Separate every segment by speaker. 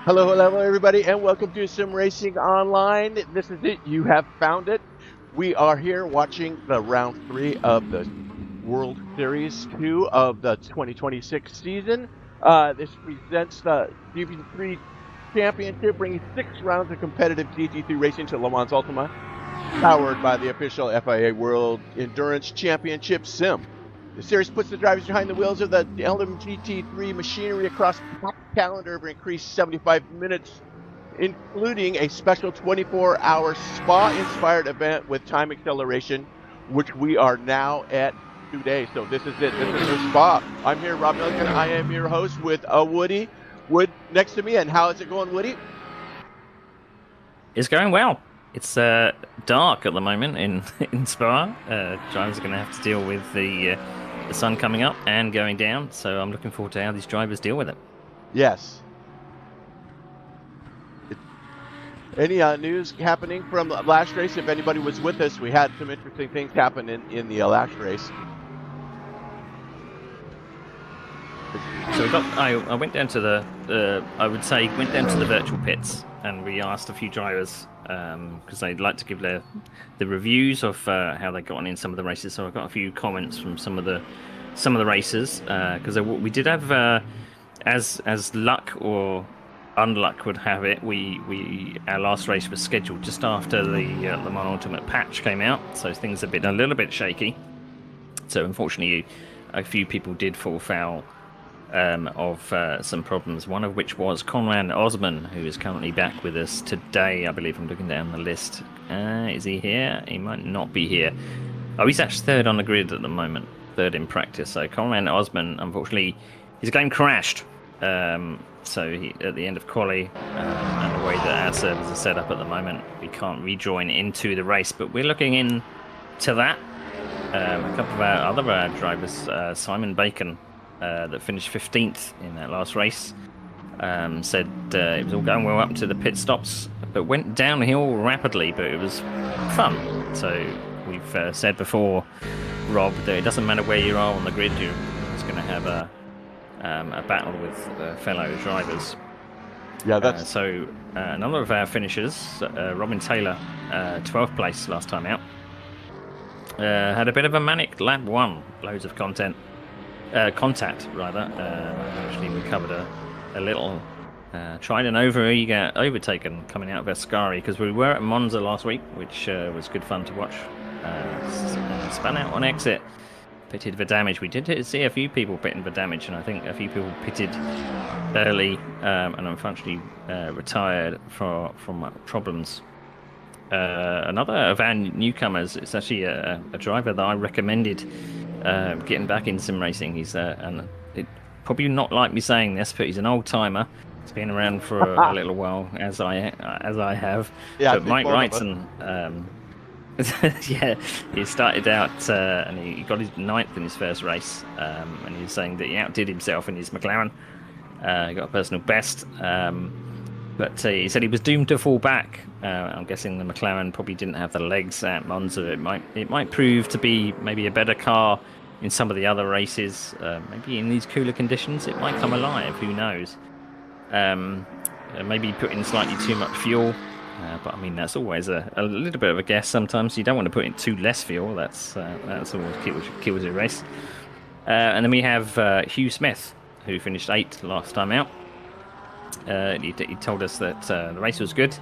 Speaker 1: Hello, everybody, and welcome to Sim Racing Online. This is it. You have found it. We are here watching the round 3 of the World Series 2 of the 2026 season. This presents the GT3 Championship, bringing 6 rounds of competitive GT3 racing to Le Mans Ultima, powered by the official FIA World Endurance Championship Sim. The series puts the drivers behind the wheels of the LMU GT3 machinery across the calendar of increased 75 minutes, including a special 24-hour Spa-inspired event with time acceleration, which we are now at today. So this is it. This is the Spa. I'm here, Rob Milligan. I am your host with Woody Wood next to me. And how is it going, Woody?
Speaker 2: It's going well. It's dark at the moment in Spa. Drivers are going to have to deal with the sun coming up and going down, so I'm looking forward to how these drivers deal with it.
Speaker 1: Yes. Any news happening from the last race? If anybody was with us, we had some interesting things happen in the last race.
Speaker 2: So we got. I went down to the. I would say went down to the virtual pits, and we asked a few drivers because they'd like to give the reviews of how they got on in some of the races. So I got a few comments from some of the racers because we did have as luck or unluck would have it, our last race was scheduled just after the Le Mans Ultimate patch came out, so things have been a little bit shaky. So unfortunately, a few people did fall foul of some problems, one of which was Conrad Osman, who is currently back with us today. I believe I'm looking down the list. Is he here? He might not be here. Oh, he's actually third on the grid at the moment, third in practice. So Conrad Osman, unfortunately, his game crashed. So at the end of quali, and the way that our servers are set up at the moment, we can't rejoin into the race, but we're looking into that. A couple of our other drivers, Simon Bacon, that finished 15th in that last race, said it was all going well up to the pit stops, but went downhill rapidly, but it was fun. So we've said before, Rob, that it doesn't matter where you are on the grid, you're just going to have a battle with fellow drivers.
Speaker 1: Yeah, that's
Speaker 2: so a number of our finishers, Robin Taylor, 12th place last time out, had a bit of a manic lap 1, loads of contact rather. Actually, we covered a little tried an overtaken coming out of Ascari, because we were at Monza last week, which was good fun to watch. Spun out on exit, pitted for damage. We did see a few people pitting for damage, and I think a few people pitted early and unfortunately retired from problems. Another of our newcomers, it's actually a driver that I recommended getting back in sim racing. He's and it probably not like me saying this, but he's an old timer. He's been around for a little while, as I have.
Speaker 1: Yeah,
Speaker 2: but Mike Wrightson. Yeah, he started out and he got his 9th in his first race, and he was saying that he outdid himself in his McLaren. He got a personal best, but he said he was doomed to fall back. I'm guessing the McLaren probably didn't have the legs at Monza. It might prove to be maybe a better car in some of the other races. Maybe in these cooler conditions it might come alive, who knows. Maybe put in slightly too much fuel. But I mean, that's always a little bit of a guess. Sometimes you don't want to put in too less fuel. That's always kills a race. And then we have Hugh Smith, who finished 8th last time out. He told us that the race was good.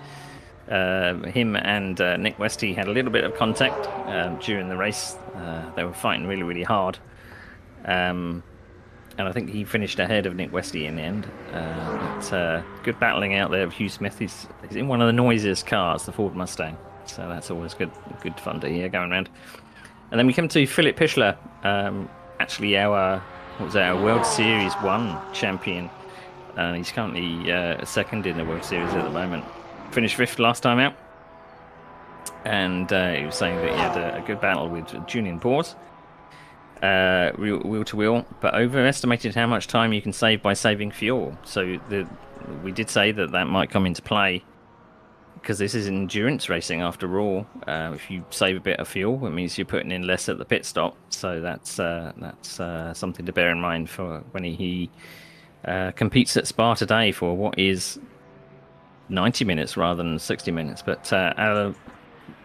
Speaker 2: Him and Nick Westy had a little bit of contact during the race. They were fighting really, really hard. And I think he finished ahead of Nick Westy in the end. But good battling out there of Hugh Smith. He's in one of the noisiest cars, the Ford Mustang. So that's always good fun to hear going around. And then we come to Philip Pichler, actually our World Series 1 champion. And he's currently second in the World Series at the moment. Finished 5th last time out. And he was saying that he had a good battle with Julian Bors. Wheel to wheel, but overestimated how much time you can save by saving fuel. So we did say that might come into play, because this is endurance racing after all. If you save a bit of fuel, it means you're putting in less at the pit stop. So that's something to bear in mind for when he competes at Spa today for what is 90 minutes rather than 60 minutes. But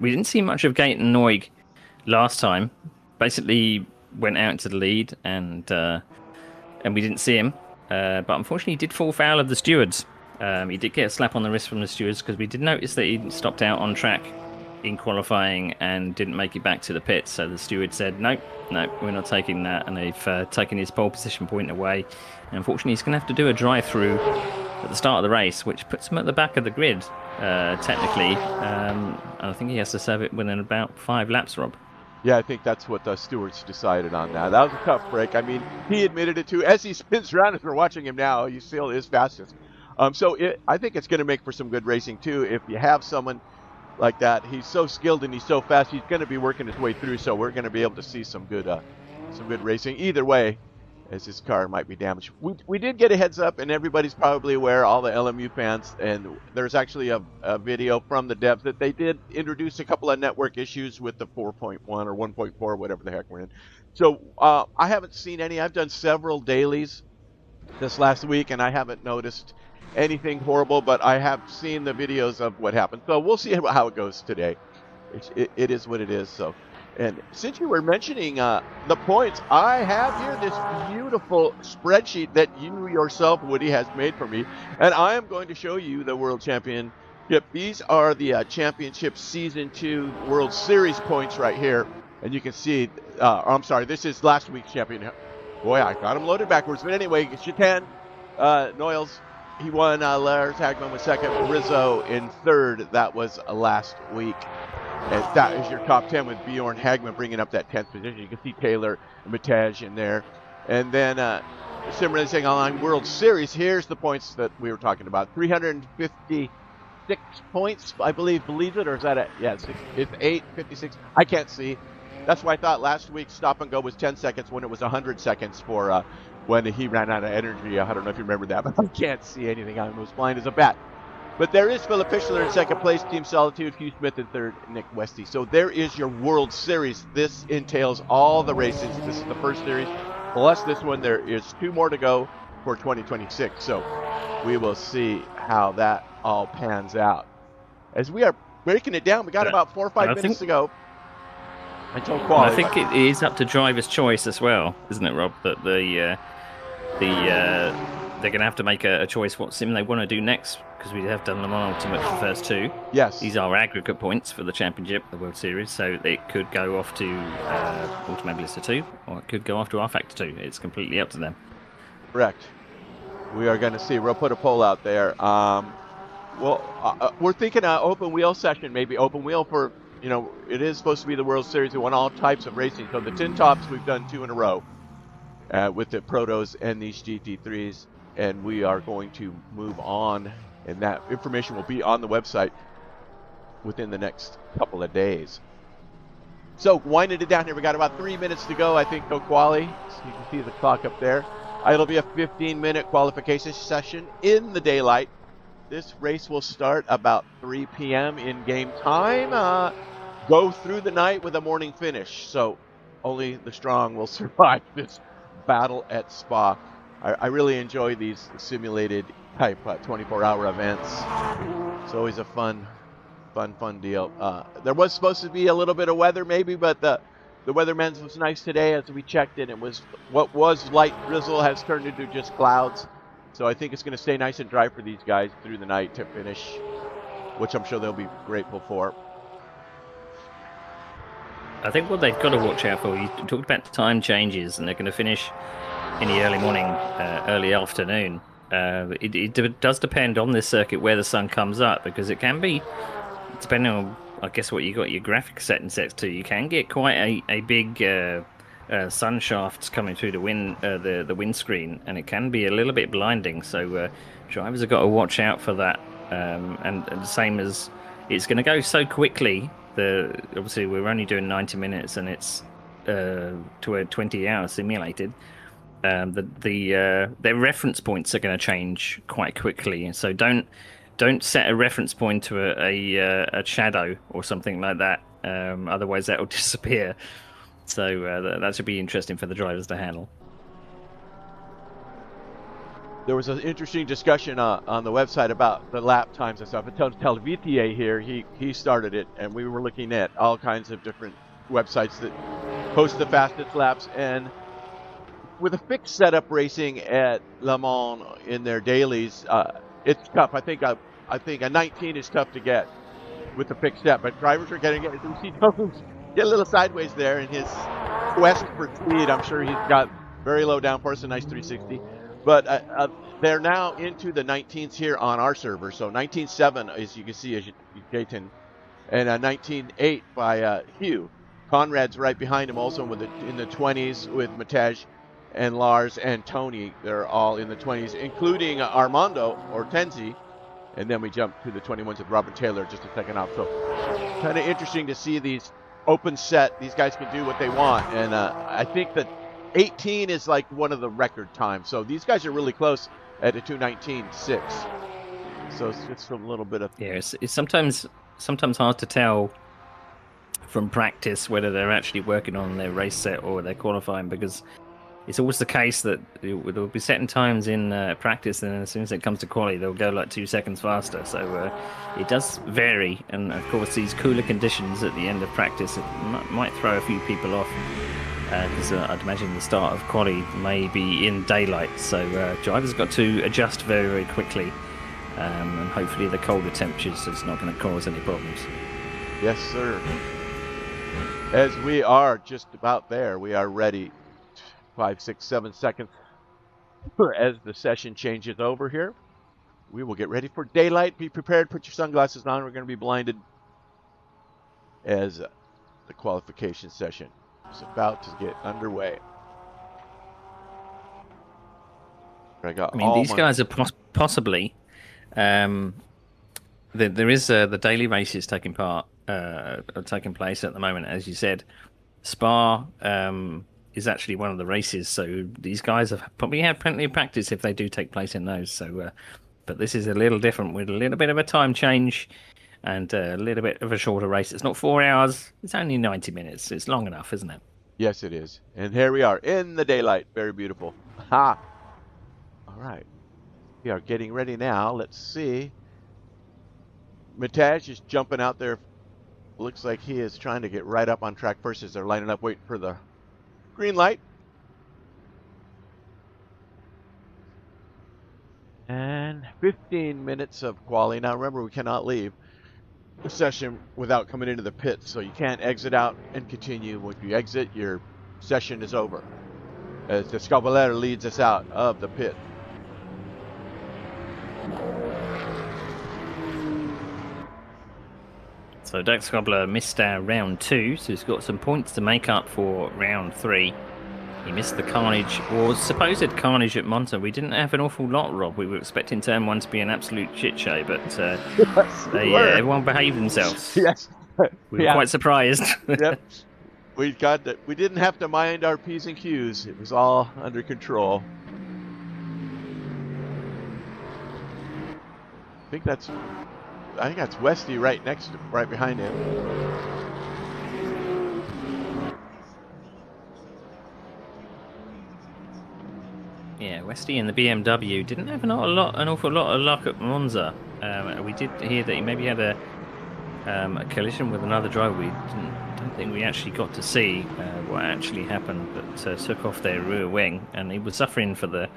Speaker 2: we didn't see much of Gaten Noig last time. Basically went out to the lead and we didn't see him. But unfortunately, he did fall foul of the stewards. He did get a slap on the wrist from the stewards because we did notice that he stopped out on track in qualifying and didn't make it back to the pits. So the steward said, no, we're not taking that. And they've taken his pole position point away. And unfortunately, he's going to have to do a drive-through at the start of the race, which puts him at the back of the grid, technically. And I think he has to serve it within about 5 laps, Rob.
Speaker 1: Yeah, I think that's what the stewards decided on that. That was a tough break. I mean, he admitted it too. As he spins around, as we're watching him now, he still is fastest. I think it's going to make for some good racing too. If you have someone like that, he's so skilled and he's so fast, he's going to be working his way through. So we're going to be able to see some good racing either way, as his car might be damaged. We did get a heads up, and everybody's probably aware, all the LMU fans, and there's actually a video from the devs that they did introduce a couple of network issues with the 4.1 or 1.4, whatever the heck we're in. So I haven't seen any. I've done several dailies this last week, and I haven't noticed anything horrible, but I have seen the videos of what happened. So we'll see how it goes today. It is what it is. So. And since you were mentioning the points, I have here this beautiful spreadsheet that you yourself, Woody, has made for me. And I am going to show you the World Championship. These are the Championship Season 2 World Series points right here. And you can see, I'm sorry, this is last week's champion. Boy, I got him loaded backwards. But anyway, Chatan, Noyles, he won. Lars Hagman was second. Rizzo in third. That was last week. And that is your top 10 with Bjorn Hagman bringing up that 10th position. You can see Taylor and Mataj in there. And then SimRacingOnline World Series, here's the points that we were talking about. 356 points, I believe it, or is that it? Yeah, it's 856. I can't see. That's why I thought last week's stop and go was 10 seconds when it was 100 seconds for when he ran out of energy. I don't know if you remember that, but I can't see anything. I'm as blind as a bat. But there is Philip Fischler in second place, Team Solitude, Hugh Smith in third, Nick Westy. So there is your World Series. This entails all the races. This is the first series, plus this one. There is 2 more to go for 2026. So we will see how that all pans out. As we are breaking it down, we got about 4 or 5 minutes to go until quality.
Speaker 2: I think it is up to driver's choice as well, isn't it, Rob? That they're going to have to make a choice what sim they want to do next, because we have done them on Ultimate for the first 2.
Speaker 1: Yes.
Speaker 2: These are aggregate points for the Championship, the World Series, so it could go off to Automobilista 2, or it could go off to R Factor 2. It's completely up to them.
Speaker 1: Correct. We are going to see. We'll put a poll out there. We're thinking an open wheel session, maybe open wheel for, it is supposed to be the World Series. We want all types of racing. So the Tin Tops, we've done 2 in a row with the Protos and these GT3s. And we are going to move on, and that information will be on the website within the next couple of days. So winding it down here, we got about 3 minutes to go, I think, go quali. So you can see the clock up there. It'll be a 15-minute qualification session in the daylight. This race will start about 3 p.m. in game time. Go through the night with a morning finish. So only the strong will survive this battle at Spa. I really enjoy these simulated type 24-hour events. It's always a fun deal. There was supposed to be a little bit of weather maybe, but the weatherman was nice today as we checked it. It was what was light drizzle has turned into just clouds. So I think it's going to stay nice and dry for these guys through the night to finish, which I'm sure they'll be grateful for.
Speaker 2: I think what they've got to watch out for, you talked about time changes, and they're going to finish in the early morning, early afternoon. It does depend on this circuit where the sun comes up, because it can be, depending on, I guess, what you got your graphic settings set to, you can get quite a big sun shafts coming through the windscreen, and it can be a little bit blinding. So drivers have got to watch out for that. And the same as it's going to go so quickly. Obviously we're only doing 90 minutes, and it's to a 20-hour simulated. Their reference points are going to change quite quickly, and so don't set a reference point to a shadow or something like that. Otherwise, that will disappear. So that should be interesting for the drivers to handle.
Speaker 1: there was an interesting discussion on the website about the lap times and stuff. And Televitier here, he started it, and we were looking at all kinds of different websites that post the fastest laps. And with a fixed setup racing at Le Mans in their dailies, it's tough. I think a 19 is tough to get with the fixed step, but drivers are getting it. He doesn't get a little sideways there in his quest for speed. I'm sure he's got very low downforce, a nice 360. But they're now into the 19s here on our server. So 19.7, as you can see, is Gaten, and 19.8 by Hugh. Conrad's right behind him, also in the 20s with Matej and Lars and Tony. They're all in the 20s, including Armando Ortenzi. And then we jump to the 21s with Robert Taylor just a second off. So kind of interesting to see these open set. These guys can do what they want. And I think that 18 is like one of the record times. So these guys are really close at a 2:19.6. So it's a little bit of...
Speaker 2: Yeah, it's sometimes hard to tell from practice whether they're actually working on their race set or they're qualifying, because it's always the case that they'll be setting times in practice, and then as soon as it comes to quali, they'll go like 2 seconds faster. So it does vary, and of course these cooler conditions at the end of practice might throw a few people off, because I'd imagine the start of quali may be in daylight. So drivers got to adjust very, very quickly, and hopefully the colder temperatures is not going to cause any problems.
Speaker 1: Yes, sir. As we are just about there, we are ready. 5, 6, 7 seconds as the session changes over here. We will get ready for daylight. Be prepared. Put your sunglasses on. We're going to be blinded as the qualification session is about to get underway.
Speaker 2: I mean, these guys are possibly... there is the daily races taking place at the moment, as you said. Spa is actually one of the races, so these guys have probably had plenty of practice if they do take place in those. So, but this is a little different with a little bit of a time change and a little bit of a shorter race. It's not 4 hours; it's only 90 minutes. It's long enough, isn't it?
Speaker 1: Yes, it is. And here we are in the daylight. Very beautiful. Ha! All right, we are getting ready now. Let's see. Matej is jumping out there. Looks like he is trying to get right up on track first as they're lining up, waiting for the green light. And 15 minutes of quali. Now remember, we cannot leave the session without coming into the pits, so you can't exit out and continue. If you exit, your session is over, as the Scabaler leads us out of the pit.
Speaker 2: So Dax Cobbler missed our round 2, so he's got some points to make up for round 3. He missed the carnage, or supposed carnage at Monza. We didn't have an awful lot, Rob. We were expecting turn 1 to be an absolute shit show, but everyone behaved themselves.
Speaker 1: Yes.
Speaker 2: We were quite surprised.
Speaker 1: Yep. We didn't have to mind our P's and Q's. It was all under control. I think that's Westy right behind him.
Speaker 2: Yeah, Westy in the BMW didn't have an awful lot of luck at Monza. We did hear that he maybe had a collision with another driver. We don't think we actually got to see what actually happened, but took off their rear wing, and he was suffering for the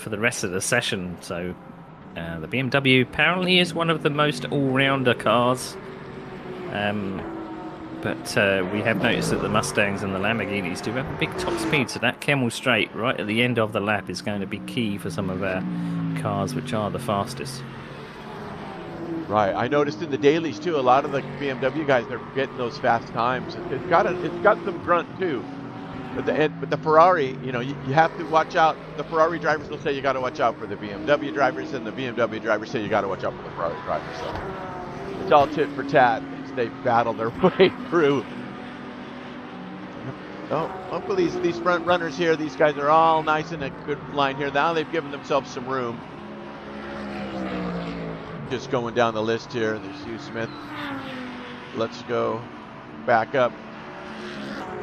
Speaker 2: rest of the session. So the BMW apparently is one of the most all-rounder cars. But we have noticed that the Mustangs and the Lamborghinis do have a big top speed, so that Kemmel Straight right at the end of the lap is going to be key for some of our cars which are the fastest.
Speaker 1: Right, I noticed in the dailies too, a lot of the BMW guys are getting those fast times. It's got some grunt too, but the Ferrari, you have to watch out. The Ferrari drivers will say you got to watch out for the BMW drivers, and the BMW drivers say you got to watch out for the Ferrari drivers. So it's all tit for tat. They battle their way through. Oh, hopefully these front runners here, these guys are all nice in a good line here. Now they've given themselves some room. Just going down the list here. There's Hugh Smith. Let's go back up.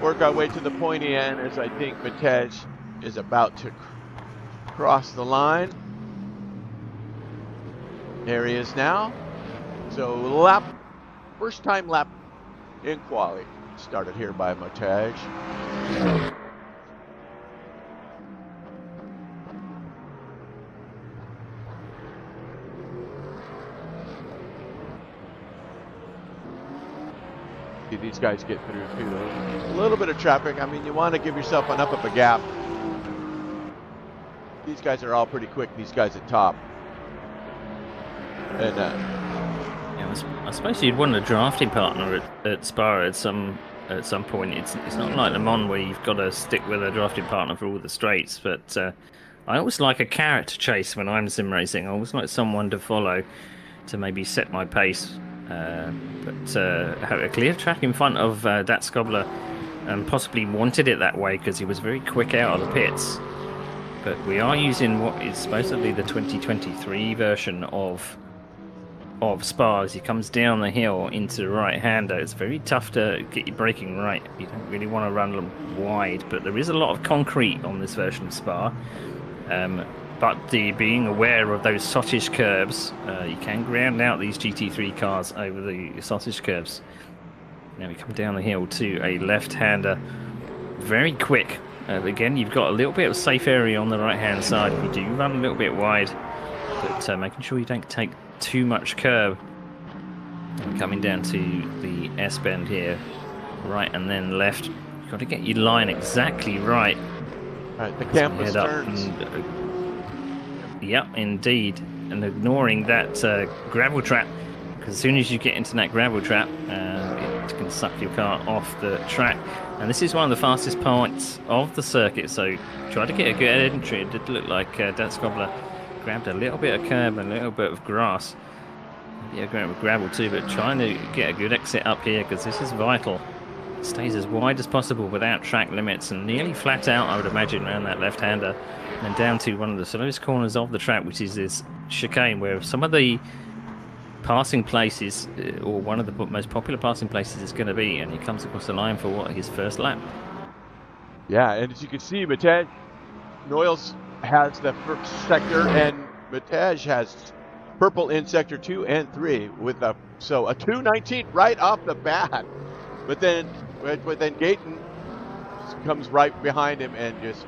Speaker 1: Work our way to the pointy end, as I think Matej is about to cross the line. There he is now. So first time lap in quali. Started here by Montage. See these guys get through too. A little bit of traffic. I mean, you want to give yourself enough of a gap. These guys are all pretty quick. These guys at top. And
Speaker 2: yeah, I suppose you'd want a drafting partner at Spa at some point. It's not like Le Mans where you've got to stick with a drafting partner for all the straights. But I always like a carrot to chase when I'm sim racing. I always like someone to follow to maybe set my pace. But have a clear track in front of Dat Skobler, and possibly wanted it that way because he was very quick out of the pits. But we are using what is supposedly the 2023 version of Spa. As he comes down the hill into the right-hander, it's very tough to get your braking right. You don't really want to run them wide, but there is a lot of concrete on this version of Spa. But being aware of those sausage curves, you can ground out these GT3 cars over the sausage curves. Now we come down the hill to a left-hander, very quick. Again, you've got a little bit of safe area on the right-hand side. You do run a little bit wide, but making sure you don't take too much curb. And coming down to the S-bend here, right and then left. You've got to get your line exactly right.
Speaker 1: Right, the campus turns.
Speaker 2: Yep, indeed. And ignoring that gravel trap, because as soon as you get into that gravel trap, it can suck your car off the track. And this is one of the fastest points of the circuit, so try to get a good entry. It did look like Dat Skobler grabbed a little bit of curb and a little bit of grass. Yeah, gravel too, but trying to get a good exit up here, because this is vital. It stays as wide as possible without track limits, and nearly flat out, I would imagine, around that left-hander. And down to one of the slowest corners of the track, which is this chicane, where some of the passing places, or one of the most popular passing places is going to be, and he comes across the line for what, his first lap.
Speaker 1: Yeah, and as you can see, Montage, Noyles has the first sector, and Montage has purple in sector 2 and 3 with a 2:19 right off the bat. But then Gayton comes right behind him and just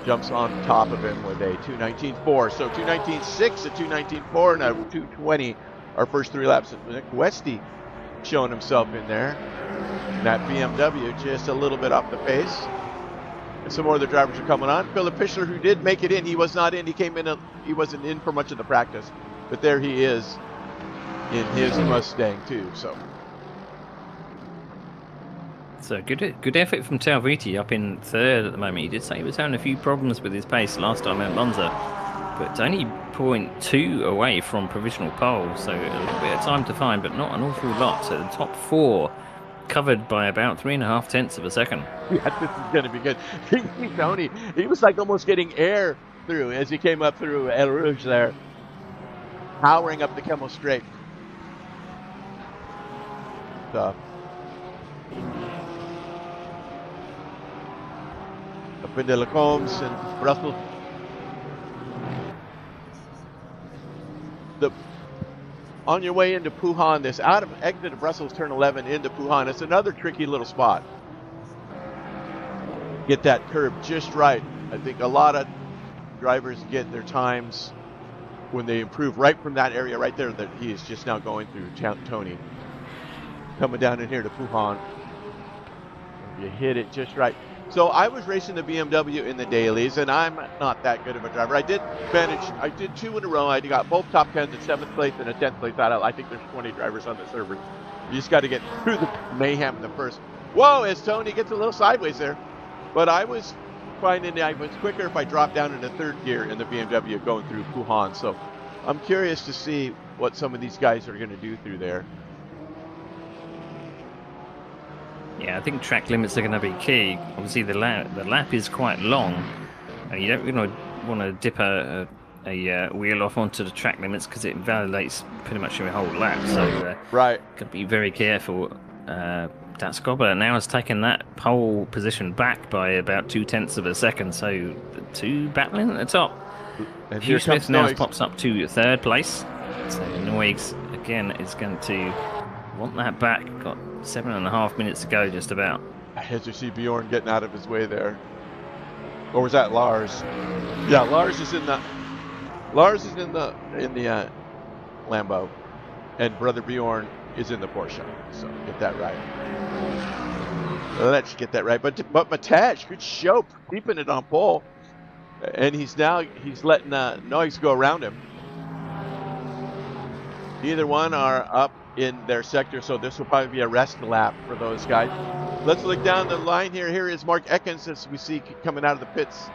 Speaker 1: jumps on top of him with a 2:19.4. So 2:19.6, a 2:19.4, and a 2:20. Our first 3 laps. Nick Westy showing himself in there. And that BMW just a little bit off the pace. And some more of the drivers are coming on. Philip Fischler, who did make it in, he was not in. He came in. He wasn't in for much of the practice, but there he is in his Mustang too.
Speaker 2: So good effort from Talviti up in third at the moment. He did say he was having a few problems with his pace last time at Monza, but only 0.2 away from provisional pole, so a little bit of time to find, but not an awful lot. So the top 4 covered by about 3.5 tenths of a second.
Speaker 1: Yeah, this is going to be good. Tony, he was like almost getting air through as he came up through El Rouge there, powering up the Kemmel Straight. So, up into Lacombe and Brussels. On your way into Pouhon, this out of exit of Brussels, turn 11 into Pouhon. It's another tricky little spot. Get that curve just right. I think a lot of drivers get their times when they improve right from that area right there that he is just now going through. Tony coming down in here to Pouhon. You hit it just right. So I was racing the BMW in the dailies, and I'm not that good of a driver. I did manage. I did 2 in a row. I got both top 10s, a 7th place and a 10th place out. I think there's 20 drivers on the server. You just got to get through the mayhem in the first. Whoa, as Tony gets a little sideways there. But I was finding I was quicker if I dropped down into 3rd gear in the BMW going through Pouhon. So I'm curious to see what some of these guys are going to do through there.
Speaker 2: Yeah, I think track limits are going to be key. Obviously, the lap is quite long, and you don't really want to dip a wheel off onto the track limits because it invalidates pretty much your whole lap. So,
Speaker 1: right,
Speaker 2: got to be very careful. Dat Skobler now has taken that pole position back by about 2 tenths of a second. So, the 2 battling at the top.
Speaker 1: And
Speaker 2: Hugh Smith now pops up to 3rd place. So Noix again is going to want that back. Got 7.5 minutes to go, just about.
Speaker 1: As you see Bjorn getting out of his way there. Or was that Lars? Yeah, Lars is in the Lambo, and brother Bjorn is in the Porsche. So get that right. Let's get that right. But Mataj, good show, keeping it on pole, and he's letting Noix go around him. Neither one are up in their sector, so this will probably be a rest lap for those guys. Let's look down the line here. Here is Mark Ekins, as we see coming out of the pits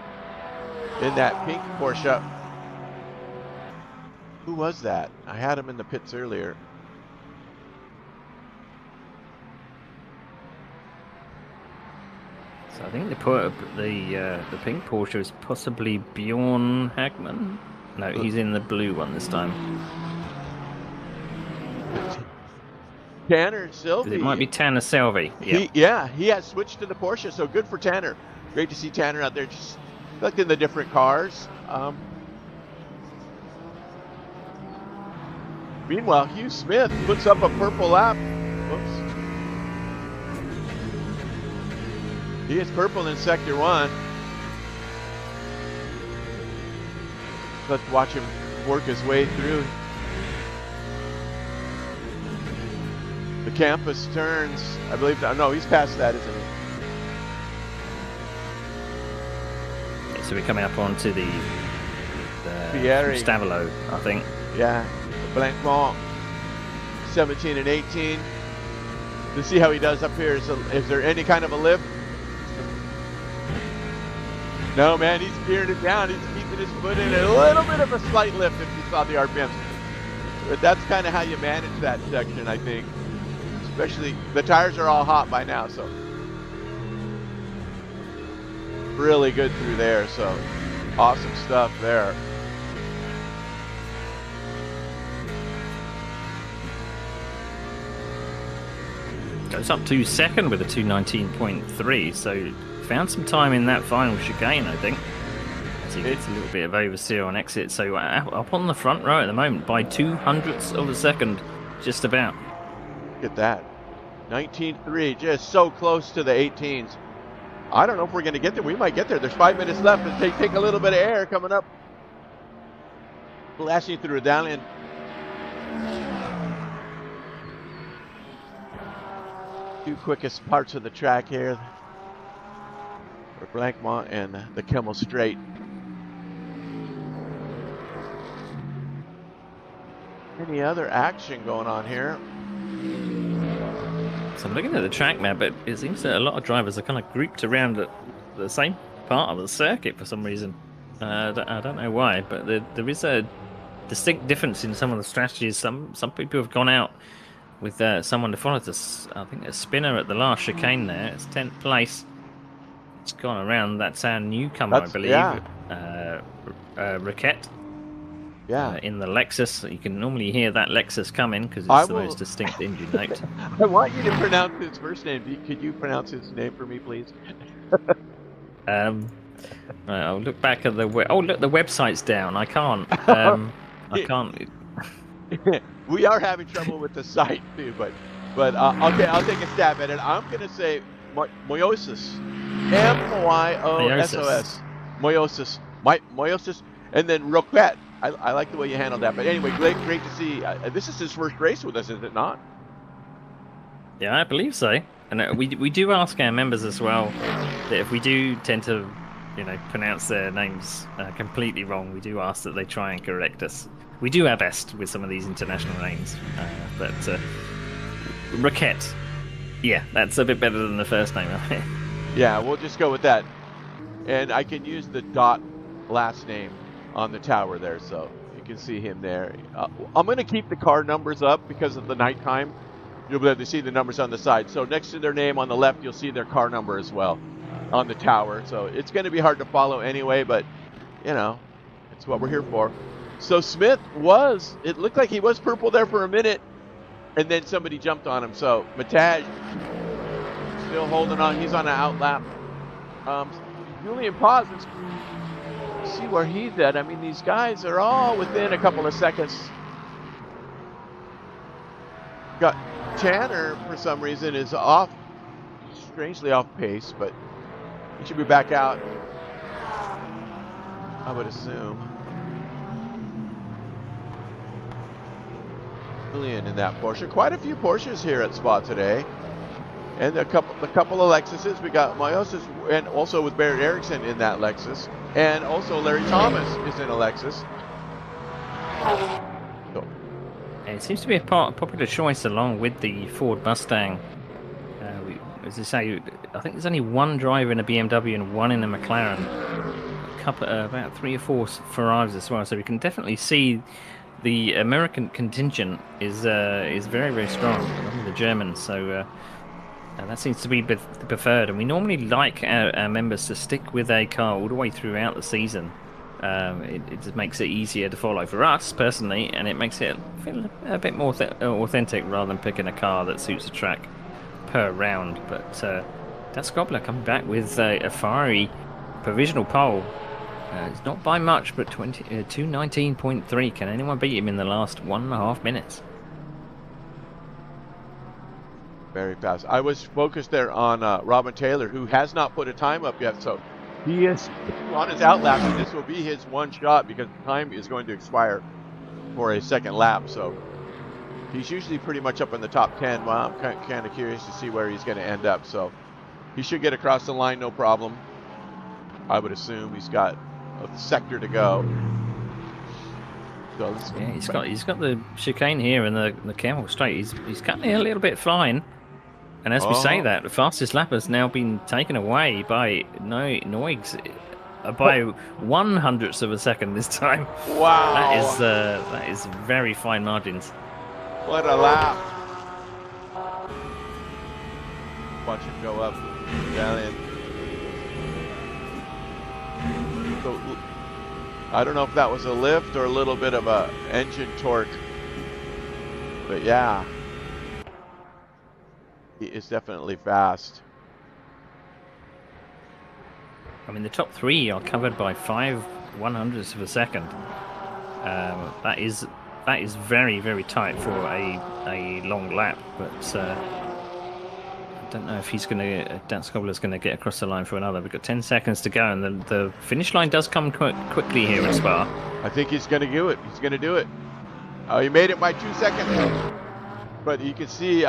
Speaker 1: in that pink Porsche. Who was that? I had him in the pits earlier.
Speaker 2: So I think the pink Porsche is possibly Bjorn Hagman. No, he's in the blue one this time.
Speaker 1: Tanner Sylvie.
Speaker 2: It might be Tanner Sylvie.
Speaker 1: He has switched to the Porsche, so good for Tanner. Great to see Tanner out there just looking the different cars. Meanwhile, Hugh Smith puts up a purple lap. Whoops. He is purple in Sector 1. Let's watch him work his way through. The campus turns, I believe. No, he's past that, isn't he?
Speaker 2: Yeah, so we're coming up onto the Stavolo, I think.
Speaker 1: Yeah, Blancmont, 17 and 18. To see how he does up here. Is there any kind of a lift? No, man, he's gearing it down. He's keeping his foot in a little bit of a slight lift if you saw the RPMs. But that's kind of how you manage that section, I think. Especially, the tires are all hot by now, so. Really good through there, so. Awesome stuff there.
Speaker 2: Goes up to second with a 2:19.3, so found some time in that final chicane, I think. As he gets a little bit of oversteer on exit, so up on the front row at the moment by 0.02 of a second, just about.
Speaker 1: Look at that. 19.3, just so close to the 18s. I don't know if we're going to get there. We might get there. There's 5 minutes left, but they take a little bit of air coming up. Blasting through a downwind. Two quickest parts of the track here for Blancmont and the Kimmel Straight. Any other action going on here?
Speaker 2: So I'm looking at the track map, but it seems that a lot of drivers are kind of grouped around at the same part of the circuit for some reason. I don't know why, but there is a distinct difference in some of the strategies. Some people have gone out with someone to follow this. I think a spinner at the last chicane there. It's 10th place. It's gone around. That's our newcomer, I believe.
Speaker 1: Yeah.
Speaker 2: Raquette.
Speaker 1: Yeah.
Speaker 2: In the Lexus. You can normally hear that Lexus coming because it's the most distinct engine note.
Speaker 1: I want you to pronounce his first name. Could you pronounce his name for me, please?
Speaker 2: I'll look back at the oh look, the website's down. I can't. I can't.
Speaker 1: We are having trouble with the site too, but okay, I'll take a stab at it. I'm gonna say Moyosis, Myosos, Moyosis, and then Roquette. I like the way you handled that. But anyway, great to see. This is his first race with us, is it not?
Speaker 2: Yeah, I believe so. And we do ask our members as well that if we do tend to, pronounce their names completely wrong, we do ask that they try and correct us. We do our best with some of these international names, but Raquette, yeah, that's a bit better than the first name.
Speaker 1: Yeah, we'll just go with that. And I can use the dot last name on the tower there, so you can see him there. I'm going to keep the car numbers up because of the nighttime. You'll be able to see the numbers on the side. So next to their name on the left, you'll see their car number as well on the tower. So it's going to be hard to follow anyway, but, it's what we're here for. So Smith it looked like he was purple there for a minute, and then somebody jumped on him. So Mataj still holding on. He's on an out lap. Julian Paz, see where he's at. I mean, these guys are all within a couple of seconds got Tanner for some reason is off, strangely off pace, but he should be back out, I would assume. Julian in that Porsche. Quite a few Porsches here at Spa today. And a couple of Lexuses. We got Mayos, and also with Barrett Erickson in that Lexus. And also Larry Thomas is in a Lexus. So.
Speaker 2: It seems to be a popular choice along with the Ford Mustang. As I say, I think there's only one driver in a BMW and one in a McLaren. About 3 or 4 Ferraris as well. So we can definitely see the American contingent is very, very strong, along with the Germans. So that seems to be the preferred. And we normally like our members to stick with a car all the way throughout the season. It just makes it easier to follow for us personally, and it makes it feel a bit more authentic rather than picking a car that suits the track per round. But that's Gobler coming back with a Ferrari provisional pole. It's not by much, but 2:19.3. Can anyone beat him in the last 1.5 minutes?
Speaker 1: Very fast. I was focused there on Robin Taylor, who has not put a time up yet, so he is on his outlap, and this will be his one shot because time is going to expire for a second lap. So he's usually pretty much up in the top 10. Well, I'm kind of curious to see where he's going to end up. So he should get across the line, no problem. I would assume he's got a sector to go. So
Speaker 2: yeah, he's got the chicane here and the Camel Straight. He's cutting it a little bit fine. And as we say that, the fastest lap has now been taken away by Noigs by 1/100th of a second this time.
Speaker 1: Wow,
Speaker 2: that is very fine margins.
Speaker 1: What a lap! Watch him go up, down in. So, I don't know if that was a lift or a little bit of a engine torque, but yeah, he is definitely fast.
Speaker 2: I mean, the top 3 are covered by 5/100ths of a second. That is very, very tight for a long lap, but I don't know if Dan Scobler's going to get across the line for another. We've got 10 seconds to go, and the finish line does come quickly here at Spa.
Speaker 1: I think he's going to do it. He's going to do it. He made it by 2 seconds. But you can see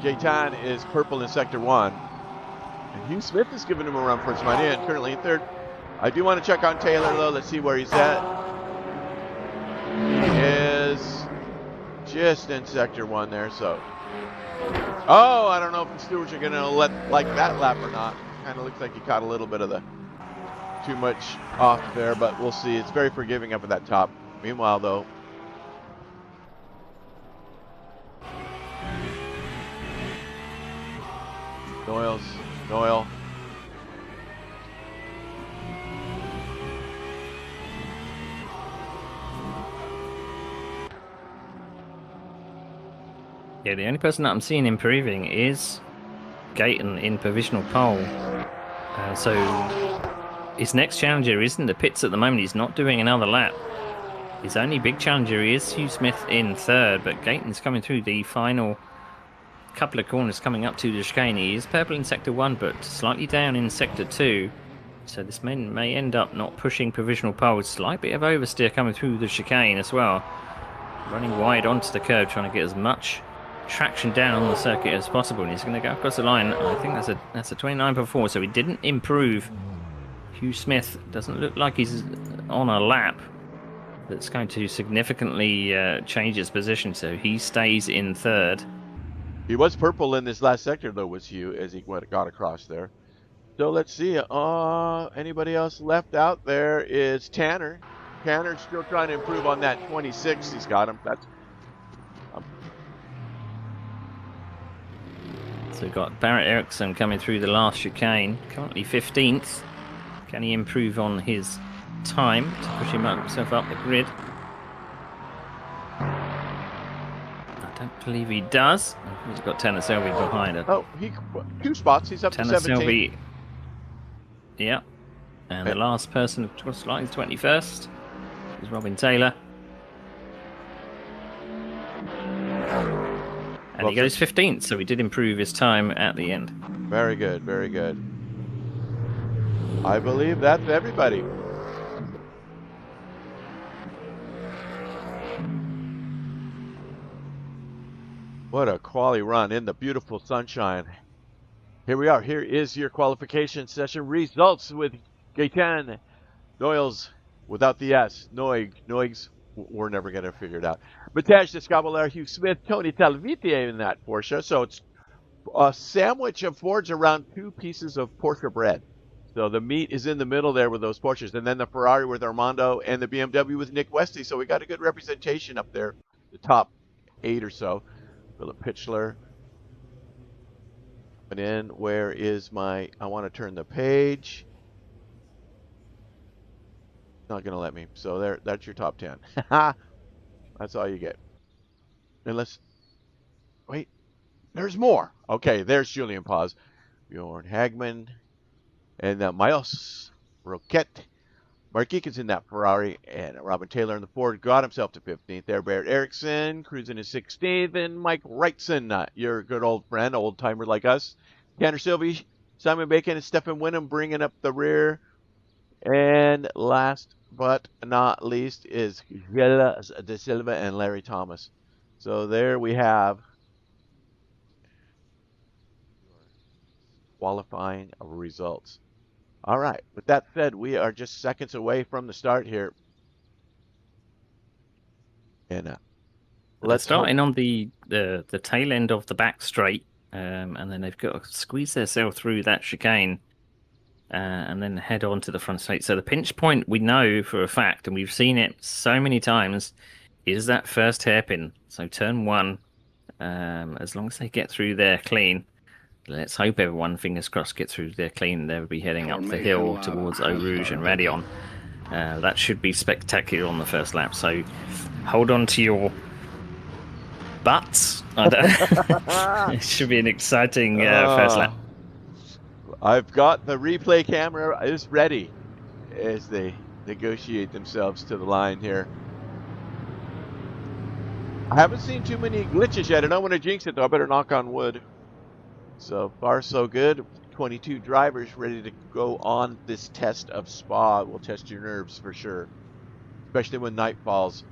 Speaker 1: Jaytan is purple in Sector 1. And Hugh Smith is giving him a run for his money, and currently in 3rd. I do want to check on Taylor, though. Let's see where he's at. He is just in Sector 1 there, so... Oh, I don't know if the stewards are going to like that lap or not. Kind of looks like he caught a little bit of the too much off there, but we'll see. It's very forgiving up at that top. Meanwhile, though, Noyle.
Speaker 2: Yeah, the only person that I'm seeing improving is Gayton in provisional pole. So his next challenger isn't the pits at the moment. He's not doing another lap. His only big challenger is Hugh Smith in 3rd, but Gayton's coming through the final couple of corners coming up to the chicane. He is purple in Sector 1, but slightly down in Sector 2. So this may end up not pushing provisional pole. Slight bit of oversteer coming through the chicane as well. Running wide onto the curb, trying to get as much traction down on the circuit as possible, and he's going to go across the line. I think that's a 29.4, so he didn't improve. Hugh Smith doesn't look like he's on a lap that's going to significantly change his position, so he stays in 3rd.
Speaker 1: He was purple in this last sector, though, was Hugh, as he got across there. So let's see. Anybody else left out there is Tanner. Tanner's still trying to improve on that 26. He's got him. That's
Speaker 2: So we've got Barrett Erickson coming through the last chicane, currently 15th. Can he improve on his time to push himself up the grid? I don't believe he does. He's got Tanner Selby behind him.
Speaker 1: Oh, 2 spots. He's up
Speaker 2: Tanner
Speaker 1: to 17.
Speaker 2: Selby, yeah. And the last person, of course, like 21st, is Robin Taylor. And he goes 15th, so he did improve his time at the end.
Speaker 1: Very good, very good. I believe that's everybody. What a quality run in the beautiful sunshine. Here we are. Here is your qualification session results with Gaetan Noyles without the S. Noigs. We're never going to figure it out. Matej Descabelaire, Hugh Smith, Tony Talvite in that Porsche. So it's a sandwich of Fords around 2 pieces of Porsche bread. So the meat is in the middle there with those Porsches. And then the Ferrari with Armando and the BMW with Nick Westy. So we got a good representation up there, the top 8 or so. Philip Pitchler. And in, where is my, I want to turn the page. Not going to let me. So there, that's your top 10. That's all you get. Unless, wait, there's more. Okay, there's Julian Paz, Bjorn Hagman, and Miles Roquette. Mark Eakins in that Ferrari, and Robin Taylor in the Ford got himself to 15th there. Barrett Erickson cruising in 16th, and Mike Wrightson, your good old friend, old timer like us. Tanner Sylvie, Simon Bacon, and Stefan Winham bringing up the rear. And last but not least is Gila De Silva and Larry Thomas. So there we have qualifying results. All right. With that said, we are just seconds away from the start here. And
Speaker 2: let's starting on the tail end of the back straight, and then they've got to squeeze themselves through that chicane, and then head on to the front straight. So the pinch point, we know for a fact, and we've seen it so many times, is that first hairpin. So turn 1, as long as they get through there clean. Let's hope everyone, fingers crossed, gets through there clean. They'll be heading up the hill towards Eau Rouge and Raidillon. That should be spectacular on the first lap. So hold on to your butts. It should be an exciting first lap.
Speaker 1: I've got the replay camera is ready as they negotiate themselves to the line here. I haven't seen too many glitches yet. I don't want to jinx it, though. I better knock on wood. So far, so good. 22 drivers ready to go on this test of Spa. Will test your nerves for sure, especially when night falls.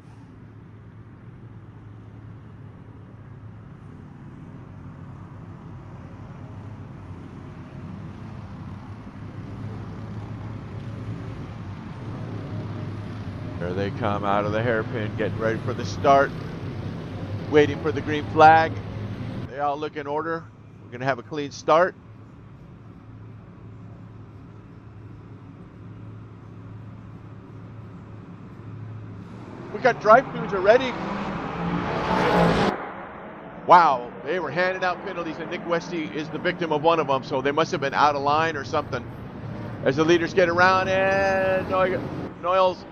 Speaker 1: There they come out of the hairpin, getting ready for the start, waiting for the green flag. They all look in order. We're going to have a clean start. We got drive-throughs already. Wow, they were handing out penalties, and Nick Westy is the victim of one of them, so they must have been out of line or something. As the leaders get around, and Noyles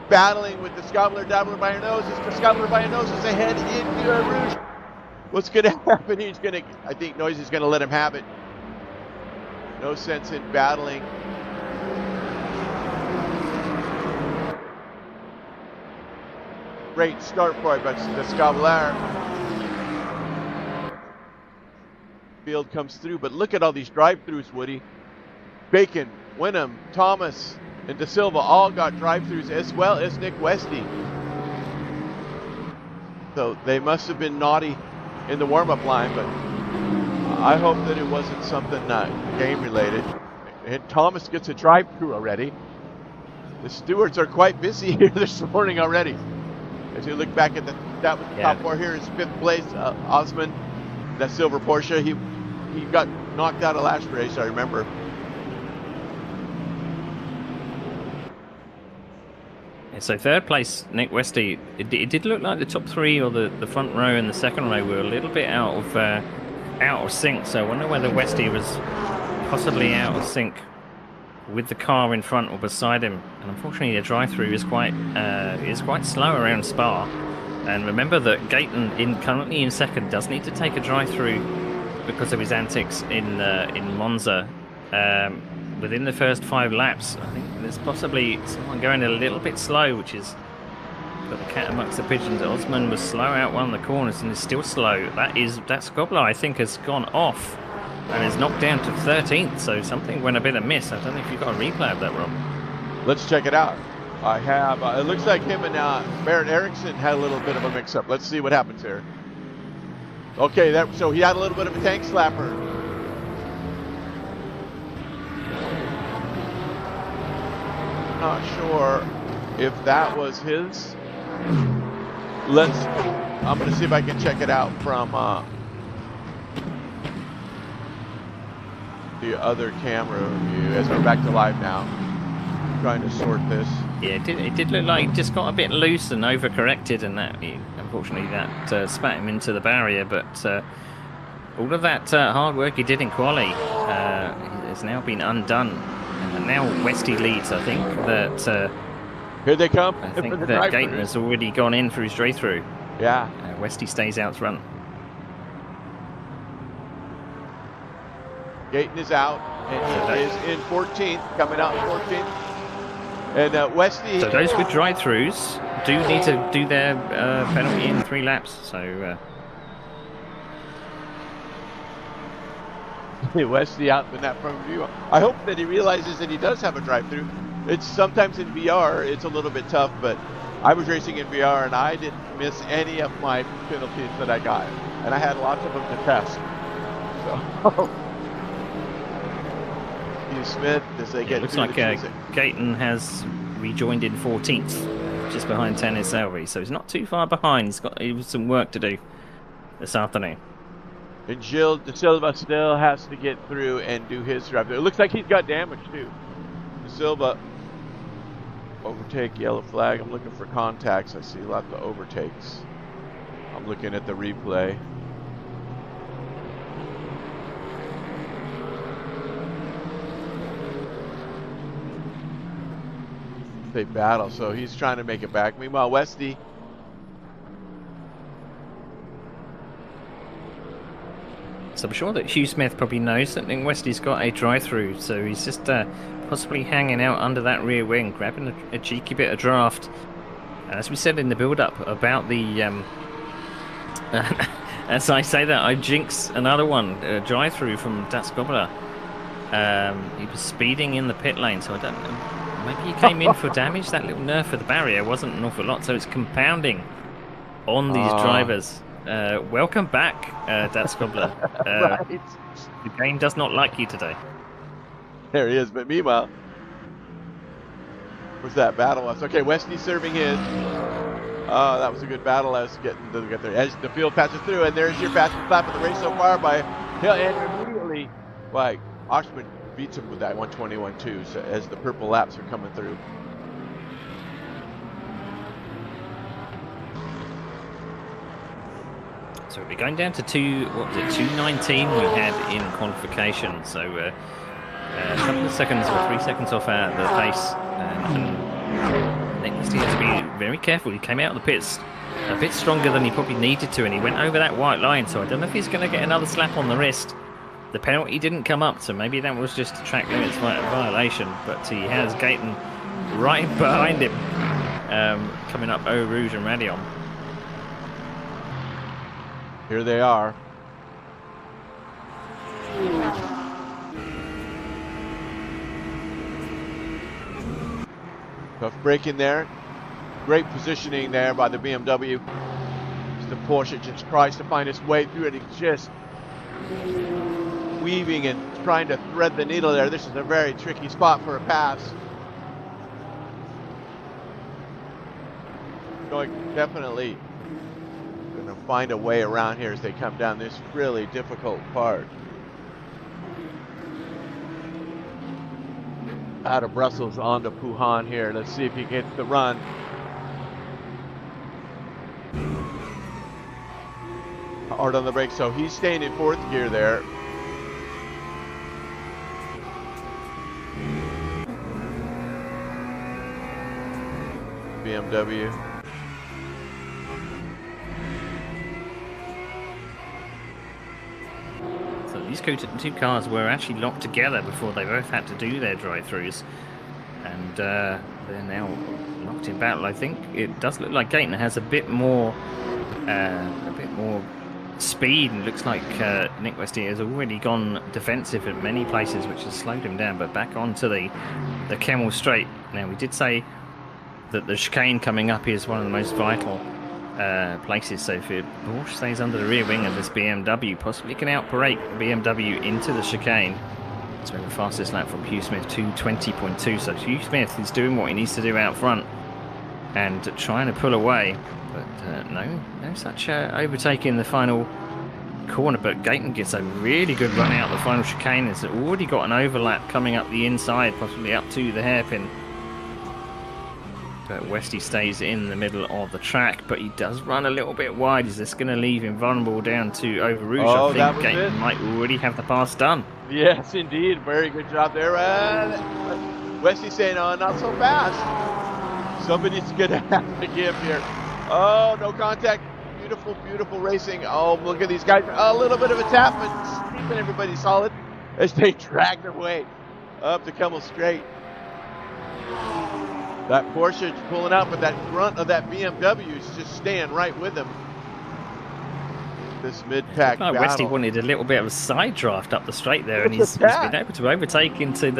Speaker 1: battling with the Descabelaire dabbler by her nose. Descabelaire by her nose is ahead into Eau Rouge. What's going to happen? I think Noyes is going to let him have it. No sense in battling. Great start for it, but Descabelaire. Field comes through, but look at all these drive-throughs, Woody. Bacon, Winham, Thomas, and De Silva all got drive-throughs, as well as Nick Westy. So they must have been naughty in the warm-up line, but I hope that it wasn't something game-related. And Thomas gets a drive-through already. The stewards are quite busy here this morning already. As you look back at that was the top 4 here is 5th place, Osman, that silver Porsche. He got knocked out of last race, I remember.
Speaker 2: So 3rd place, Nick Westy. It did look like the top 3 or the front row and the second row were a little bit out of sync. So I wonder whether Westy was possibly out of sync with the car in front or beside him. And unfortunately, the drive-through is quite slow around Spa. And remember that Gayton, currently in 2nd, does need to take a drive-through because of his antics in Monza. Within the first 5 laps, I think there's possibly someone going a little bit slow, which is But the cat amongst the pigeons, Osman was slow out one of the corners and is still slow. That's Gobler, I think, has gone off and is knocked down to 13th. So something went a bit amiss. I don't know if you've got a replay of that, Rob.
Speaker 1: Let's check it out. I have. It looks like him and Barrett Erickson had a little bit of a mix-up. Let's see what happens here. Okay, so he had a little bit of a tank slapper. Not sure if that was his. I'm going to see if I can check it out from the other camera view as we're back to live now. Trying to sort this.
Speaker 2: Yeah, it did look like he just got a bit loose and overcorrected, and that unfortunately that spat him into the barrier. But all of that hard work he did in quali has now been undone, and now Westy leads. I think that
Speaker 1: here they come.
Speaker 2: I think that Gayton has already gone in for his drive-through.
Speaker 1: Yeah.
Speaker 2: Westy stays out front.
Speaker 1: Gayton is out, and he is in 14th, coming out in 14th. And Westy.
Speaker 2: So those with drive-throughs do need to do their penalty in 3 laps. So
Speaker 1: Westy out in that front view. I hope that he realizes that he does have a drive-through. It's sometimes in VR it's a little bit tough, but I was racing in VR and I didn't miss any of my penalties that I got, and I had lots of them to test. So. Smith as they get.
Speaker 2: Looks like Gayton has rejoined in 14th, just behind Tennis Selby, so he's not too far behind. He was some work to do this afternoon.
Speaker 1: And Gilles De Silva still has to get through and do his drive. It looks like he's got damage too. De Silva overtake, yellow flag. I'm looking for contacts. I see lots of overtakes. I'm looking at the replay. They battle, so he's trying to make it back. Meanwhile, Westy
Speaker 2: so I'm sure that Hugh Smith probably knows that Westy's got a drive-through, so he's just possibly hanging out under that rear wing, grabbing a cheeky bit of draft. As we said in the build-up about the as I say that, I jinx another one, a drive-through from Das Gobler. He was speeding in the pit lane, so I don't know. Maybe he came in for damage. That little nerf of the barrier wasn't an awful lot, so it's compounding on these drivers. Welcome back, Das Gobler.
Speaker 1: Right.
Speaker 2: The game does not like you today.
Speaker 1: There he is, but meanwhile, where's that battle? Okay, Westy serving his. Oh, that was a good battle as getting to get there. As the field passes through, and there's your fastest lap of the race so far by Hill, and immediately, like, Oshman beats him with that 121.2 so as the purple laps are coming through.
Speaker 2: So we're going down to 219 we had in qualification. So a couple of seconds or 3 seconds off the pace. And Nick Westy has to be very careful. He came out of the pits a bit stronger than he probably needed to, and he went over that white line. So I don't know if he's going to get another slap on the wrist. The penalty didn't come up, so maybe that was just a track limits violation, but he has Gayton right behind him, coming up Eau Rouge and Radion.
Speaker 1: Here they are. Tough braking there. Great positioning there by the BMW. The Porsche just tries to find its way through it. It's just weaving and trying to thread the needle there. This is a very tricky spot for a pass. Definitely going to find a way around here as they come down this really difficult part. Out of Brussels onto Puhan here. Let's see if he gets the run. Hard on the brake, so he's staying in 4th gear there. BMW.
Speaker 2: So these two cars were actually locked together before they both had to do their drive-throughs. and they're now locked in battle. I think it does look like Gayton has a bit more speed, and looks like Nick Westy has already gone defensive at many places, which has slowed him down. But back onto the Kemmel Straight. Now, we did say that the chicane coming up is one of the most vital places, so if Porsche stays under the rear wing of this BMW, possibly can outbrake the BMW into the chicane. So the fastest lap from Hugh Smith, 2:20.2. So Hugh Smith is doing what he needs to do out front and trying to pull away, but no such overtaking in the final corner. But Gayton gets a really good run out the final chicane. Has already got an overlap coming up the inside, possibly up to the hairpin. But Westy stays in the middle of the track, but he does run a little bit wide. Is this going to leave him vulnerable down to Over Rouge?
Speaker 1: Oh,
Speaker 2: I think Gayton might already have the pass done.
Speaker 1: Yes, indeed. Very good job there. And Westy saying, oh, not so fast. Somebody's going to have to give here. Oh, no contact. Beautiful, beautiful racing. Oh, look at these guys. A little bit of a tap, but keeping everybody solid as they drag their way up the Kemmel Straight. That Porsche is pulling out, but that front of that BMW is just staying right with them. This mid-pack battle.
Speaker 2: Westy wanted a little bit of a side draft up the straight there, and he's been able to overtake into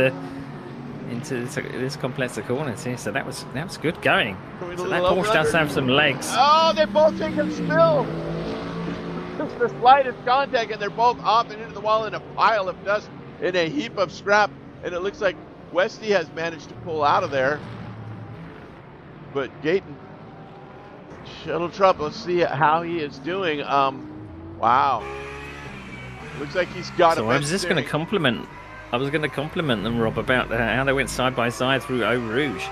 Speaker 2: this complex of corners here. So that was good going. So that Porsche does have some legs.
Speaker 1: Oh, they both take a spill. Just the slightest contact, and they're both off and into the wall in a pile of dust, in a heap of scrap. And it looks like Westy has managed to pull out of there. But Gayton, shuttle trouble. Let's see how he is doing. Wow. Looks like he's got
Speaker 2: so I was just going to compliment them, Rob, about how they went side by side through Eau Rouge.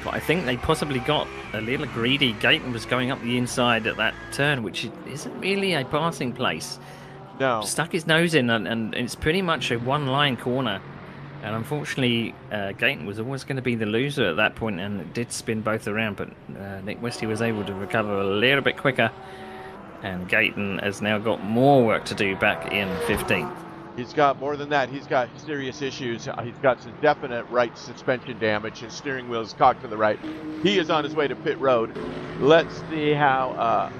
Speaker 2: But I think they possibly got a little greedy. Gayton was going up the inside at that turn, which isn't really a passing place.
Speaker 1: No.
Speaker 2: Stuck his nose in, and it's pretty much a one-line corner. And unfortunately, Gayton was always going to be the loser at that point, and it did spin both around. But Nick Westy was able to recover a little bit quicker, and Gayton has now got more work to do back in 15th.
Speaker 1: He's got more than that. He's got serious issues. He's got some definite right suspension damage. His steering wheel is cocked to the right. He is on his way to pit road. Let's see how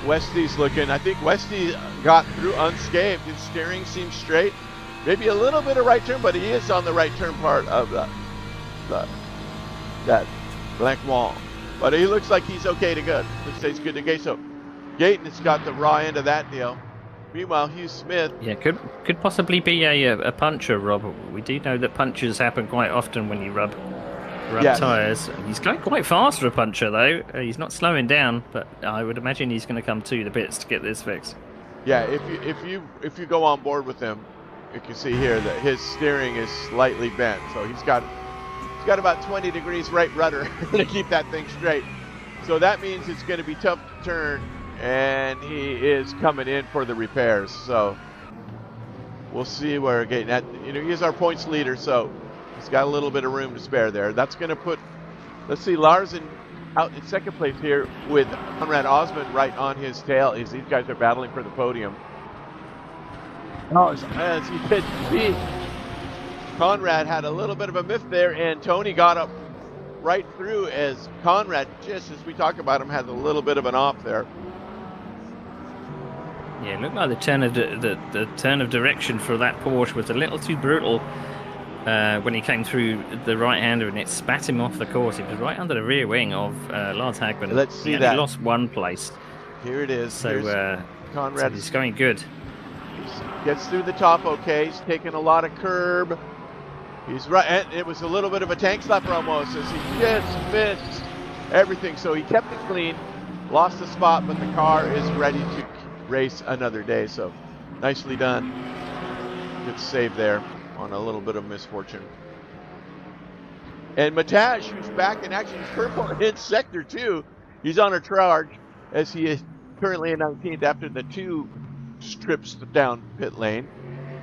Speaker 1: Westy's looking. I think Westy got through unscathed. His steering seems straight. Maybe a little bit of right turn, but he is on the right turn part of that blank wall. But he looks like he's okay to go. Looks like he's good to go. So Gayton has got the raw end of that deal. Meanwhile, Hugh Smith.
Speaker 2: Yeah, could possibly be a puncher, Rob. We do know that punches happen quite often when you rub yes. Tyres. He's going quite fast for a puncher, though. He's not slowing down, but I would imagine he's going to come to the bits to get this fixed.
Speaker 1: Yeah, if you go on board with him, you can see here that his steering is slightly bent, so he's got about 20 degrees right rudder to keep that thing straight. So that means it's going to be tough to turn, and he is coming in for the repairs. So we'll see where we're getting at. He is our points leader, so he's got a little bit of room to spare there. That's going to put, let's see, Larson out in second place here with Conrad Osmond right on his tail. These guys are battling for the podium. As you could see, Conrad had a little bit of a miff there, and Tony got up right through as Conrad, just as we talk about him, has a little bit of an off there.
Speaker 2: Yeah, it looked like the turn of direction for that Porsche was a little too brutal when he came through the right-hander, and it spat him off the course. It was right under the rear wing of Lars Hagman.
Speaker 1: Let's see that.
Speaker 2: He lost one place.
Speaker 1: Here it is.
Speaker 2: So
Speaker 1: Conrad
Speaker 2: is going good.
Speaker 1: Gets through the top okay. He's taking a lot of curb. He's right, and it was a little bit of a tank slapper almost as he just missed everything. So he kept it clean, lost the spot, but the car is ready to race another day. So nicely done. Good save there on a little bit of misfortune. And Mataj, who's back in action, he's purple in sector 2. He's on a charge as he is currently in 19th after the 2 strips down pit lane.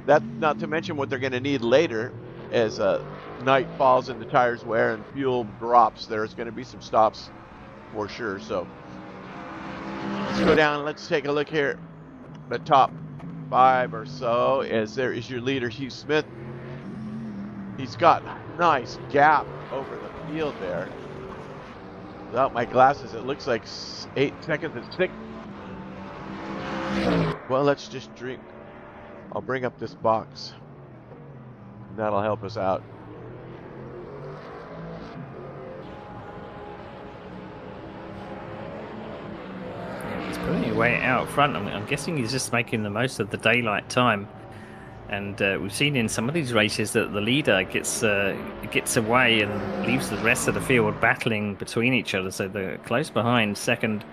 Speaker 1: That's not to mention what they're going to need later as night falls and the tires wear and fuel drops. There's going to be some stops for sure. So let's go down. Let's take a look here. The top 5 or so, as there is your leader, Hugh Smith. He's got a nice gap over the field there. Without my glasses, it looks like 8 seconds and 6. Well, let's just drink. I'll bring up this box. That'll help us out.
Speaker 2: Yeah, he's putting it way out front. I'm guessing he's just making the most of the daylight time. And we've seen in some of these races that the leader gets away and leaves the rest of the field battling between each other. So they're close behind second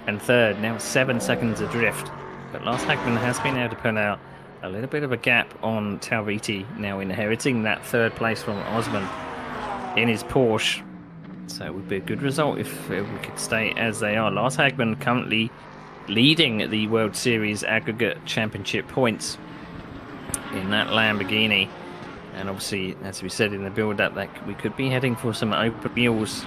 Speaker 2: and third, now 7 seconds adrift. But Lars Hagman has been able to put out a little bit of a gap on Talviti, now inheriting that third place from Osman in his Porsche. So it would be a good result if we could stay as they are. Lars Hagman currently leading the World Series aggregate championship points in that Lamborghini, and obviously, as we said in the build-up, that we could be heading for some open wheels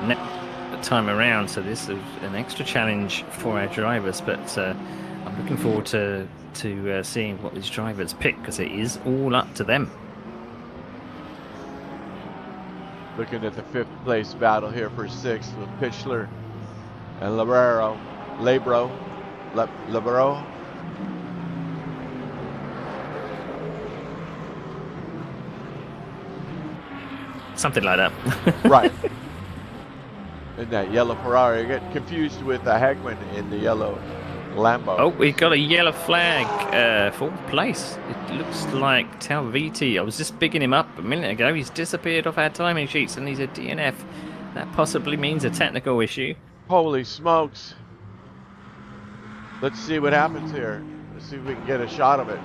Speaker 2: next time around. So this is an extra challenge for our drivers, but I'm looking forward to seeing what these drivers pick, because it is all up to them.
Speaker 1: Looking at the 5th place battle here for 6th with Pichler and Labro.
Speaker 2: Something like that.
Speaker 1: Right. In that yellow Ferrari. I get confused with Hagman in the yellow Lambo.
Speaker 2: Oh, we got a yellow flag. 4th place. It looks like Talviti. I was just picking him up a minute ago. He's disappeared off our timing sheets and he's a DNF. That possibly means a technical issue.
Speaker 1: Holy smokes. Let's see what happens here. Let's see if we can get a shot of it.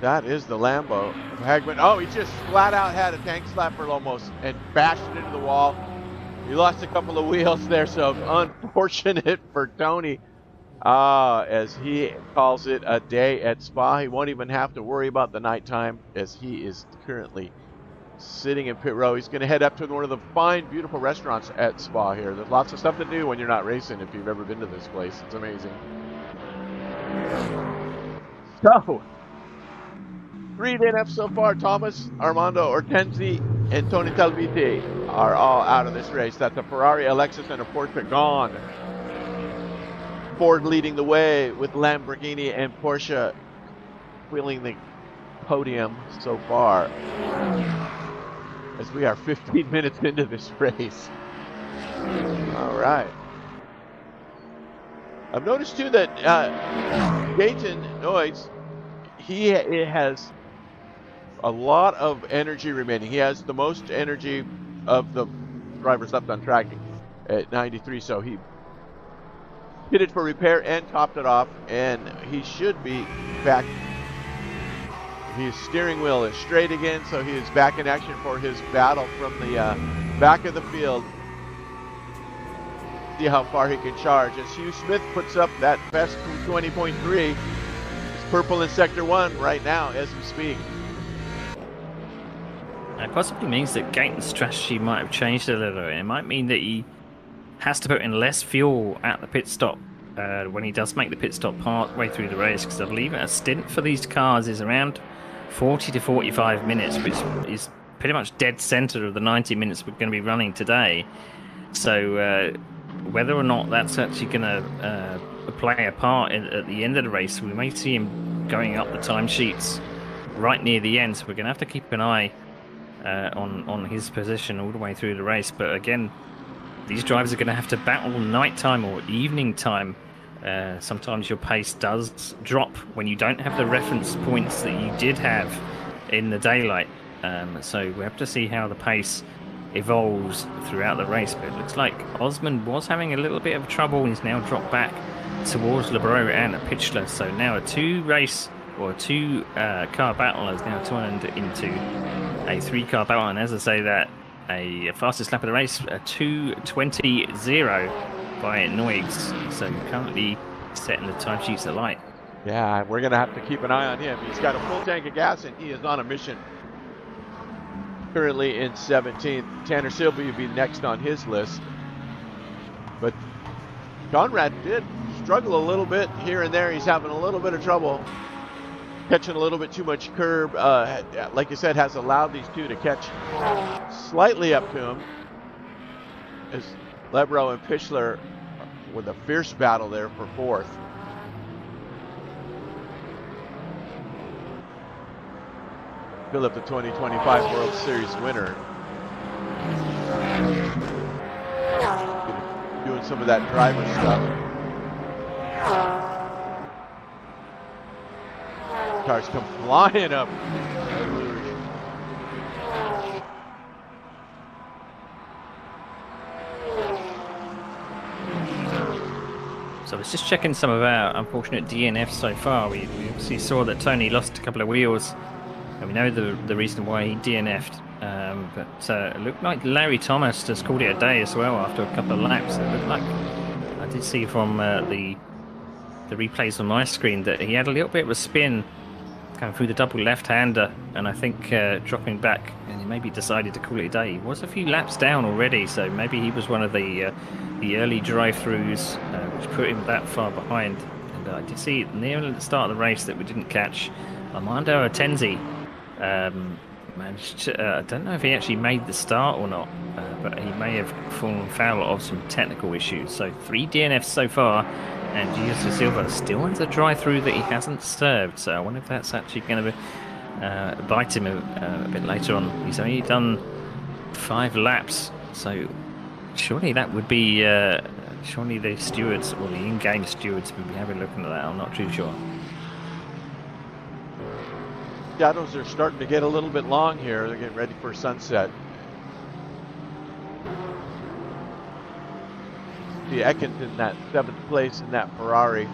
Speaker 1: That is the Lambo. Hagman, oh, he just flat out had a tank slapper almost and bashed it into the wall. He lost a couple of wheels there, so unfortunate for Tony. As he calls it a day at Spa. He won't even have to worry about the nighttime, as he is currently sitting in pit row. He's going to head up to one of the fine, beautiful restaurants at Spa here. There's lots of stuff to do when you're not racing, if you've ever been to this place. It's amazing. So, 3 DNFs so far. Thomas, Armando Ortenzi, and Tony Talviti are all out of this race. That's a Ferrari, a Lexus, and a Porsche gone. Ford leading the way with Lamborghini and Porsche wheeling the podium so far, as we are 15 minutes into this race. All right. I've noticed too that Gaten Noyes, he has a lot of energy remaining. He has the most energy of the drivers left on track at 93, so he pitted for repair and topped it off, and he should be back. His steering wheel is straight again, so he is back in action for his battle from the back of the field. See how far he can charge. As Hugh Smith puts up that best 20.3. It's purple in Sector 1 right now as we speak.
Speaker 2: It possibly means that Gaten's strategy might have changed a little. It might mean that he has to put in less fuel at the pit stop when he does make the pit stop part way through the race, because I believe a stint for these cars is around 40 to 45 minutes, which is pretty much dead center of the 90 minutes we're going to be running today. So whether or not that's actually going to play a part at the end of the race, we may see him going up the timesheets right near the end, so we're going to have to keep an eye on his position all the way through the race. But again, these drivers are going to have to battle nighttime or evening time. Sometimes your pace does drop when you don't have the reference points that you did have in the daylight. So we have to see how the pace evolves throughout the race. But it looks like Osman was having a little bit of trouble. He's now dropped back towards Lebro and Pichler. So now a two-car battle has now turned into a 3-car battle. And as I say that, a fastest lap of the race, a 2:20.0 by Noyes. So currently setting the timesheets alight.
Speaker 1: Yeah, we're going to have to keep an eye on him. He's got a full tank of gas and he is on a mission. Currently in 17th. Tanner Silva will be next on his list. But Conrad did struggle a little bit here and there. He's having a little bit of trouble. catching a little bit too much curb. Like you said, has allowed these two to catch slightly up to him. As Lebro and Pichler with a fierce battle there for fourth. Philip, the 2025 World Series winner. Doing some of that driver stuff. Cars come flying up.
Speaker 2: So I was just checking some of our unfortunate DNFs so far. We obviously saw that Tony lost a couple of wheels, and we know the reason why he DNF'd. But it looked like Larry Thomas just called it a day as well after a couple of laps. It looked like, I did see from the replays on my screen, that he had a little bit of a spin going through the double left-hander, and I think dropping back, and he maybe decided to call it a day. He was a few laps down already, so maybe he was one of the early drive-throughs which put him that far behind. And I did see near the start of the race that we didn't catch Armando Atenzi. Managed to, I don't know if he actually made the start or not, but he may have fallen foul of some technical issues. So 3 DNFs so far, and Giuseppe Silva still has a drive-through that he hasn't served. So I wonder if that's actually going to bite him a bit later on. He's only done 5 laps, so surely that would be surely the stewards or the in-game stewards would be having a look at that. I'm not too sure.
Speaker 1: Shadows are starting to get a little bit long here. They're getting ready for sunset. The Ekins in that 7th place in that Ferrari.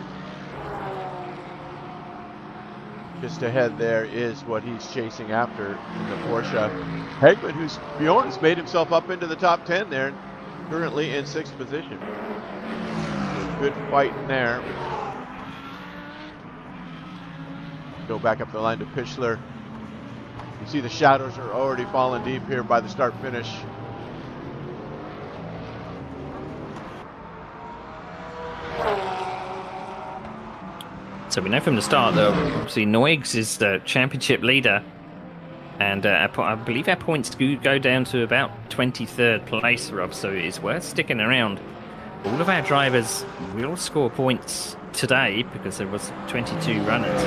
Speaker 1: Just ahead there is what he's chasing after in the Porsche. Hegman, who's Bjorn's made himself up into the top 10 there, currently in 6th position. Good fight in there. Go back up the line to Pichler. You see the shadows are already falling deep here by the start finish.
Speaker 2: So we know from the start that obviously Noigues is the championship leader, and I believe our points do go down to about 23rd place, Rob, so it's worth sticking around. All of our drivers will score points today because there was 22 runners.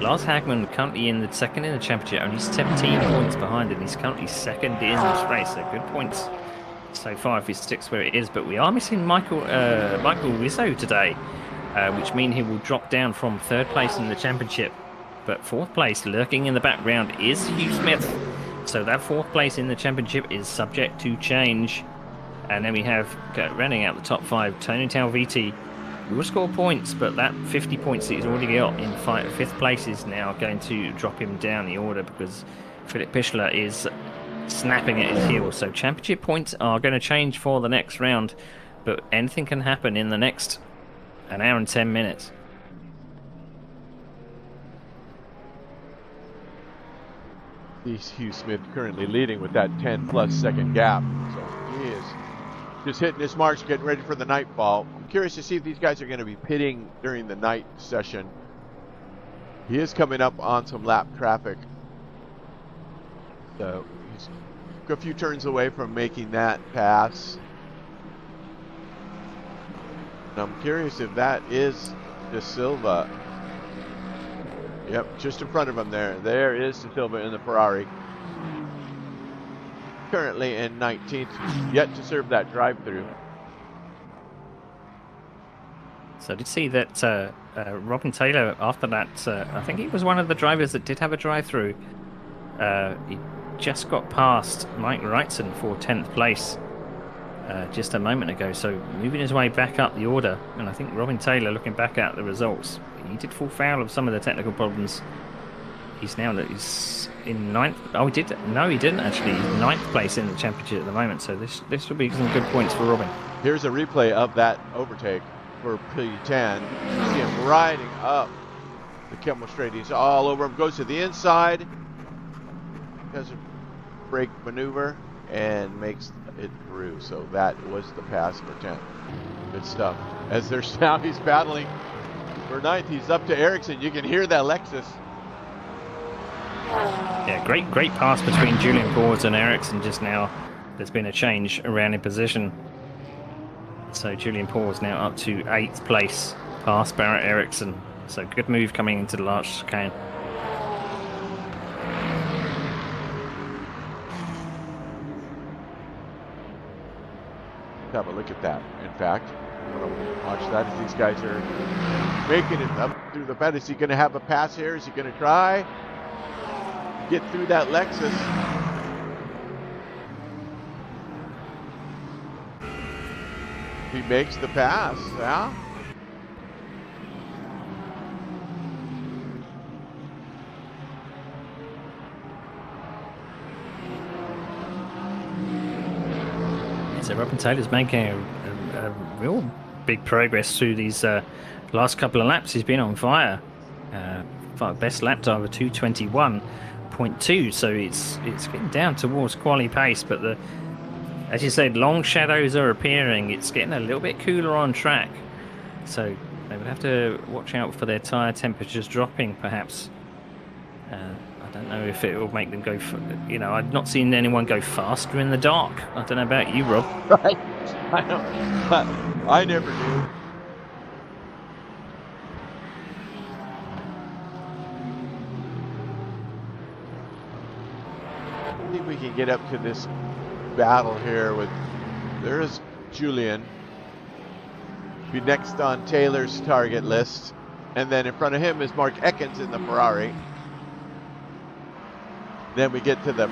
Speaker 2: Lars Hagman currently in the second in the championship, only 17 points behind, and he's currently second in this race. So good points so far if he sticks where it is. But we are missing Michael Rizzo today, which means he will drop down from 3rd place in the championship. But 4th place, lurking in the background, is Hugh Smith. So that 4th place in the championship is subject to change. And then we have, running out the top 5, Tony Talviti. We will score points, but that 50 points that he's already got in 5th place is now going to drop him down the order because Philip Pichler is snapping at his heels. So championship points are going to change for the next round, but anything can happen in the next an hour and 10 minutes.
Speaker 1: Hugh Smith currently leading with that 10+ second gap. So he is just hitting his marks, getting ready for the nightfall. I'm curious to see if these guys are going to be pitting during the night session. He is coming up on some lap traffic. So he's a few turns away from making that pass. And I'm curious if that is De Silva. Yep, just in front of him there. There is De Silva in the Ferrari. Currently in 19th, yet to serve that drive-through.
Speaker 2: So I did see that Robin Taylor, after that, I think he was one of the drivers that did have a drive-through. He just got past Mike Wrightson for 10th place just a moment ago. So moving his way back up the order. And I think Robin Taylor, looking back at the results, he did fall foul of some of the technical problems. He's now he's in 9th. Oh, he did. No, he didn't actually. He's 9th place in the championship at the moment. So this will be some good points for Robin.
Speaker 1: Here's a replay of that overtake for P10. You see him riding up the Kemmel Straight. He's all over him. Goes to the inside. Does a brake maneuver and makes it through. So that was the pass for 10th. Good stuff. As there's now he's battling for 9th. He's up to Ericsson. You can hear that Lexus
Speaker 2: Yeah, great pass between Julian Paws and Ericsson just now. There's been a change around in position. So Julian Paws now up to 8th place, past Barrett Ericsson. So good move coming into the last chicane.
Speaker 1: Have a look at that. In fact, I'm going to watch that as these guys are making it up through the bed. Is he going to have a pass here? Is he going to try get through that Lexus? He makes the pass, yeah.
Speaker 2: So Robin Taylor's making a real big progress through these last couple of laps. He's been on fire. Best lap time of 2:21.2. So it's getting down towards quali pace, but as you said, long shadows are appearing. It's getting a little bit cooler on track, so they would have to watch out for their tyre temperatures dropping, perhaps. I don't know if it will make them go. I've not seen anyone go faster in the dark. I don't know about you, Rob.
Speaker 1: Right. I know. I never do. I think we can get up to this battle here with. There's Julian. Be next on Taylor's target list, and then in front of him is Mark Ekins in the Ferrari. Then we get to the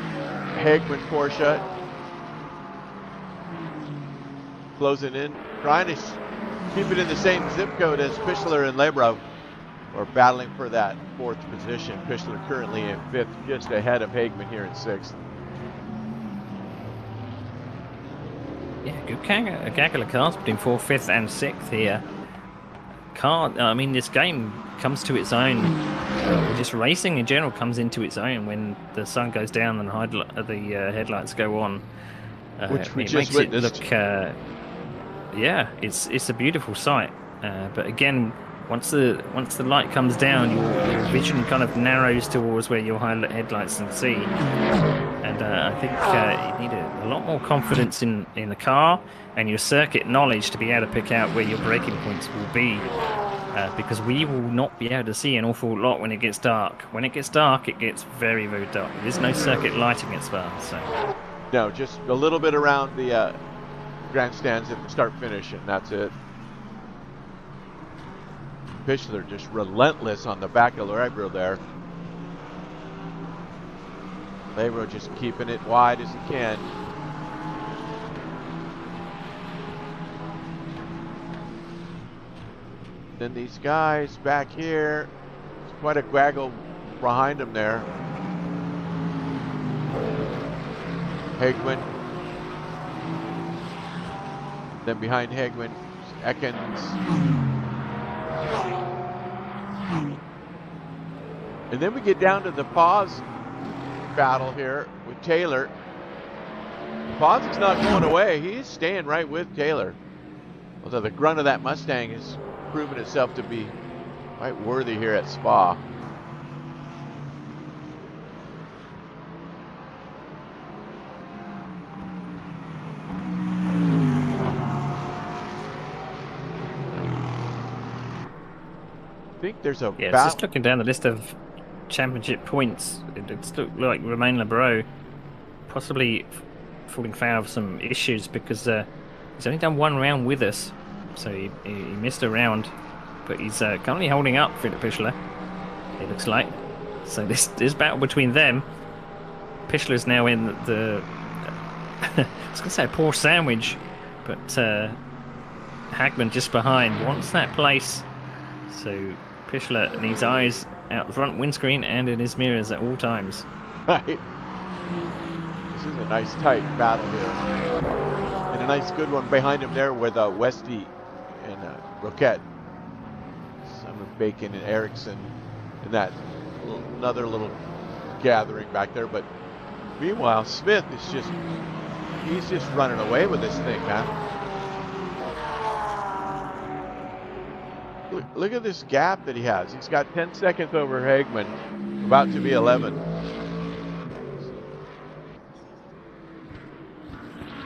Speaker 1: Hagman Porsche. Closing in, trying to keep it in the same zip code as Pichler and Lebro, or battling for that 4th position. Pichler currently in 5th, just ahead of Hagman here in 6th.
Speaker 2: Yeah, good gaggle of cars between 4th, 5th, and 6th here. This game comes to its own. Just racing in general comes into its own when the sun goes down and the headlights go on.
Speaker 1: Which we
Speaker 2: it
Speaker 1: just
Speaker 2: makes
Speaker 1: witnessed.
Speaker 2: It look, it's a beautiful sight. But again, once the light comes down, your vision kind of narrows towards where your headlights can see. And I think you need a lot more confidence in the car and your circuit knowledge to be able to pick out where your braking points will be. Because we will not be able to see an awful lot when it gets dark. When it gets dark, it gets very, very dark. There's no circuit lighting as well. So.
Speaker 1: No, just a little bit around the grandstands at the start-finish, and that's it. Pichler just relentless on the back of Lebro there. Lebro just keeping it wide as he can. Then these guys back here, it's quite a gaggle behind them there. Hagman. Then behind Hagman, Ekins. And then we get down to the pause battle here with Taylor. Pause is not going away. He's staying right with Taylor. Although the grunt of that Mustang has proven itself to be quite worthy here at Spa. I think there's a
Speaker 2: just looking down the list of championship points, it's looked like Romain Lebro possibly falling foul of some issues because he's only done 1 round with us, so he missed a round, but he's currently holding up Philip Pichler, it looks like. So this battle between them, Pichler's now in the I was going to say a poor sandwich, but Hagman just behind wants that place, so Pichler needs eyes out the front windscreen and in his mirrors at all times.
Speaker 1: Right. This is a nice tight battle here. And a nice good one behind him there with Westy and Roquette. Some of Bacon and Ericsson and that another little gathering back there. But meanwhile, Smith is he's just running away with this thing, man. Look at this gap that he has. He's got 10 seconds over Hagman, about to be 11.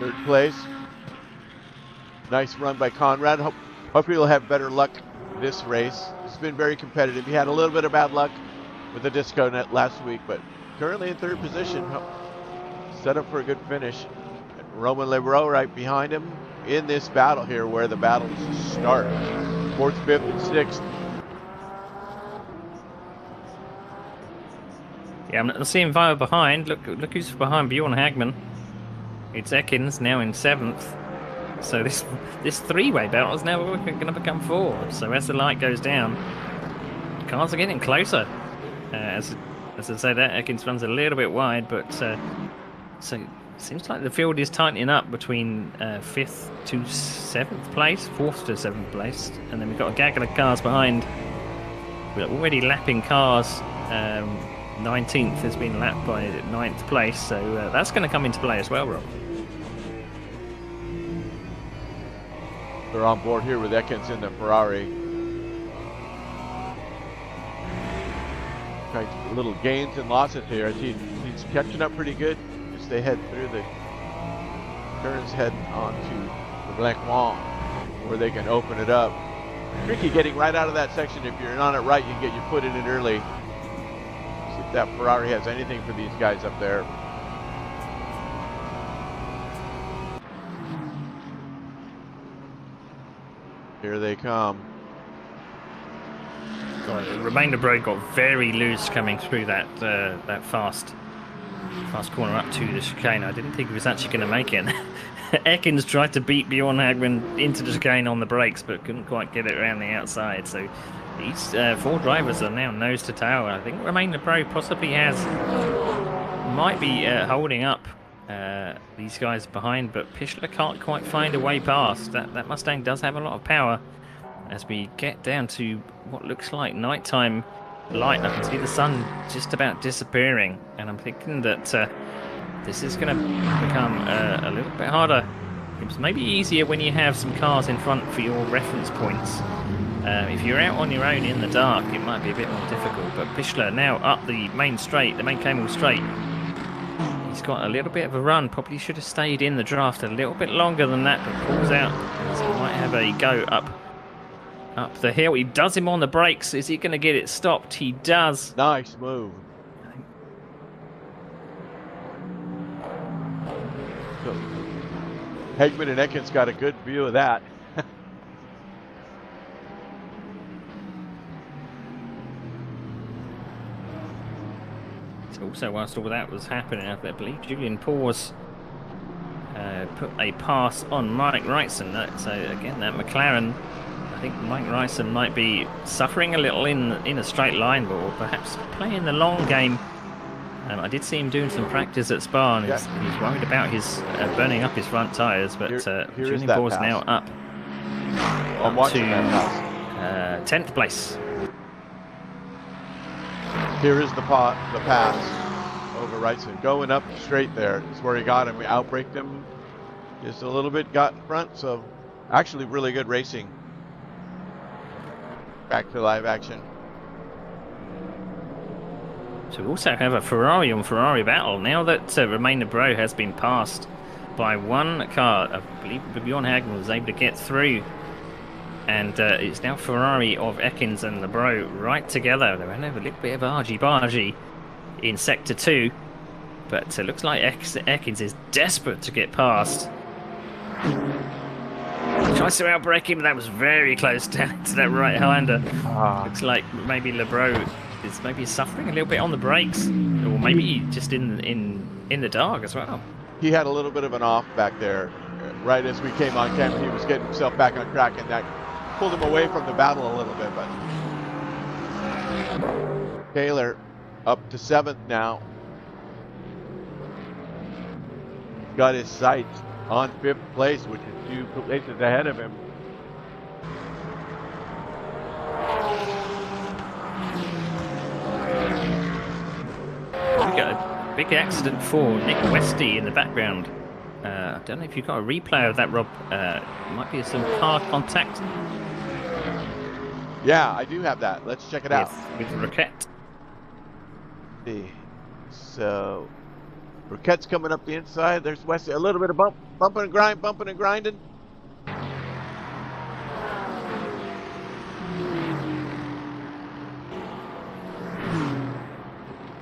Speaker 1: third place. Nice run by Conrad. Hopefully he'll have better luck this race. It's been very competitive. He had a little bit of bad luck with the disco net last week, but currently in third position. Set up for a good finish. Roman Lebreau right behind him in this battle here, where the battles start. 4th, 5th, and 6th.
Speaker 2: Yeah, I'm not seeing Vio behind. Look who's behind Bjorn Hagman. It's Ekins now in 7th. So this three-way battle is now going to become 4. So as the light goes down, cars are getting closer. As I say, that Ekins runs a little bit wide, but so it seems like the field is tightening up between 5th to 7th place, 4th to 7th place, and then we've got a gaggle of cars behind. We're already lapping cars. 19th has been lapped by 9th place, so that's going to come into play as well, Rob.
Speaker 1: They're on board here with Ekins in the Ferrari. Little gains and losses here. He's catching up pretty good as they head through the turns, head onto the Blanc-Mont, where they can open it up. Tricky getting right out of that section. If you're on it right, you can get your foot in it early. See if that Ferrari has anything for these guys up there. Here they come.
Speaker 2: Romain Lebreau got very loose coming through that fast corner up to the chicane. I didn't think he was actually going to make it. Ekins tried to beat Bjorn Hagman into the chicane on the brakes, but couldn't quite get it around the outside. So these 4 drivers are now nose to tail. I think Romain Lebreau possibly might be holding up these guys behind, but Pichler can't quite find a way past. That Mustang does have a lot of power. As we get down to what looks like nighttime light, I can see the sun just about disappearing, and I'm thinking that this is going to become a little bit harder. It's maybe easier when you have some cars in front for your reference points. If you're out on your own in the dark, it might be a bit more difficult, but Pichler now up the main straight, the main Camel straight. He's got a little bit of a run, probably should have stayed in the draft a little bit longer than that, but pulls out, so he might have a go up the hill. He does him on the brakes. Is he going to get it stopped? He does.
Speaker 1: Nice move. So, Hagman and Ekins got a good view of that.
Speaker 2: Also, whilst all that was happening, I believe Julian Paws put a pass on Mike Wrightson. So again, that McLaren, I think Mike Wrightson might be suffering a little in a straight line, or perhaps playing the long game. I did see him doing some practice at Spa, and he's worried about his burning up his front tyres. But Julian Paws now up to 10th place.
Speaker 1: Here is the pass over Wrightson. Going up straight there is where he got him. We outbraked him just a little bit, got in front. So actually really good racing. Back to live action.
Speaker 2: So we also have a Ferrari on Ferrari battle. Now that Romain Lebreau has been passed by one car, I believe Bjorn Hagman was able to get through. And it's now Ferrari of Ekins and Lebreau right together. They're having a little bit of argy-bargy in Sector 2. But it looks like Ekins is desperate to get past. Tries to outbrake him, that was very close down to that right-hander. Looks like maybe Lebreau is maybe suffering a little bit on the brakes. Or maybe just in the dark as well.
Speaker 1: He had a little bit of an off back there. Right as we came on camera, he was getting himself back on track, and that pulled him away from the battle a little bit. But Taylor up to 7th now. Got his sights on 5th place, which is 2 places ahead of him.
Speaker 2: We got a big accident for Nick Westy in the background. I don't know if you've got a replay of that, Rob. Might be some car contact.
Speaker 1: Yeah, I do have that. Let's check it out.
Speaker 2: With Raquette.
Speaker 1: So, Burkett's coming up the inside. There's Wesley. A little bit of bumping and grinding.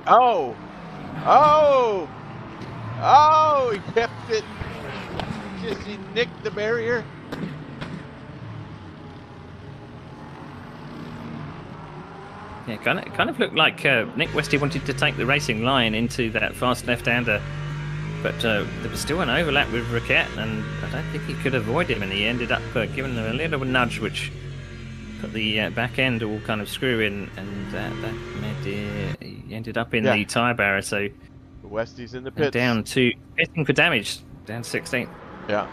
Speaker 1: Oh! Oh! Oh! He kept it. He nicked the barrier.
Speaker 2: Yeah, kind of looked like Nick Westy wanted to take the racing line into that fast left-hander, but there was still an overlap with Riquet, and I don't think he could avoid him, and he ended up giving them a little nudge, which put the back end all kind of screwing, and that he ended up in the tyre barrier. So
Speaker 1: Westy's in the pits.
Speaker 2: Down to pitting for damage, down 16th.
Speaker 1: Yeah.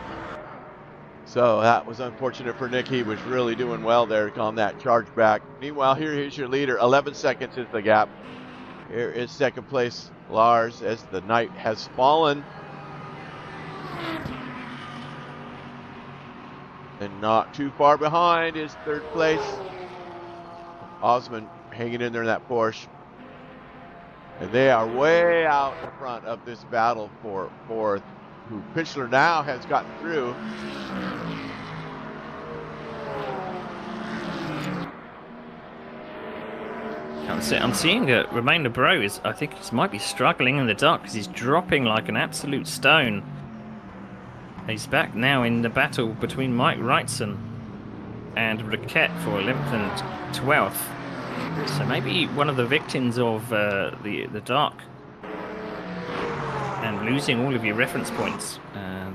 Speaker 1: So that was unfortunate for Nick. He was really doing well there on that charge back. Meanwhile, here's your leader. 11 seconds is the gap. Here is second place Lars as the night has fallen. And not too far behind is third place. Osman hanging in there in that Porsche. And they are way out in front of this battle for fourth, who Pichler now has gotten through.
Speaker 2: I'm seeing that Romain Lebreau is, I think he might be struggling in the dark because he's dropping like an absolute stone. He's back now in the battle between Mike Wrightson and Riquet for 11th and 12th. So maybe one of the victims of the dark and losing all of your reference points.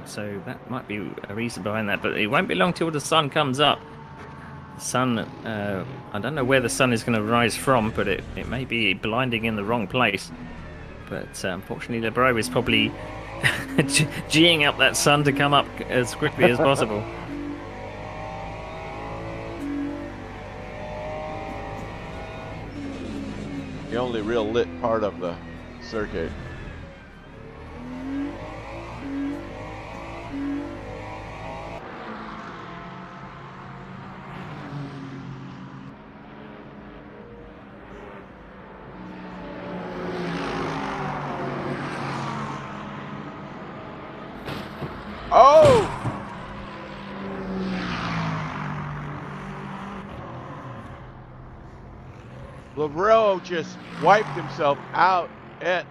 Speaker 2: So that might be a reason behind that. But it won't be long till the sun comes up. The sun, I don't know where the sun is going to rise from, but it may be blinding in the wrong place. But unfortunately, Lebreau is probably geeing up that sun to come up as quickly as possible.
Speaker 1: The only real lit part of the circuit. Oh! Lebreau just wiped himself out at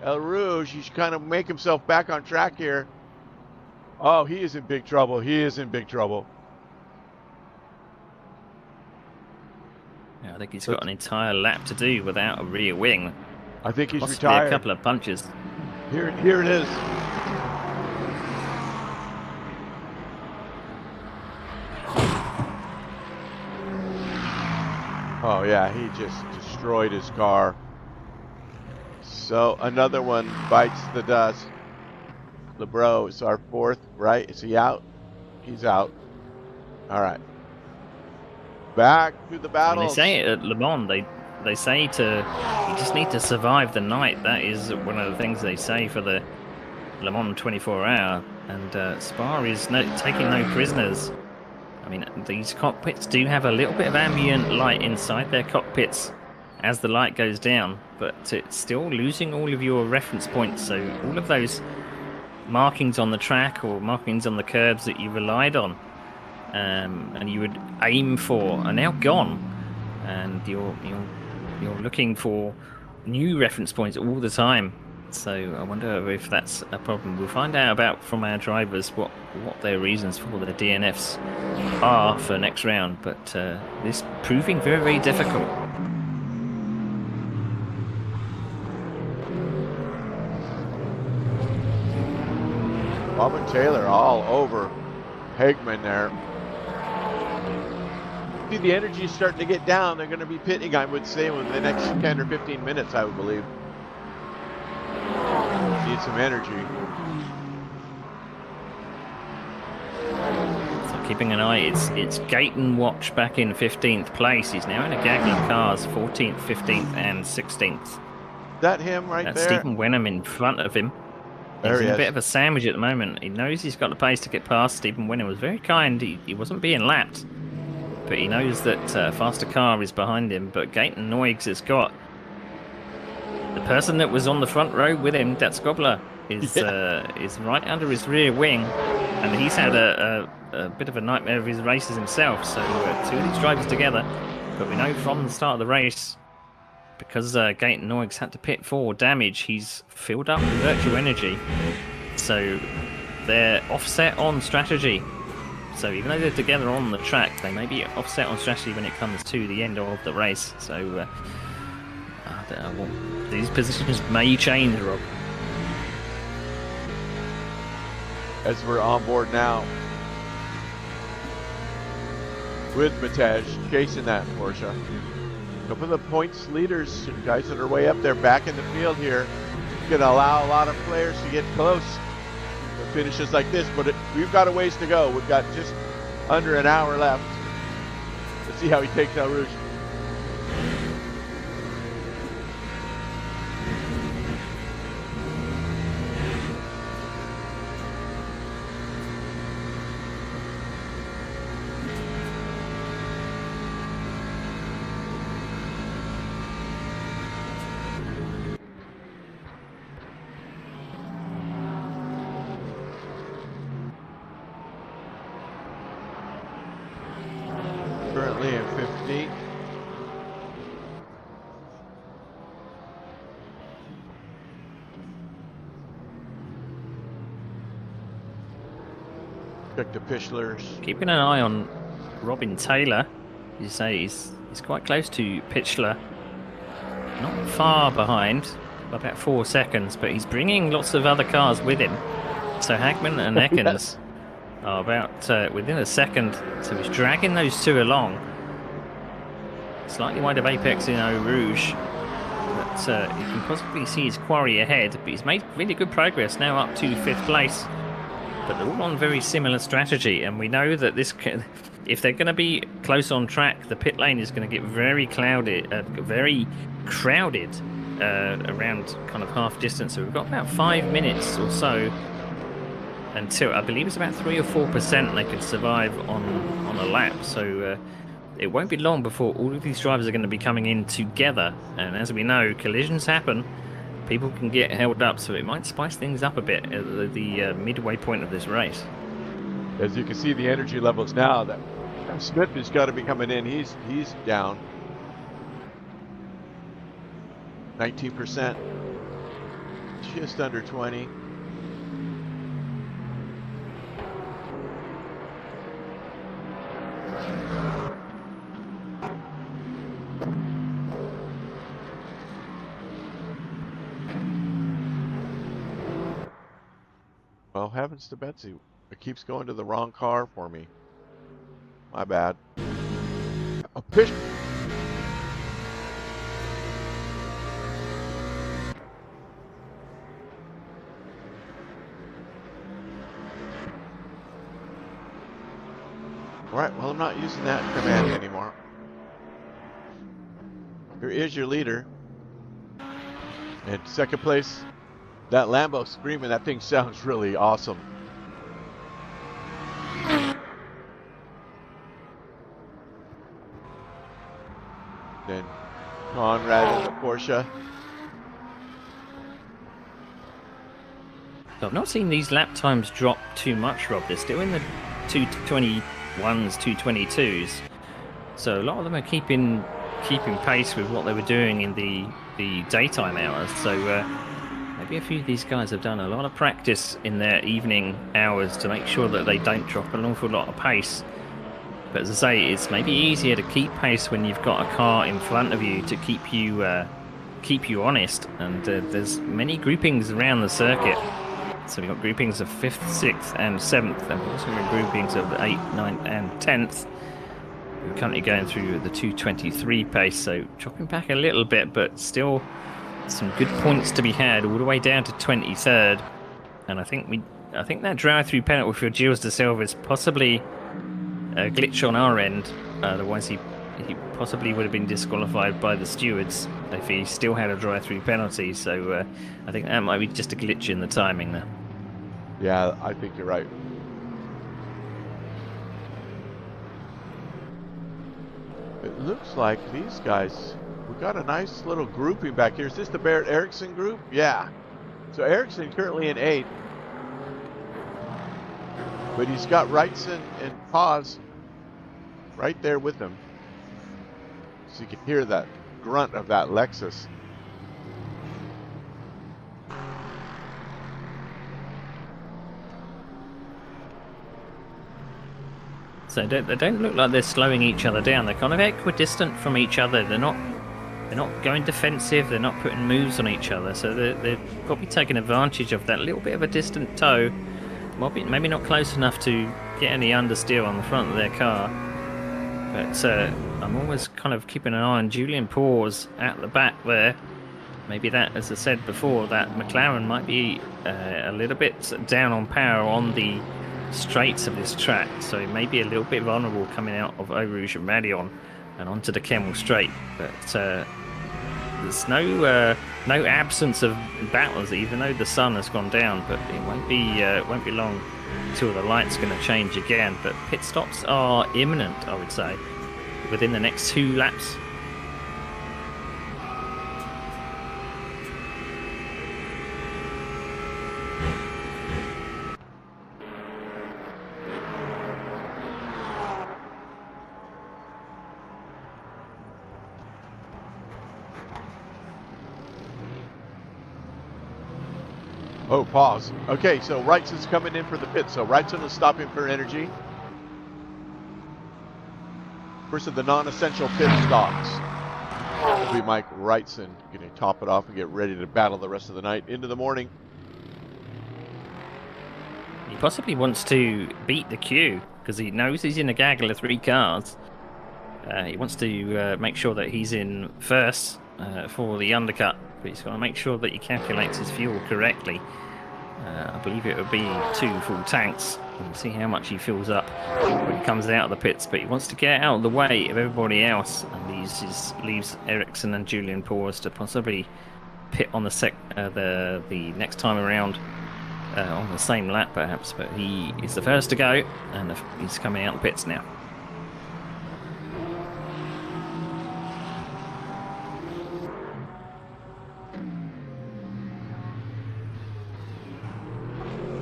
Speaker 1: El Rouge. He's kind of make himself back on track here. Oh, he is in big trouble. He is in big trouble.
Speaker 2: Yeah, I think he's got an entire lap to do without a rear wing.
Speaker 1: I think he's
Speaker 2: possibly
Speaker 1: retired.
Speaker 2: A couple of punches.
Speaker 1: Here it is. Oh yeah, he just destroyed his car. So another one bites the dust. Lebreau is our fourth, right? Is he out? He's out. All right. Back to the battle.
Speaker 2: They say it at Le Mans. They say you just need to survive the night. That is one of the things they say for the Le Mans 24-hour. And Spa is taking no prisoners. I mean, these cockpits do have a little bit of ambient light inside their cockpits as the light goes down, but it's still losing all of your reference points. So all of those markings on the track or markings on the curbs that you relied on and you would aim for are now gone, and you're looking for new reference points all the time. So I wonder if that's a problem. We'll find out about from our drivers what their reasons for the DNFs are for next round, but this proving very, very difficult.
Speaker 1: Bob and Taylor all over Hagman there. See, the energy is starting to get down. They're going to be pitting, I would say, in the next 10 or 15 minutes, I would believe. Need some energy.
Speaker 2: So keeping an eye, it's Gayton Watch back in 15th place. He's now in a gaggle of cars, 14th, 15th, and 16th.
Speaker 1: Is that him right
Speaker 2: That's
Speaker 1: there?
Speaker 2: Stephen Wenham in front of him.
Speaker 1: There
Speaker 2: He's
Speaker 1: he
Speaker 2: in a
Speaker 1: is.
Speaker 2: bit of a sandwich at the moment. He knows he's got the pace to get past. Stephen Wenham was very kind. He wasn't being lapped, but he knows that faster car is behind him. But Gayton Noyes has got the person that was on the front row with him, that Scobbler, is right under his rear wing, and he's had a bit of a nightmare of his races himself. So two of these drivers together, but we know from the start of the race, because Gaten Noix had to pit for damage, he's filled up with virtual energy. So they're offset on strategy. So even though they're together on the track, they may be offset on strategy when it comes to the end of the race. So these positions may change, Rob.
Speaker 1: As we're on board now with Matej chasing that Porsche. A couple of the points leaders, guys that are way up there back in the field here, going to allow a lot of players to get close to finishes like this, but we've got a ways to go. We've got just under an hour left. Let's see how he takes El Rouge. Currently in 15th. Check the Pishlers.
Speaker 2: Keeping an eye on Robin Taylor. You say he's quite close to Pitchler. Not far behind, by about 4 seconds, but he's bringing lots of other cars with him. So Hagman and Ekins
Speaker 1: Yes.
Speaker 2: are about within a second, so he's dragging those two along. Slightly wide of apex in Eau Rouge, but you can possibly see his quarry ahead, but he's made really good progress, now up to 5th place. But they're all on very similar strategy, and we know that if they're going to be close on track, the pit lane is going to get very crowded around kind of half distance. So we've got about 5 minutes or so until, I believe it's about 3 or 4% they could survive on a lap. So it won't be long before all of these drivers are going to be coming in together. And as we know, collisions happen. People can get held up, so it might spice things up a bit at the midway point of this race.
Speaker 1: As you can see, the energy levels now that Smith has got to be coming in. He's down 19%, just under 20. Well, heavens to Betsy. It keeps going to the wrong car for me. My bad. A pitch. Alright, well, I'm not using that command anymore. Here is your leader. In second place, that Lambo screaming, that thing sounds really awesome. Then Conrad in the Porsche.
Speaker 2: I've not seen these lap times drop too much, Rob. They're still in the 221s, 222s. So a lot of them are keeping pace with what they were doing in the daytime hours. So maybe a few of these guys have done a lot of practice in their evening hours to make sure that they don't drop an awful lot of pace. But as I say, it's maybe easier to keep pace when you've got a car in front of you to keep you honest. And there's many groupings around the circuit. So we've got groupings of 5th, 6th and 7th, and we've also got groupings of 8th, 9th and 10th. We're currently going through the 223 pace, so dropping back a little bit, but still some good points to be had all the way down to 23rd. And I think that drive-through penalty for Gilles de Silva is possibly a glitch on our end. Otherwise, he possibly would have been disqualified by the stewards if he still had a drive-through penalty. So I think that might be just a glitch in the timing there.
Speaker 1: Yeah, I think you're right. It looks like these guys We got a nice little grouping back here. Is this the Barrett Ericsson group? Yeah. So Ericsson currently in 8th. But he's got Wrightson and Paz right there with him. So you can hear that grunt of that Lexus.
Speaker 2: So they don't look like they're slowing each other down. They're kind of equidistant from each other. They're not going defensive. They're not putting moves on each other. So they're probably taking advantage of that little bit of a distant tow. Maybe not close enough to get any understeer on the front of their car. But I'm always kind of keeping an eye on Julian Paws at the back there. Maybe that, as I said before, that McLaren might be a little bit down on power on the straights of this track, so it may be a little bit vulnerable coming out of Eau Rouge and Raidillon and onto the Kemmel Straight. But there's no absence of battles, even though the sun has gone down. But it won't be long until the light's going to change again. But pit stops are imminent, I would say, within the next 2 laps.
Speaker 1: Oh, pause. Okay, so Wrightson's coming in for the pit. So Wrightson is stopping for energy. First of the non-essential pit stops. Will be Mike Wrightson going to top it off and get ready to battle the rest of the night into the morning.
Speaker 2: He possibly wants to beat the queue because he knows he's in a gaggle of 3 cars. He wants to make sure that he's in first for the undercut, but he's got to make sure that he calculates his fuel correctly. I believe it would be 2 full tanks. We'll see how much he fills up when he comes out of the pits, but he wants to get out of the way of everybody else, and leaves Ericsson and Julian Paws to possibly pit on the next time around on the same lap perhaps, but he is the first to go, and he's coming out the pits now.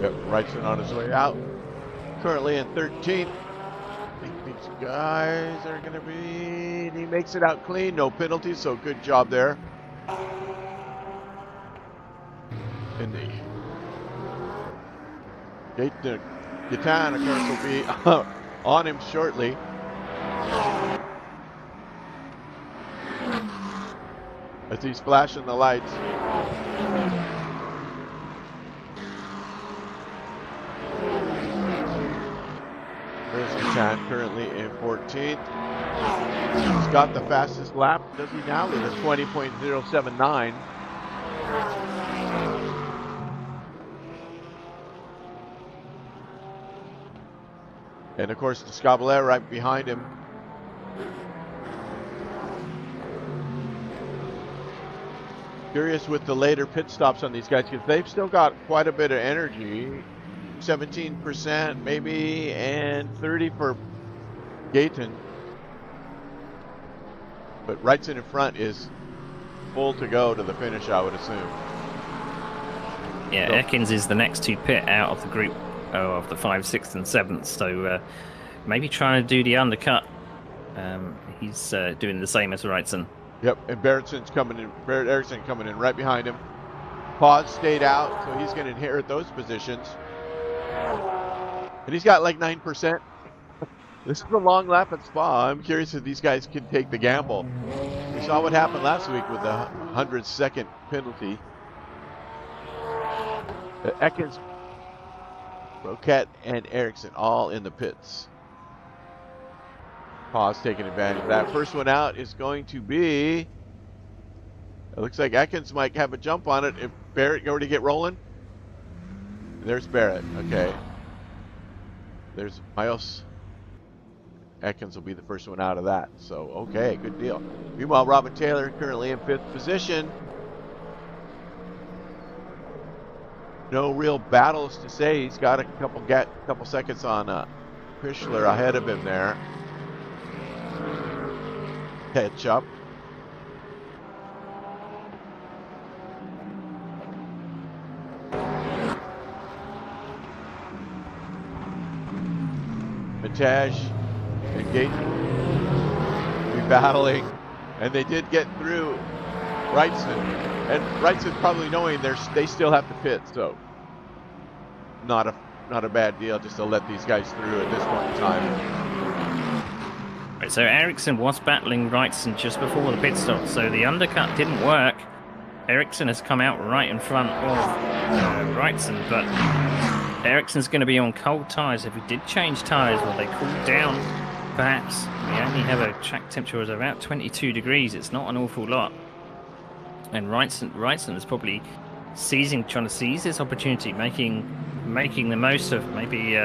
Speaker 1: Yep, Wrightson on his way out. Currently in 13th. I think these guys are going to be... He makes it out clean, no penalties, so good job there. And the Gaetan, of course, will be on him shortly. As he's flashing the lights. There's Gaetan currently in 14th. He's got the fastest lap, does he now, with a 20.079. And of course, the Scabalet right behind him. Curious with the later pit stops on these guys, because they've still got quite a bit of energy. 17% maybe, and 30 for Gaetan. But Wrightson in front is full to go to the finish, I would assume.
Speaker 2: Yeah, so Ekins is the next to pit out of the group of the 5th, 6th, and 7th. So maybe trying to do the undercut. He's doing the same as Wrightson.
Speaker 1: Yep, and Barrett Ericsson coming in right behind him. Paz stayed out, so he's going to inherit those positions. And he's got like 9%. This is a long lap at Spa. I'm curious if these guys can take the gamble. We saw what happened last week with the 100-second penalty. Ekins, Roquette, and Ericsson all in the pits. Paz taking advantage of that. First one out is going to be... It looks like Ekins might have a jump on it. If Barrett already get rolling. There's Barrett. Okay. There's Miles. Ekins will be the first one out of that. So, okay, good deal. Meanwhile, Robin Taylor currently in 5th position. No real battles to say. He's got a couple seconds on Fischler ahead of him there. Catch up. Matej and Gaten be battling, and they did get through Wrightson, and Wrightson probably knowing they still have to pit, so not a bad deal just to let these guys through at this point in time.
Speaker 2: Right, so Ericsson was battling Wrightson just before the pit stop, so the undercut didn't work. Ericsson has come out right in front of Wrightson, but Ericsson's going to be on cold tyres. If he did change tyres, will they cool down? Perhaps. We only have a track temperature of about 22 degrees. It's not an awful lot. And Wrightson is probably trying to seize this opportunity, making the most of maybe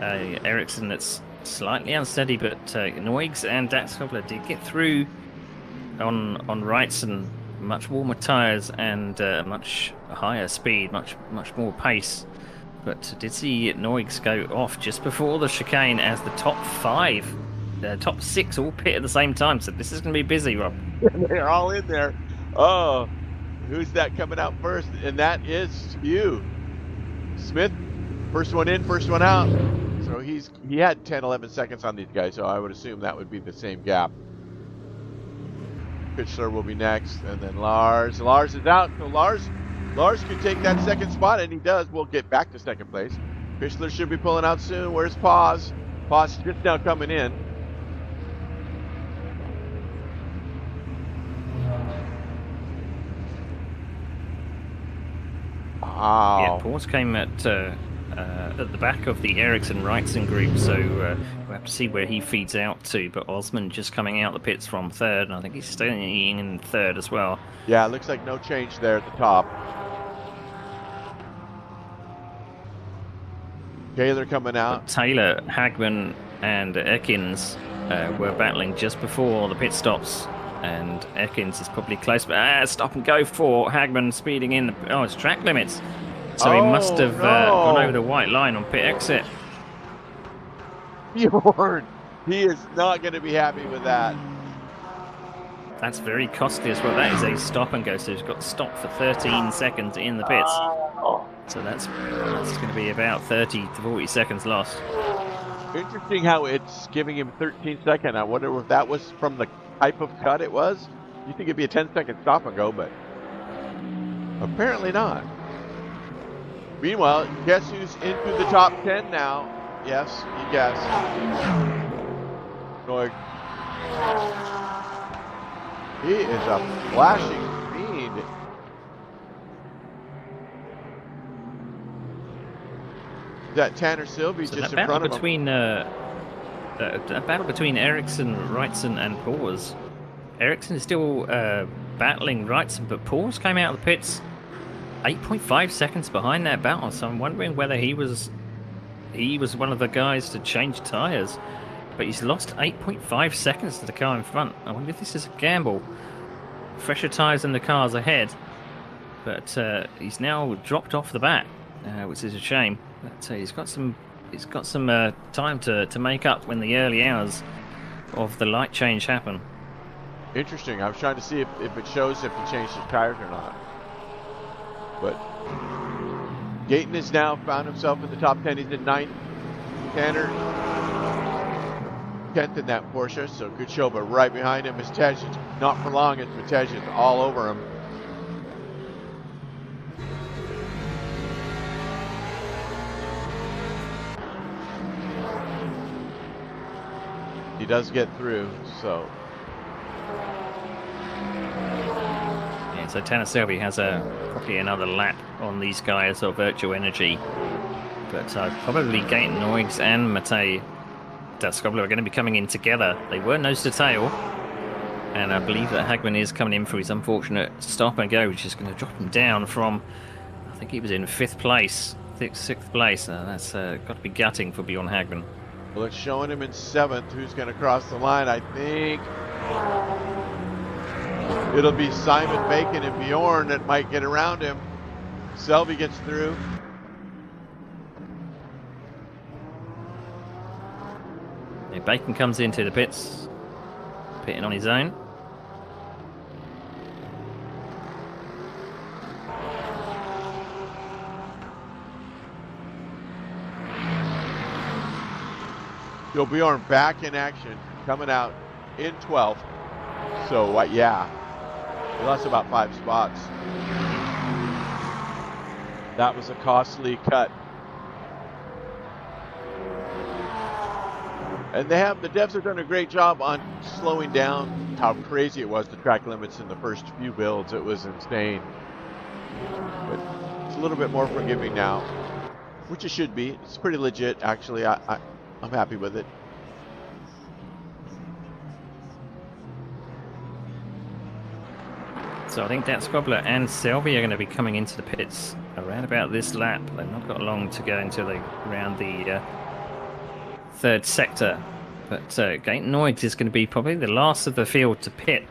Speaker 2: Ericsson that's slightly unsteady, but Noigs and Dax Cobbler did get through on Wrightson. Much warmer tyres and much higher speed, much more pace. But did see Noigs go off just before the chicane as the top top six all pit at the same time. So this is going to be busy, Rob.
Speaker 1: They're all in there. Oh, who's that coming out first? And that is you. Smith, first one in, first one out. So he had 10, 11 seconds on these guys, so I would assume that would be the same gap. Pitchler will be next, and then Lars. Lars is out, so Lars could take that second spot, and he does. We'll get back to second place. Pitchler should be pulling out soon. Where's Paz? Paz just now coming in. Wow.
Speaker 2: Yeah, Paz came at the back of the Ericsson-Wrightson group, so we'll have to see where he feeds out to. But Osman just coming out the pits from third, and I think he's staying in third as well.
Speaker 1: Yeah, it looks like no change there at the top. Taylor coming out.
Speaker 2: But Taylor, Hagman, and Ekins were battling just before the pit stops, and Ekins is probably close. But stop and go for Hagman, speeding in. It's track limits. So he must have gone over the white line on pit exit.
Speaker 1: Bjorn, he is not going to be happy with that.
Speaker 2: That's very costly as well. That is a stop and go. So he's got stopped for 13 seconds in the pits. So that's going to be about 30 to 40 seconds lost.
Speaker 1: Interesting how it's giving him 13 seconds. I wonder if that was from the type of cut it was. You think it'd be a 10-second stop and go, but apparently not. Meanwhile, guess who's into the top 10 now? Yes, you guessed. Noig. He is a flashing fiend. Is that Tanner Sylvie
Speaker 2: so
Speaker 1: just
Speaker 2: that
Speaker 1: in front of
Speaker 2: between,
Speaker 1: him?
Speaker 2: that battle between Ericsson, Wrightson, and Paz. Ericsson is still battling Wrightson, but Paz came out of the pits 8.5 seconds behind that battle, so I'm wondering whether he was one of the guys to change tyres, but he's lost 8.5 seconds to the car in front. I wonder if this is a gamble. Fresher tyres than the cars ahead, but he's now dropped off the back, which is a shame. But he's got some time to make up when the early hours of the light change happen.
Speaker 1: Interesting. I was trying to see if it shows if he changed his tires or not. But Gaten has now found himself in the top 10. He's in 9th. Tanner 10th in that Porsche, so good show. But right behind him is Tej. Not for long as Tej is all over him. He does get through, so.
Speaker 2: So Tanner Selby has probably another lap on these guys of Virtual Energy. But probably Gaten, Noigs, and Matej Daskobler are going to be coming in together. They were nose to tail. And I believe that Hagman is coming in for his unfortunate stop and go, which is going to drop him down from, I think he was in 5th place, 6th place. That's got to be gutting for Bjorn Hagman.
Speaker 1: Well, it's showing him in 7th. Who's going to cross the line? I think it'll be Simon Bacon and Bjorn that might get around him. Selby gets through.
Speaker 2: Yeah, Bacon comes into the pits, pitting on his own.
Speaker 1: Bjorn back in action, coming out in 12th. So, yeah, he lost about 5 spots. That was a costly cut. And the devs have done a great job on slowing down how crazy it was, the track limits in the first few builds. It was insane. But it's a little bit more forgiving now, which it should be. It's pretty legit, actually. I'm happy with it.
Speaker 2: So I think Dat Scobbler and Selby are going to be coming into the pits around about this lap. They've not got long to go until they round the third sector. But Gaten Noyes is going to be probably the last of the field to pit.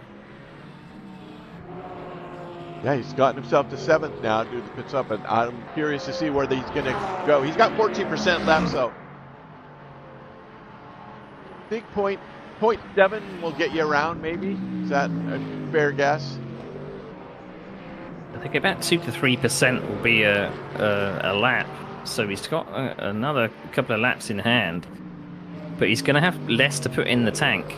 Speaker 1: Yeah, he's gotten himself to 7th now due to the pit stop, and I'm curious to see where he's going to go. He's got 14% left, so I think point 0.7 will get you around, maybe. Is that a fair guess?
Speaker 2: I think about 2 to 3% will be a lap. So he's got another couple of laps in hand. But he's going to have less to put in the tank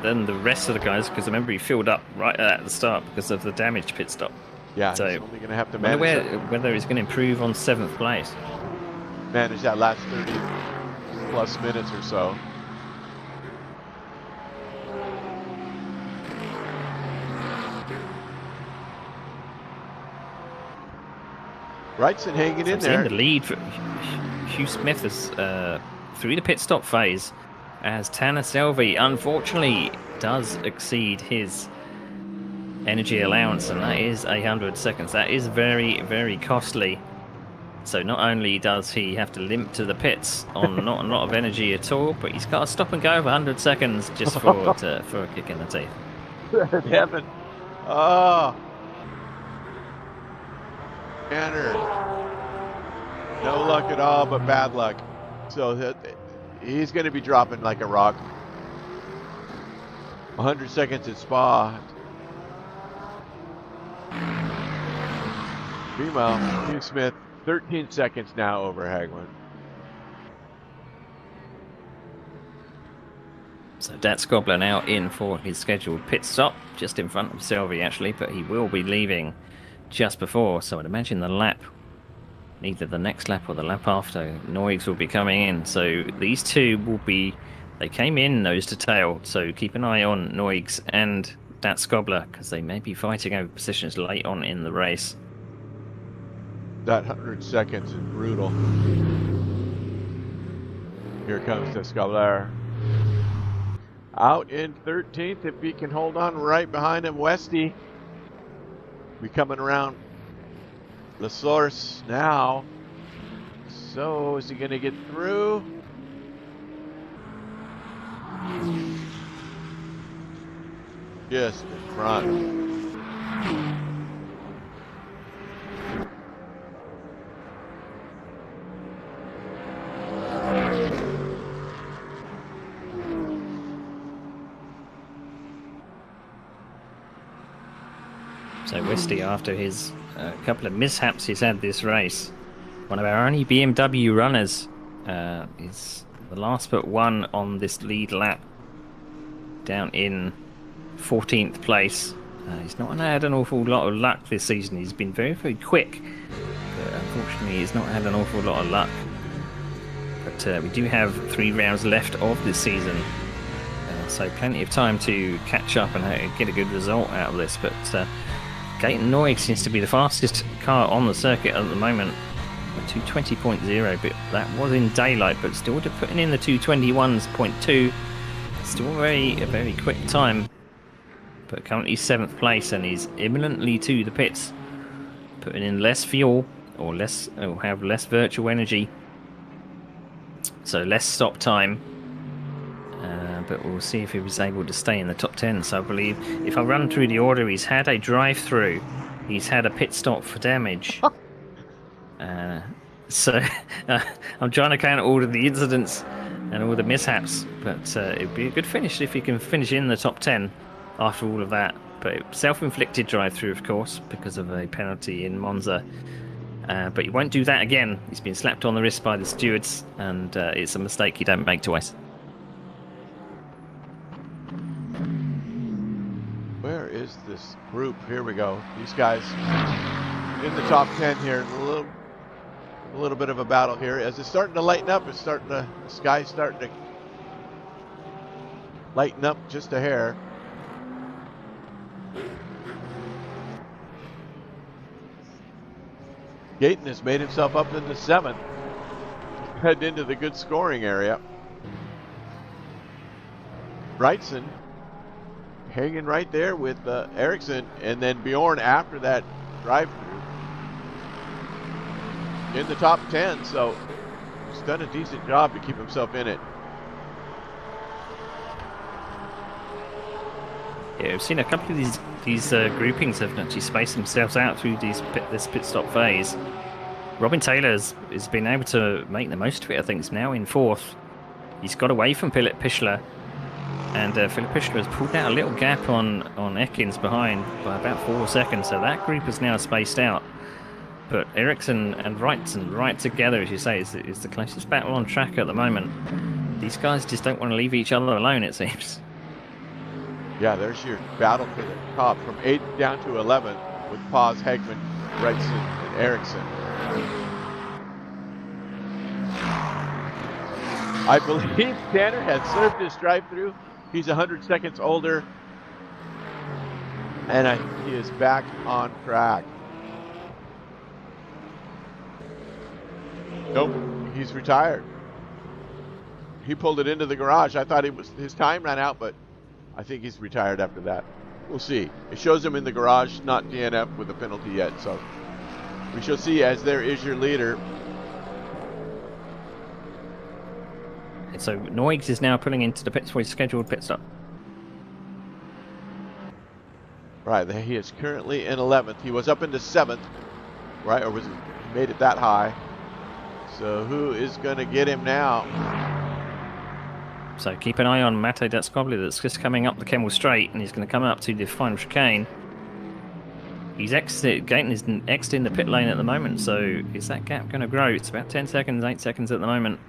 Speaker 2: than the rest of the guys, because remember he filled up right at the start because of the damaged pit stop.
Speaker 1: Yeah,
Speaker 2: so
Speaker 1: he's only going to have to manage
Speaker 2: whether he's going to improve on 7th place.
Speaker 1: Manage that last 30 plus minutes or so. Wrightson hanging in there.
Speaker 2: The lead for Hugh Smith is through the pit stop phase, as Tanner Selby unfortunately does exceed his energy allowance, and that is 100 seconds. That is very, very costly. So not only does he have to limp to the pits on not a lot of energy at all, but he's got to stop and go for 100 seconds just for a kick in the teeth.
Speaker 1: Heaven. Oh. Tanner. No luck at all, but bad luck. So he's going to be dropping like a rock. 100 seconds at Spa. Meanwhile, Hugh Smith, 13 seconds now over Hagman.
Speaker 2: So Dat Scobbler now in for his scheduled pit stop, just in front of Selby actually, but he will be leaving just before. So I'd imagine the lap, either the next lap or the lap after, Noyes will be coming in. So these two will be, they came in nose to tail, so keep an eye on Noyes and Dat Scobbler, because they may be fighting over positions late on in the race.
Speaker 1: That 100 seconds is brutal. Here comes the Scobbler. Out in 13th, if he can hold on right behind him, Westy. Be coming around the source now. So is he going to get through? Just in front.
Speaker 2: So Westy, after his couple of mishaps he's had this race, one of our only BMW runners, is the last but one on this lead lap, down in 14th place. He's not had an awful lot of luck this season. He's been very, very quick, but unfortunately he's not had an awful lot of luck. But we do have 3 rounds left of this season, so plenty of time to catch up and get a good result out of this. But Gaten Noyes seems to be the fastest car on the circuit at the moment, 220.0, but that was in daylight, but still putting in the 221.2, still a very quick time, but currently 7th place, and he's imminently to the pits, putting in less fuel, or have less virtual energy, so less stop time. But we'll see if he was able to stay in the top 10. So I believe, if I run through the order, he's had a drive-through, he's had a pit stop for damage. So I'm trying to count all of the incidents and all the mishaps, but it'd be a good finish if he can finish in the top 10 after all of that. But self-inflicted drive-through, of course, because of a penalty in Monza. But he won't do that again. He's been slapped on the wrist by the stewards, and it's a mistake you don't make twice.
Speaker 1: Where is this group? Here we go. These guys in the top 10 here. A little bit of a battle here. As it's starting to lighten up, the sky's starting to lighten up just a hair. Gayton has made himself up into 7th, heading into the good scoring area. Brightson hanging right there with Ericsson, and then Bjorn after that drive-through in the top 10. So he's done a decent job to keep himself in it.
Speaker 2: Yeah, we've seen a couple of these groupings have actually spaced themselves out through this pit stop phase. Robin Taylor has been able to make the most of it. I think he's now in 4th. He's got away from Philip Pichler, and Philip Pichler has pulled out a little gap on Ekins behind by about 4 seconds. So that group is now spaced out. But Ericsson and Wrightson right together, as you say, is the closest battle on track at the moment. These guys just don't want to leave each other alone, it seems.
Speaker 1: Yeah, there's your battle for the top from 8th down to 11th with Paz, Hegman, Wrightson, and Ericsson. I believe Tanner had served his drive-through. He's 100 seconds older, and he is back on track. Nope, he's retired. He pulled it into the garage. I thought his time ran out, but I think he's retired after that. We'll see. It shows him in the garage, not DNF with a penalty yet. So we shall see, as there is your leader.
Speaker 2: So Noigs is now pulling into the pits for his scheduled pit stop.
Speaker 1: Right, he is currently in 11th. He was up into 7th, right? Or was he made it that high? So who is going to get him now?
Speaker 2: So keep an eye on Mate Datskovli, that's just coming up the Kemmel Straight, and he's going to come up to the final chicane. He's Gayton is exiting the pit lane at the moment, so is that gap going to grow? It's about 10 seconds, 8 seconds at the moment.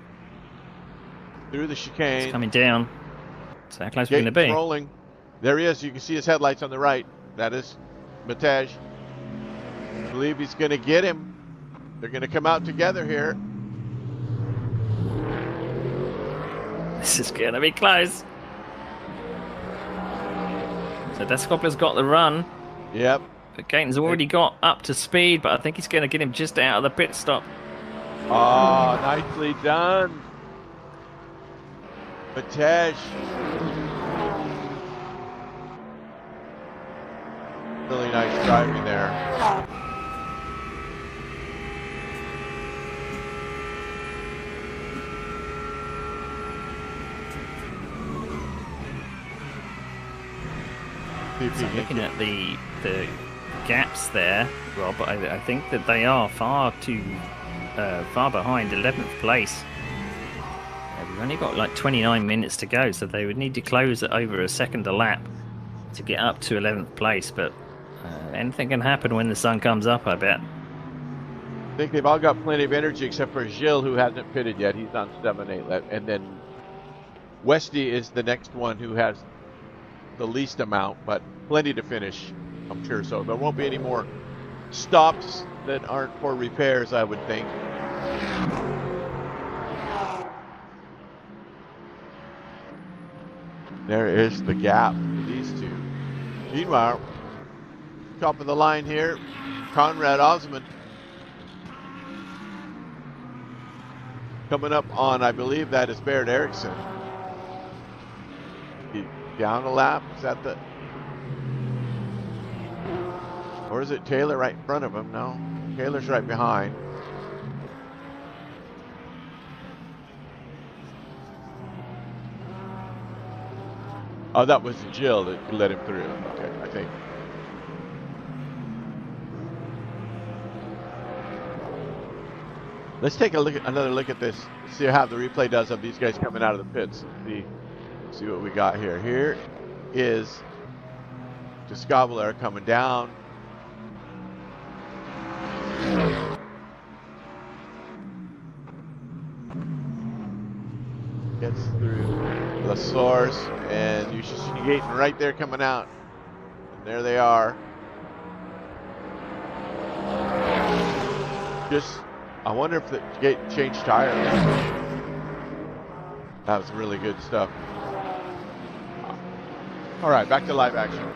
Speaker 1: Through the chicane.
Speaker 2: It's coming down. So how close are we going to be?
Speaker 1: Rolling. There he is. You can see his headlights on the right. That is Matej. I believe he's going to get him. They're going to come out together here.
Speaker 2: This is going to be close. So Datskovli's got the run.
Speaker 1: Yep.
Speaker 2: But Gayton's already got up to speed, but I think he's going to get him just out of the pit stop.
Speaker 1: Oh, nicely done. Matej. Really nice driving there.
Speaker 2: So looking at the gaps there, Rob, I think that they are far behind 11th place. We've only got like 29 minutes to go, so they would need to close at over a second a lap to get up to 11th place. But anything can happen when the sun comes up, I bet.
Speaker 1: I think they've all got plenty of energy except for Gilles, who hasn't pitted yet. He's on 7-8, and then Westy is the next one who has the least amount, but plenty to finish, I'm sure. So there won't be any more stops that aren't for repairs, I would think. There is the gap for these two. Meanwhile, top of the line here, Conrad Osmond coming up on, I believe that is Baird Eriksson. Down a lap, is that the, or is it Taylor right in front of him? No, Taylor's right behind. Oh, that was Jill that let him through. Okay, I think. Let's take another look at this. See how the replay does of these guys coming out of the pits. See what we got here. Here is Datskovli coming down. gets through the source, and you should see Gaten right there coming out. And there they are. I wonder if the Gaten changed tires. That was really good stuff. All right, back to live action.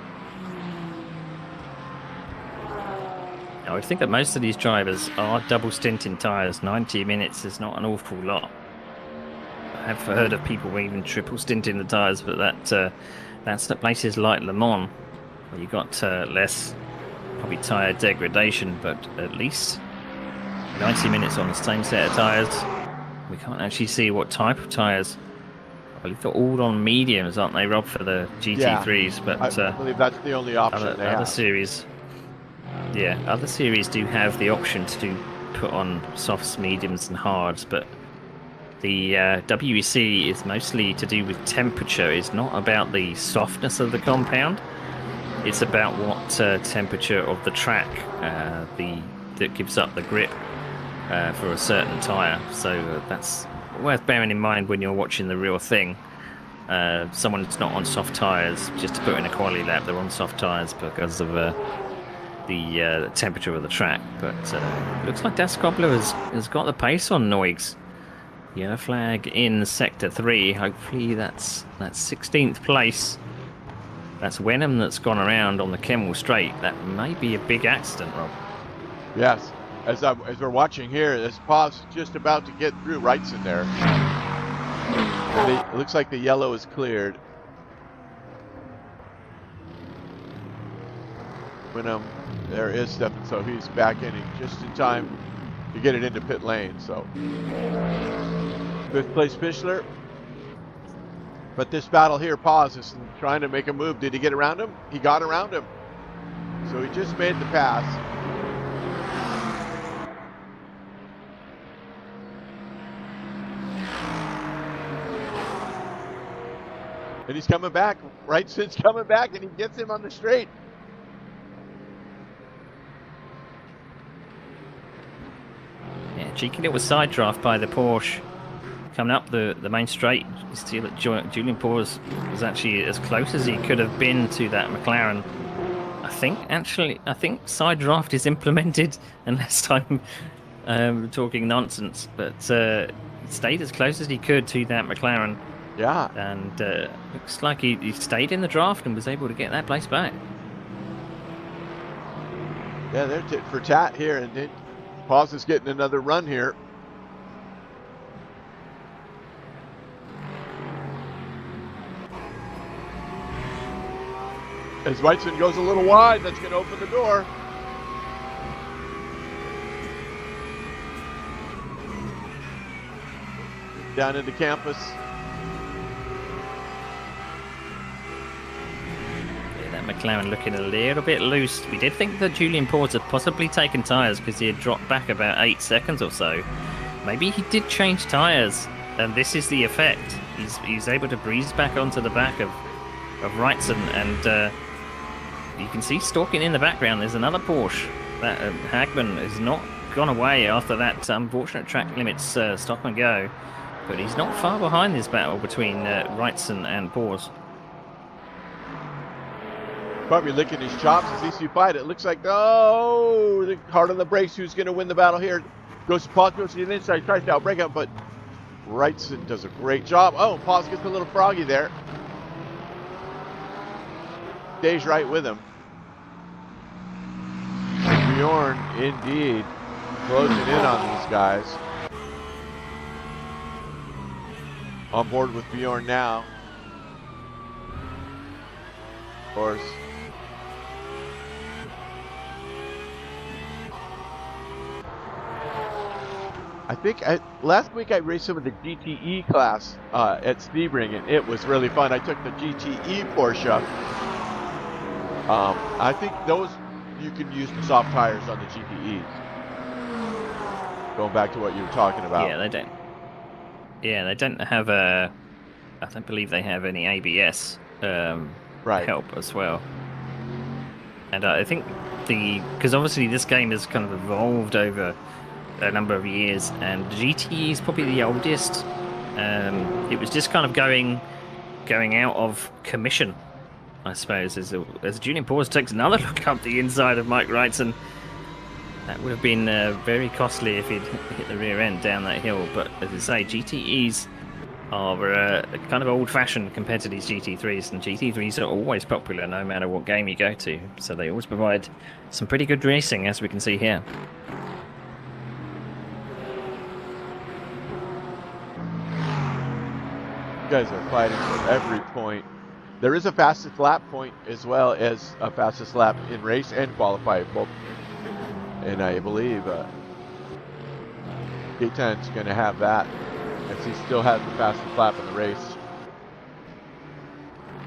Speaker 2: I would think that most of these drivers are double stinting tyres. 90 minutes is not an awful lot. I have heard of people even triple stinting the tyres, but that's at places like Le Mans, where you got less probably tyre degradation, but at least 90 minutes on the same set of tyres. We can't actually see what type of tyres. I believe they're all on mediums, aren't they, Rob, for the GT3s?
Speaker 1: Yeah, but I believe that's the only option
Speaker 2: other series. Yeah, other series do have the option to put on softs, mediums, and hards, but the WEC is mostly to do with temperature. It's not about the softness of the compound. It's about what temperature of the track that gives up the grip for a certain tyre. So that's worth bearing in mind when you're watching the real thing. Someone that's not on soft tyres, just to put in a quality lap, they're on soft tyres because of the temperature of the track. But looks like Das Cobbler has got the pace on Noix. Yellow flag in Sector 3. Hopefully that's 16th place. That's Wenham that's gone around on the Kemmel Straight. That may be a big accident, Rob.
Speaker 1: Yes. As we're watching here, this Pav's just about to get through Wrightson there. And it looks like the yellow is cleared. Wenham, there is Stephen, so he's back in just in time to get it into pit lane. So 5th place Fischler. But this battle here, Paz is trying to make a move. Did he get around him? He got around him. So he just made the pass. And he's coming back. Wrightson's coming back, and he gets him on the straight.
Speaker 2: Yeah, cheeky little side draft by the Porsche. Coming up the main straight, you see that Julian Pors was actually as close as he could have been to that McLaren. I think side draft is implemented, unless I'm talking nonsense. But stayed as close as he could to that McLaren.
Speaker 1: Yeah.
Speaker 2: And looks like he stayed in the draft and was able to get that place back.
Speaker 1: Yeah, they're tit for tat here, and Paz is getting another run here. As Wrightson goes a little wide, that's going to open the door. Down into campus.
Speaker 2: Yeah, that McLaren looking a little bit loose. We did think that Julian Pors had possibly taken tyres because he had dropped back about 8 seconds or so. Maybe he did change tyres, and this is the effect. He's able to breeze back onto the back of Wrightson, and you can see stalking in the background. There's another Porsche. That Hagman has not gone away after that unfortunate track limits stop and go, but he's not far behind this battle between Wrightson and Pors.
Speaker 1: Probably licking his chops as he sees fight. It looks like, oh, hard on the brakes. Who's going to win the battle here? Goes to Paz, goes to the inside, tries to outbrake him, but Wrightson does a great job. Oh, Paz gets a little froggy there. Stays right with him. Bjorn, indeed, closing in on these guys. On board with Bjorn now. Of course. I think last week I raced some of the GTE class at Sebring, and it was really fun. I took the GTE Porsche. I think those, you can use the soft tires on the GTEs. Going back to what you were talking about.
Speaker 2: Yeah, they don't. Yeah, they don't have I don't believe they have any ABS help as well. And I think because obviously this game has kind of evolved over a number of years, and GTE is probably the oldest It was just kind of going out of commission, I suppose, as Julian Paws takes another look up the inside of Mike Wrightson. That would have been very costly if he'd hit the rear end down that hill. But as I say, GTEs are kind of old-fashioned compared to these GT3s, and GT3s are always popular no matter what game you go to. So they always provide some pretty good racing, as we can see here.
Speaker 1: You guys are fighting for every point. There is a fastest lap point as well as a fastest lap in race and qualify both. And I believe K10's going to have that, as he still has the fastest lap in the race.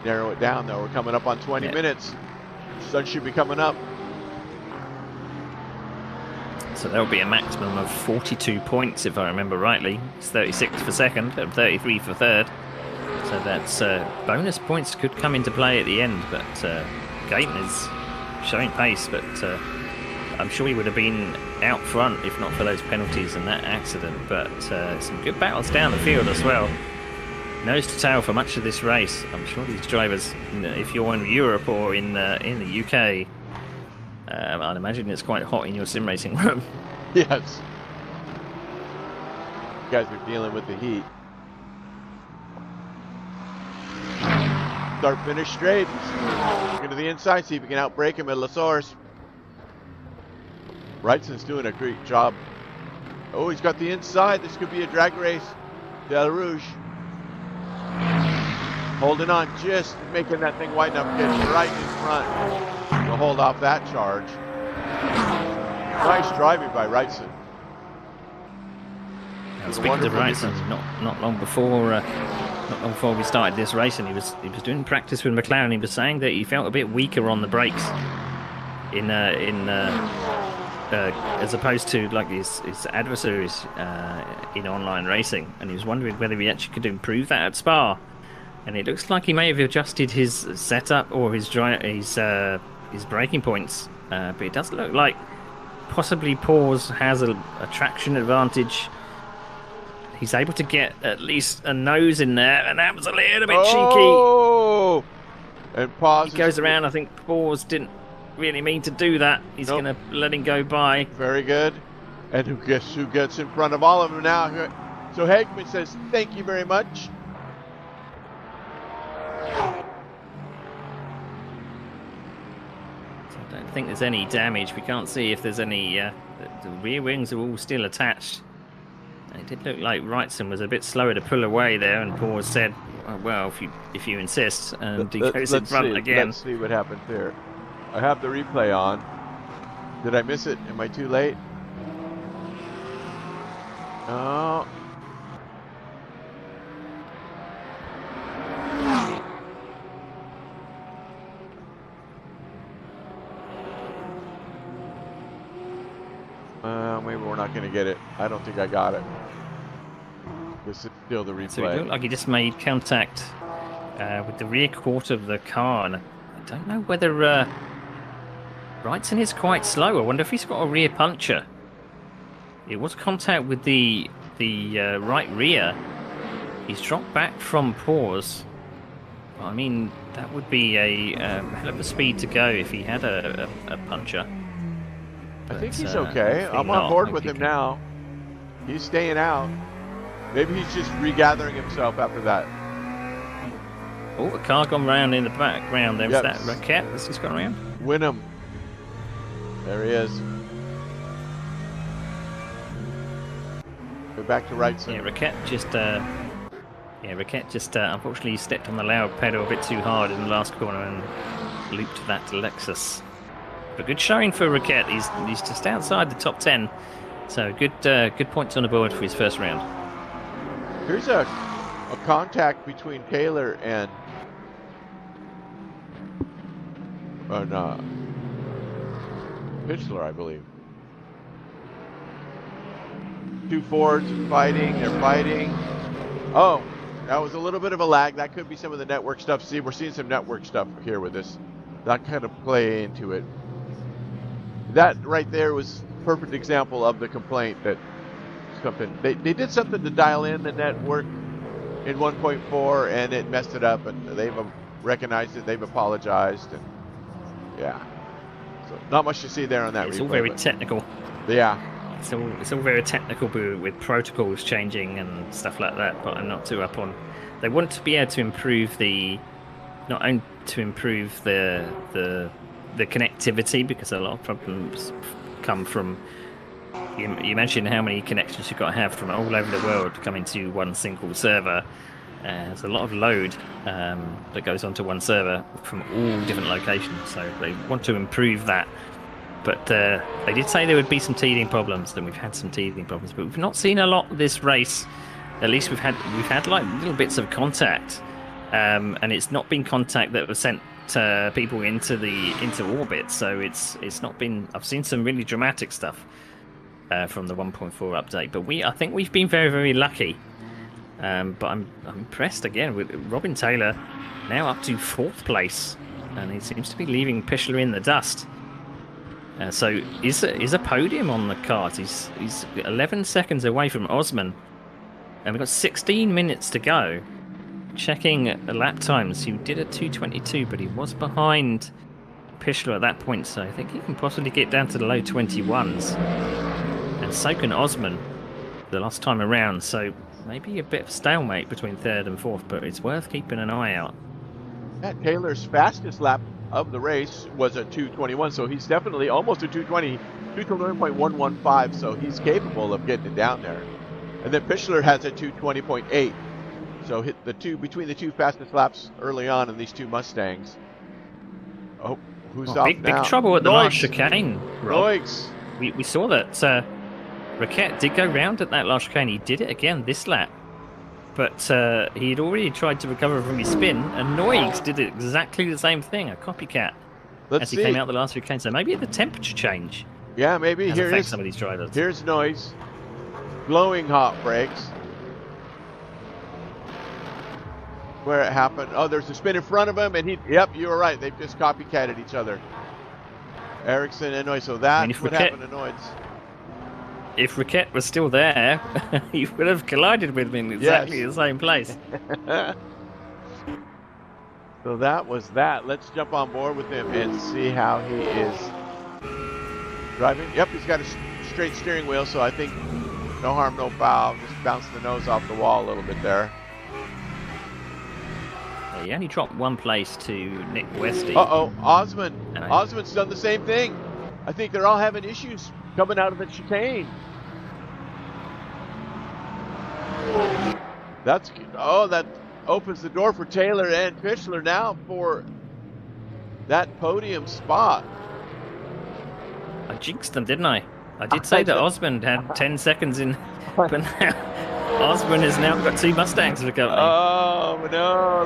Speaker 1: Narrow it down though. We're coming up on 20 minutes. Sun should be coming up.
Speaker 2: So there'll be a maximum of 42 points if I remember rightly. It's 36 for second and 33 for third. So that's bonus points could come into play at the end, but Gayton is showing pace, but I'm sure he would have been out front if not for those penalties and that accident. But some good battles down the field as well. Nose to tail for much of this race. I'm sure these drivers, if you're in Europe or in the UK, I'd imagine it's quite hot in your sim racing room.
Speaker 1: Yes. You guys are dealing with the heat. Start finish straight. Looking to the inside, see if you can outbrake him at Lasource. Wrightson's doing a great job. Oh, he's got the inside. This could be a drag race. Del Rouge. Holding on, just making that thing wide enough to get right in front to hold off that charge. Nice driving by Wrightson.
Speaker 2: Speaking of Wrightson, not long before we started this race, and he was doing practice with McLaren. He was saying that he felt a bit weaker on the brakes as opposed to like his adversaries in online racing, and he was wondering whether he actually could improve that at Spa. And it looks like he may have adjusted his setup or his braking points, but it does look like possibly Paws has a traction advantage. He's able to get at least a nose in there, and that was a little bit cheeky.
Speaker 1: And Paws
Speaker 2: goes around. I think Paws didn't really mean to do that. He's going to let him go by.
Speaker 1: Very good. And who gets in front of all of them now? So Hagman says, "Thank you very much."
Speaker 2: I don't think there's any damage. We can't see if there's any. The rear wings are all still attached. It did look like Wrightson was a bit slower to pull away there, and Paul said, "Well, if you insist," and he goes in front again.
Speaker 1: Let's see what happens here. I have the replay on. Did I miss it? Am I too late? Oh. Maybe we're not going to get it. I don't think I got it. This is still the replay.
Speaker 2: So it looked like he just made contact with the rear quarter of the car, and I don't know whether Wrightson is quite slow. I wonder if he's got a rear puncher. It was contact with the right rear. He's dropped back from Paws. I mean, that would be a hell of a speed to go if he had a puncher.
Speaker 1: I think he's okay. I'm on board with him now. He's staying out. Maybe he's just regathering himself after that.
Speaker 2: Oh, a car gone round in the background. There's that Raquette that's just gone around.
Speaker 1: Winham. There he is. Go back to Wrightson.
Speaker 2: Yeah, Raquette just unfortunately stepped on the loud pedal a bit too hard in the last corner and looped that Lexus. But good showing for Raquette. He's just outside the top 10, so good points on the board for his first round.
Speaker 1: Here's a contact between Taylor and Pitchler, I believe. Two Fords fighting. They're fighting. Oh, that was a little bit of a lag. That could be some of the network stuff. See, we're seeing some network stuff here with this. That kind of play into it. That right there was a perfect example of the complaint that something they did something to dial in the network in 1.4 and it messed it up, and they've recognized it, they've apologized, and yeah. So not much to see there on that
Speaker 2: It's
Speaker 1: replay,
Speaker 2: all very
Speaker 1: but
Speaker 2: technical.
Speaker 1: yeah.
Speaker 2: It's all very technical with protocols changing and stuff like that, but I'm not too up on. They want to be able to improve not only to improve the connectivity, because a lot of problems come from. You mentioned how many connections you've got to have from all over the world coming to one single server. There's a lot of load that goes onto one server from all different locations, so they want to improve that. But they did say there would be some teething problems, and we've had some teething problems, but we've not seen a lot this race. At least we've had like little bits of contact, and it's not been contact that was sent people into orbit. So it's not been. I've seen some really dramatic stuff from the 1.4 update, but I think we've been very, very lucky. But I'm impressed again with Robin Taylor now up to 4th place, and he seems to be leaving Pichler in the dust. So is a podium on the cards. He's 11 seconds away from Osman, and we've got 16 minutes to go. Checking the lap times, he did a 2:22, but he was behind Pichler at that point, so I think he can possibly get down to the low 21s. And so can Osman the last time around, so maybe a bit of stalemate between 3rd and 4th, but it's worth keeping an eye out.
Speaker 1: Matt Taylor's fastest lap of the race was a 2:21, so he's definitely almost a 2:20, 2:21.115, so he's capable of getting it down there. And then Pichler has a 2:20.8, so hit between the two fastest laps early on in these two Mustangs. Oh, who's off
Speaker 2: big,
Speaker 1: now?
Speaker 2: Big trouble at the last chicane, Rob. We saw that Raquette did go round at that last chicane. He did it again this lap. But he had already tried to recover from his spin, and Noyes did exactly the same thing, a copycat, as he came out the last chicane. So maybe the temperature change.
Speaker 1: Yeah, maybe.
Speaker 2: Here's some of these drivers.
Speaker 1: Here's Noyes, glowing hot brakes. Where it happened? Oh, there's a spin in front of him, and yep, you were right. They've just copycatted each other. Ericsson and Noyes. So that's what happened to Noyes.
Speaker 2: If Raquette was still there, he would have collided with me in exactly the same place.
Speaker 1: So that was that. Let's jump on board with him and see how he is driving. Yep, he's got a straight steering wheel, so I think no harm, no foul. Just bounced the nose off the wall a little bit there.
Speaker 2: Yeah, he only dropped 1 place to Nick Westy.
Speaker 1: Uh-oh, Osman. Osman's done the same thing. I think they're all having issues coming out of the chicane. That opens the door for Taylor and Pichler now for that podium spot.
Speaker 2: I jinxed them, didn't I? I did say that Osman had 10 seconds in, but now Osman has now got 2 Mustangs to go.
Speaker 1: Oh no!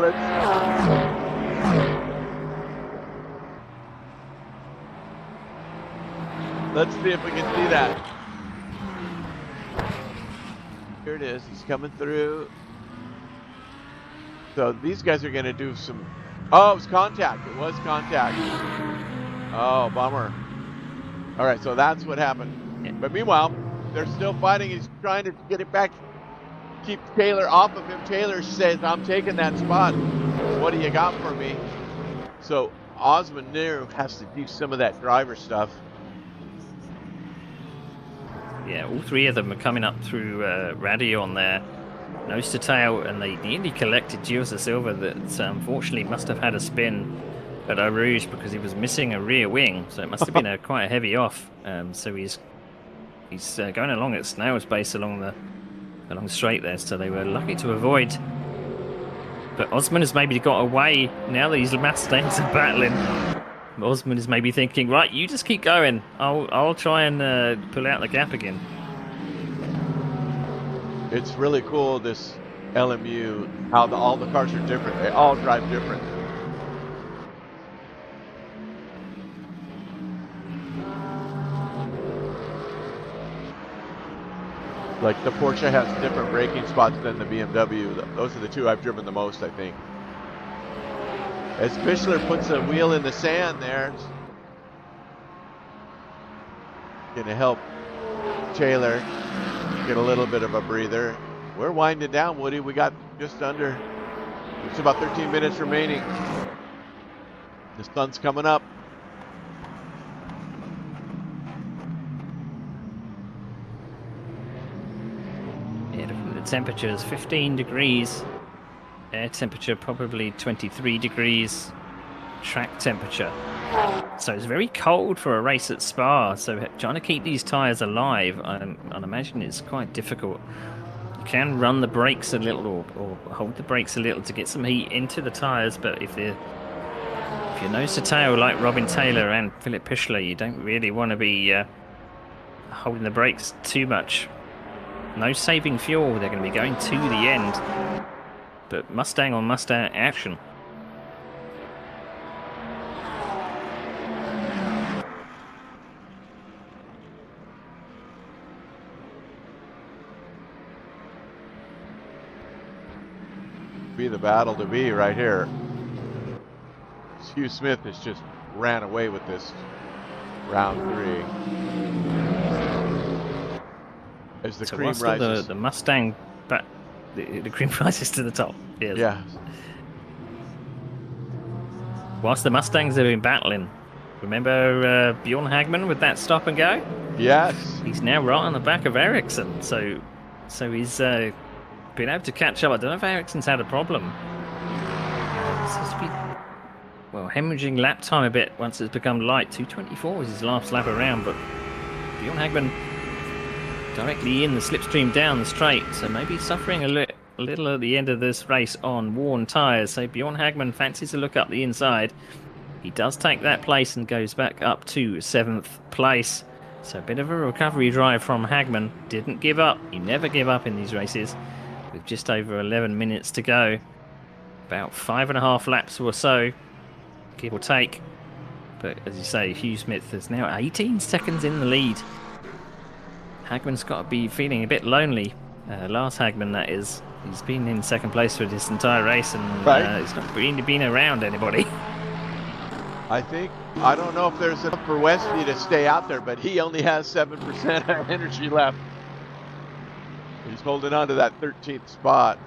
Speaker 1: Let's see if we can see that. Here it is. He's coming through. So these guys are going to do some... Oh, it was contact. It was contact. Oh, bummer. All right, so that's what happened. Yeah. But meanwhile, they're still fighting. He's trying to get it back, keep Taylor off of him. Taylor says, I'm taking that spot. What do you got for me? So Osman now has to do some of that driver stuff.
Speaker 2: Yeah, all 3 of them are coming up through radio on there, nose to tail, and they nearly collected Gilles de Silva that unfortunately must have had a spin at Eau Rouge because he was missing a rear wing, so it must have been quite a heavy off. So he's going along at snail's pace along the straight there, so they were lucky to avoid. But Osman has maybe got away now that these Mustangs are battling. Osman is maybe thinking, right, you just keep going. I'll try and pull out the gap again.
Speaker 1: It's really cool, this LMU, how all the cars are different. They all drive different. Like the Porsche has different braking spots than the BMW. Those are the 2 I've driven the most, I think. As Pichler puts a wheel in the sand there, going to help Taylor get a little bit of a breather. We're winding down, Woody. We got just under. It's about 13 minutes remaining. The sun's coming up.
Speaker 2: Yeah, looking at the temperatures, 15 degrees. Air temperature probably 23 degrees. Track temperature. So it's very cold for a race at Spa. So trying to keep these tyres alive, I imagine it's quite difficult. You can run the brakes a little or hold the brakes a little to get some heat into the tyres, but if you're nose to tail like Robin Taylor and Philip Pichler, you don't really want to be holding the brakes too much. No saving fuel, they're going to be going to the end. But Mustang on Mustang action.
Speaker 1: Be the battle to be right here. Hugh Smith has just ran away with this round 3. As the cream rises.
Speaker 2: The Mustang, but the cream rises to the top. Yes.
Speaker 1: Yeah.
Speaker 2: Whilst the Mustangs have been battling, remember Bjorn Hagman with that stop and go?
Speaker 1: Yes.
Speaker 2: He's now right on the back of Ericsson, so he's been able to catch up. I don't know if Ericsson's had a problem. Seems to be, well, hemorrhaging lap time a bit once it's become light. 2:24 was his last lap around, but Bjorn Hagman directly in the slipstream down the straight, so maybe suffering a little at the end of this race on worn tyres. So Bjorn Hagman fancies a look up the inside. He does take that place and goes back up to 7th place. So a bit of a recovery drive from Hagman. Didn't give up. He never give up in these races. With just over 11 minutes to go. About 5.5 laps or so, give or take. But as you say, Hugh Smith is now 18 seconds in the lead. Hagman's got to be feeling a bit lonely. Lars Hagman, that is. He's been in second place for this entire race and he's not really been around anybody.
Speaker 1: I don't know if there's enough for Westy to stay out there, but he only has 7% of energy left. He's holding on to that 13th spot.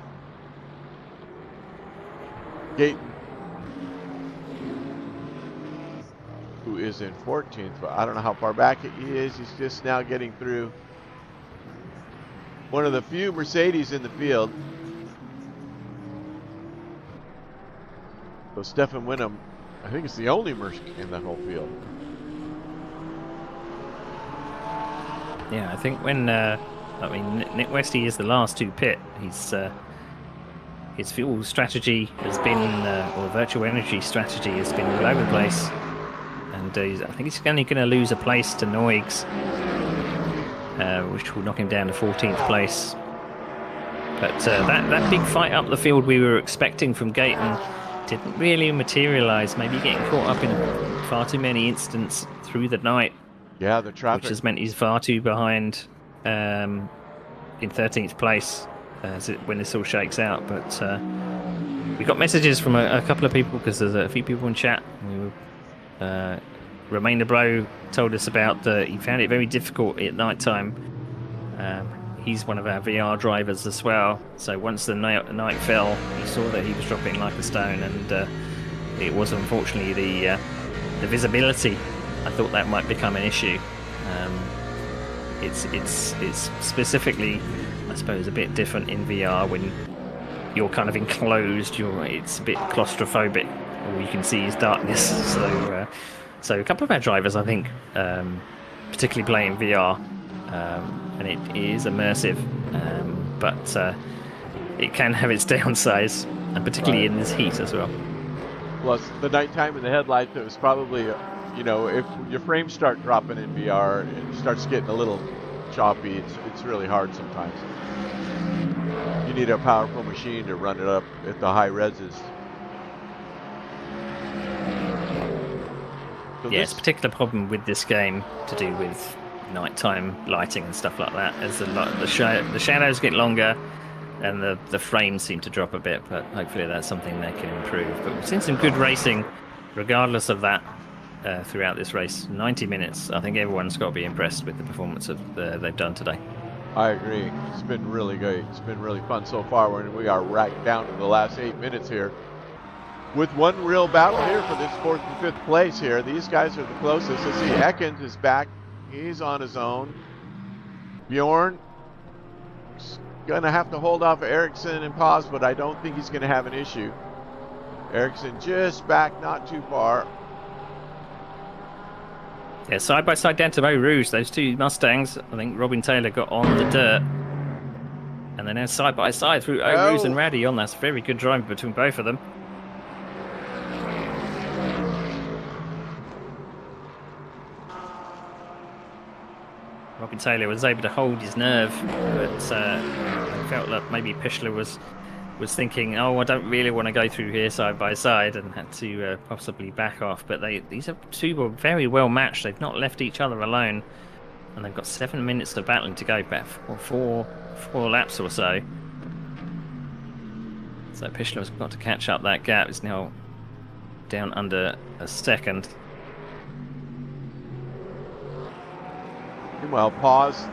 Speaker 1: Gayton, who is in 14th, but I don't know how far back he is. He's just now getting through one of the few Mercedes in the field. So Stefan Winham, I think it's the only Merc in the whole field.
Speaker 2: Yeah, I think when Nick Westy is the last to pit. His fuel strategy has been, or virtual energy strategy has been all over the place, and I think he's only going to lose a place to Noyes, which will knock him down to 14th place. But that big fight up the field we were expecting from Gayton didn't really materialise. Maybe getting caught up in far too many incidents through the night.
Speaker 1: Yeah, the traffic.
Speaker 2: Which has meant he's far too behind in 13th place when this all shakes out. But we got messages from a couple of people, because there's a few people in chat. Romain Lebro told us about he found it very difficult at night time. He's one of our VR drivers as well. So once the night fell, he saw that he was dropping like a stone, and it was unfortunately the visibility. I thought that might become an issue. It's specifically, I suppose, a bit different in VR when you're kind of enclosed. It's a bit claustrophobic. All you can see is darkness. So a couple of our drivers, I think, particularly playing VR, and it is immersive, but it can have its downsides, and particularly in this heat as well.
Speaker 1: Plus, the nighttime in the headlights, it was probably, if your frames start dropping in VR, it starts getting a little choppy. It's really hard sometimes. You need a powerful machine to run it up at the high reses. So
Speaker 2: yeah, it's a particular problem with this game to do with nighttime lighting and stuff like that. As the shadows get longer and the frames seem to drop a bit, but hopefully that's something they can improve. But we've seen some good racing regardless of that throughout this race. 90 minutes. I think everyone's got to be impressed with the performance they've done today.
Speaker 1: I agree. It's been really great. It's been really fun so far. We are right down to the last 8 minutes here. With one real battle here for this 4th and 5th place here. These guys are the closest. Let's see, Ekins is back. He's on his own. Bjorn is going to have to hold off Ericsson and pause, but I don't think he's going to have an issue. Ericsson just back, not too far.
Speaker 2: Yeah, side by side down to Eau Rouge, those two Mustangs. I think Robin Taylor got on the dirt. And they're now side by side through Eau Rouge and Radion. That's very good driving between both of them. Robin Taylor was able to hold his nerve, but I felt like maybe Pichler was thinking, oh, I don't really want to go through here side by side, and had to possibly back off. But these two were very well matched. They've not left each other alone, and they've got 7 minutes of battling to go, about four laps or so. So Pichler's got to catch up that gap. It's now down under a second.
Speaker 1: Meanwhile, Paz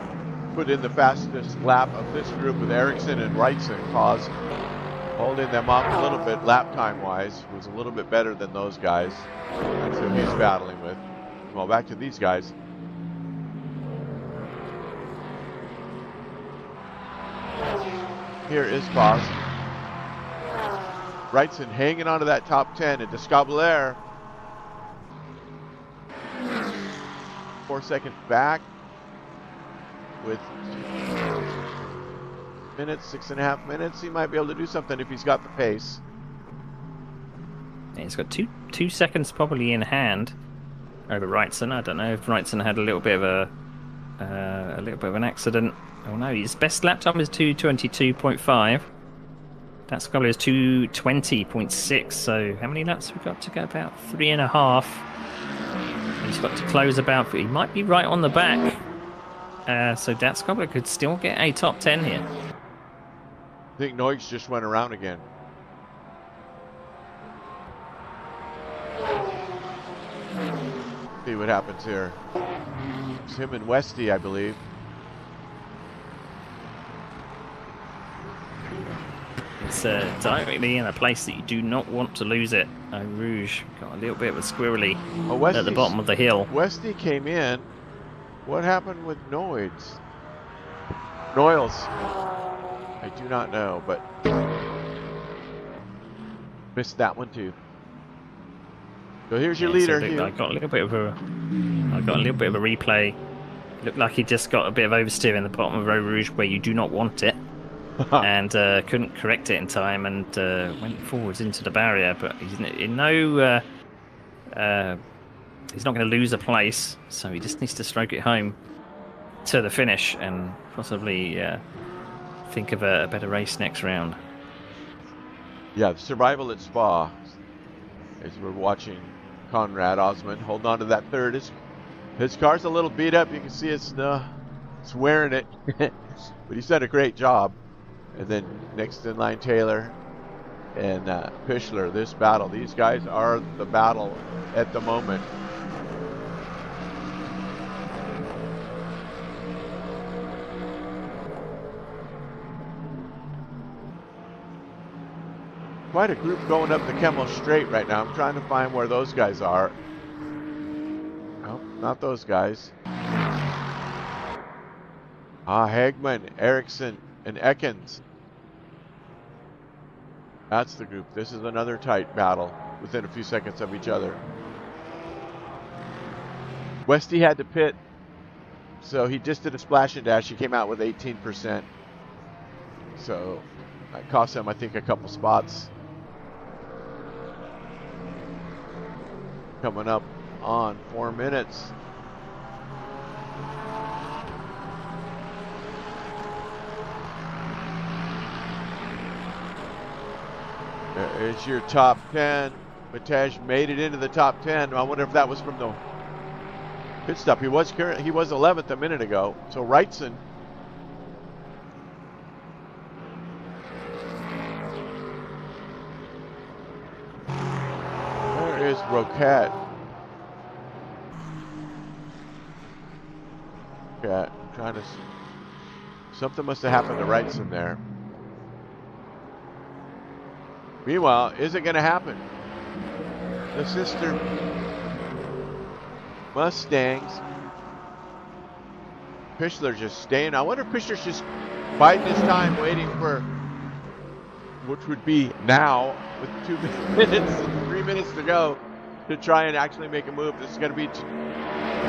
Speaker 1: put in the fastest lap of this group with Ericsson and Wrightson. Paz holding them off a little bit lap time wise, was a little bit better than those guys. That's who he's battling with. Well, back to these guys. Here is Paz. Wrightson hanging onto that top 10, and Descabler 4 seconds back with minutes, 6.5 minutes. He might be able to do something if he's got the pace.
Speaker 2: Yeah, he's got two seconds probably in hand over Wrightson. I don't know if Wrightson had a little bit of an accident. Oh no, his best lap time is 2:22.5. That's probably is 2:20.6. So how many laps have we got to go? About 3.5. He's got to close about. He might be right on the back. So Datskobler could still get a top 10 here.
Speaker 1: I think Noix just went around again. See what happens here. It's him and Westy, I believe.
Speaker 2: It's directly in a place that you do not want to lose it. Eau Rouge got a little bit of a squirrely at the bottom of the hill.
Speaker 1: Westy came in. What happened with Noyes? Noyles. I do not know, but missed that one too. So here's your leader.
Speaker 2: So I got a little bit of a replay. Looked like he just got a bit of oversteer in the bottom of Eau Rouge where you do not want it. And couldn't correct it in time, and went forwards into the barrier. But he's in no, he's not going to lose a place, so he just needs to stroke it home to the finish and possibly think of a better race next round.
Speaker 1: Yeah, the survival at Spa. As we're watching Conrad Osmond holding on to that third. His car's a little beat up. You can see it's wearing it, but he's done a great job. And then next in line, Taylor and Pichler. This battle, these guys are the battle at the moment. Quite a group going up the Kemmel Straight right now. I'm trying to find where those guys are. No, not those guys. Hagman, Ericsson, and Ekins. That's the group. This is another tight battle within a few seconds of each other. Westy had to pit, so he just did a splash and dash. He came out with 18%. So that cost him, I think, a couple spots. Coming up on 4 minutes. There is your top 10. Matej made it into the top 10. I wonder if that was from the pit stop. He was 11th a minute ago. So Wrightson. There is Roquette. Trying to Something must have happened to Wrightson there. Meanwhile, is it going to happen? The sister Mustangs. Pichler just staying. I wonder if Pichler's just biding his time, waiting for, which would be now, with 2 minutes and 3 minutes to go, to try and actually make a move. This is going to be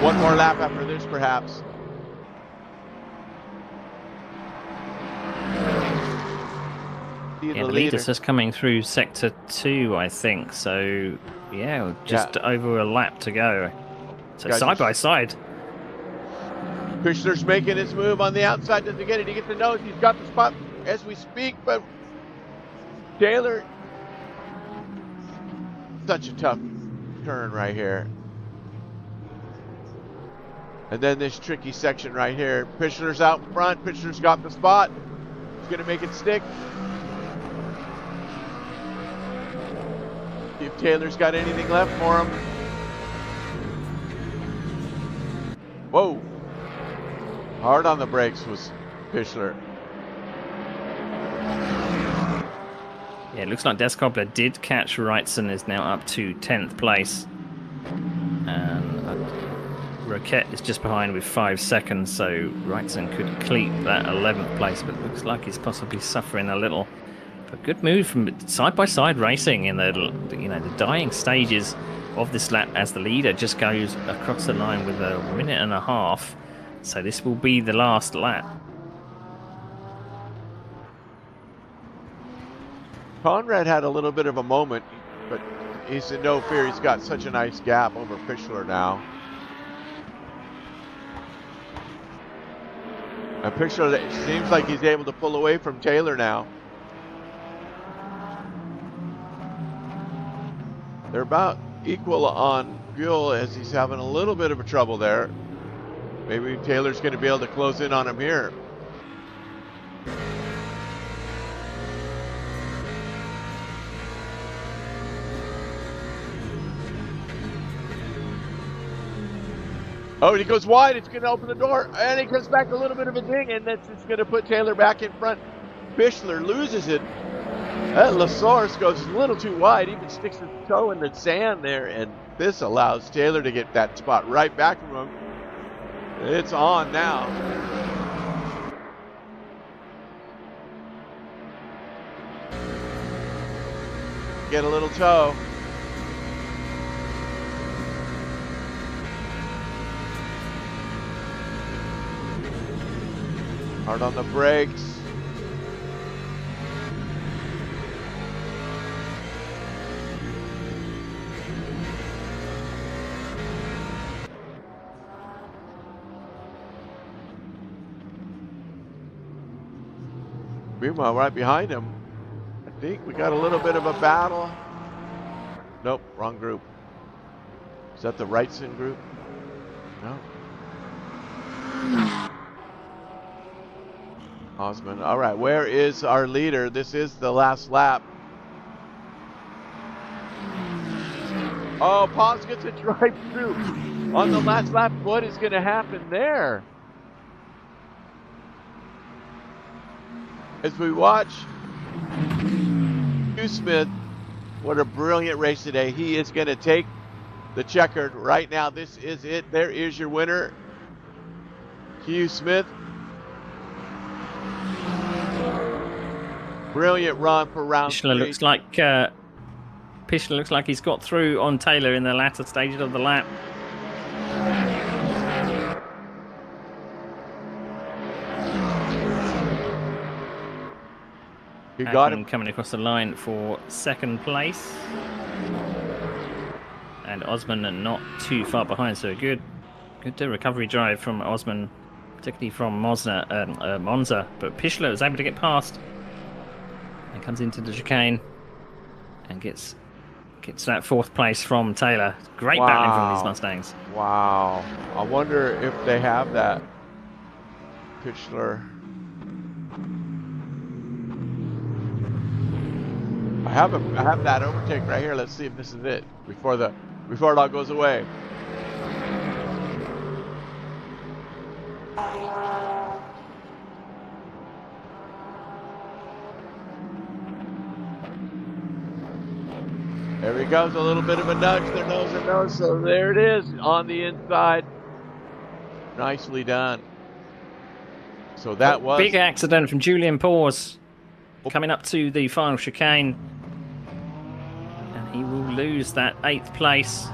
Speaker 1: one more lap after this, perhaps.
Speaker 2: Yeah, the leader's just coming through sector 2, I think. So, yeah, just over a lap to go. So side by side.
Speaker 1: Pichler's making his move on the outside. Does he get it? He gets the nose. He's got the spot as we speak, but Taylor, such a tough turn right here. And then this tricky section right here. Pichler's out front. Pichler's got the spot. He's going to make it stick. See if Taylor's got anything left for him. Whoa. Hard on the brakes was Pichler.
Speaker 2: Yeah, it looks like Des Cobbler did catch Wrightson, is now up to 10th place. And Roquette is just behind with 5 seconds, so Wrightson could keep that 11th place, but it looks like he's possibly suffering a little. But good move from side-by-side racing in the the dying stages of this lap as the leader just goes across the line with a minute and a half. So this will be the last lap.
Speaker 1: Conrad had a little bit of a moment, but he's in no fear. He's got such a nice gap over Pichler now. And Pichler, it seems like he's able to pull away from Taylor now. They're about equal on fuel as he's having a little bit of a trouble there. Maybe Taylor's going to be able to close in on him here. Oh, and he goes wide. It's going to open the door. And he comes back a little bit of a ding, and that's just going to put Taylor back in front. Pichler loses it. That LaSource goes a little too wide. Even sticks his toe in the sand there, and this allows Taylor to get that spot right back from him. It's on now. Get a little toe. Hard on the brakes. Meanwhile, right behind him, I think we got a little bit of a battle. Nope, wrong group. Is that the Wrightson group? No. Osman. All right, where is our leader? This is the last lap. Oh, Paz gets a drive through on the last lap. What is going to happen there? As we watch Hugh Smith, what a brilliant race today. He is going to take the checkered right now. This is it. There is your winner, Hugh Smith. Brilliant run for round
Speaker 2: Pichler
Speaker 1: 3.
Speaker 2: looks like he's got through on Taylor in the latter stages of the lap.
Speaker 1: You got him
Speaker 2: coming across the line for 2nd place. And Osman not too far behind, so good recovery drive from Osman, particularly from Monza. But Pichler was able to get past and comes into the chicane and gets that 4th place from Taylor. Great battling from these Mustangs.
Speaker 1: Wow. I wonder if they have that. Pichler. I have that overtake right here. Let's see if this is it before it all goes away. There he goes, a little bit of a nudge. Their nose. So there it is on the inside. Nicely done. So that was
Speaker 2: big accident from Julian Pors coming up to the final chicane, and he will lose that 8th place,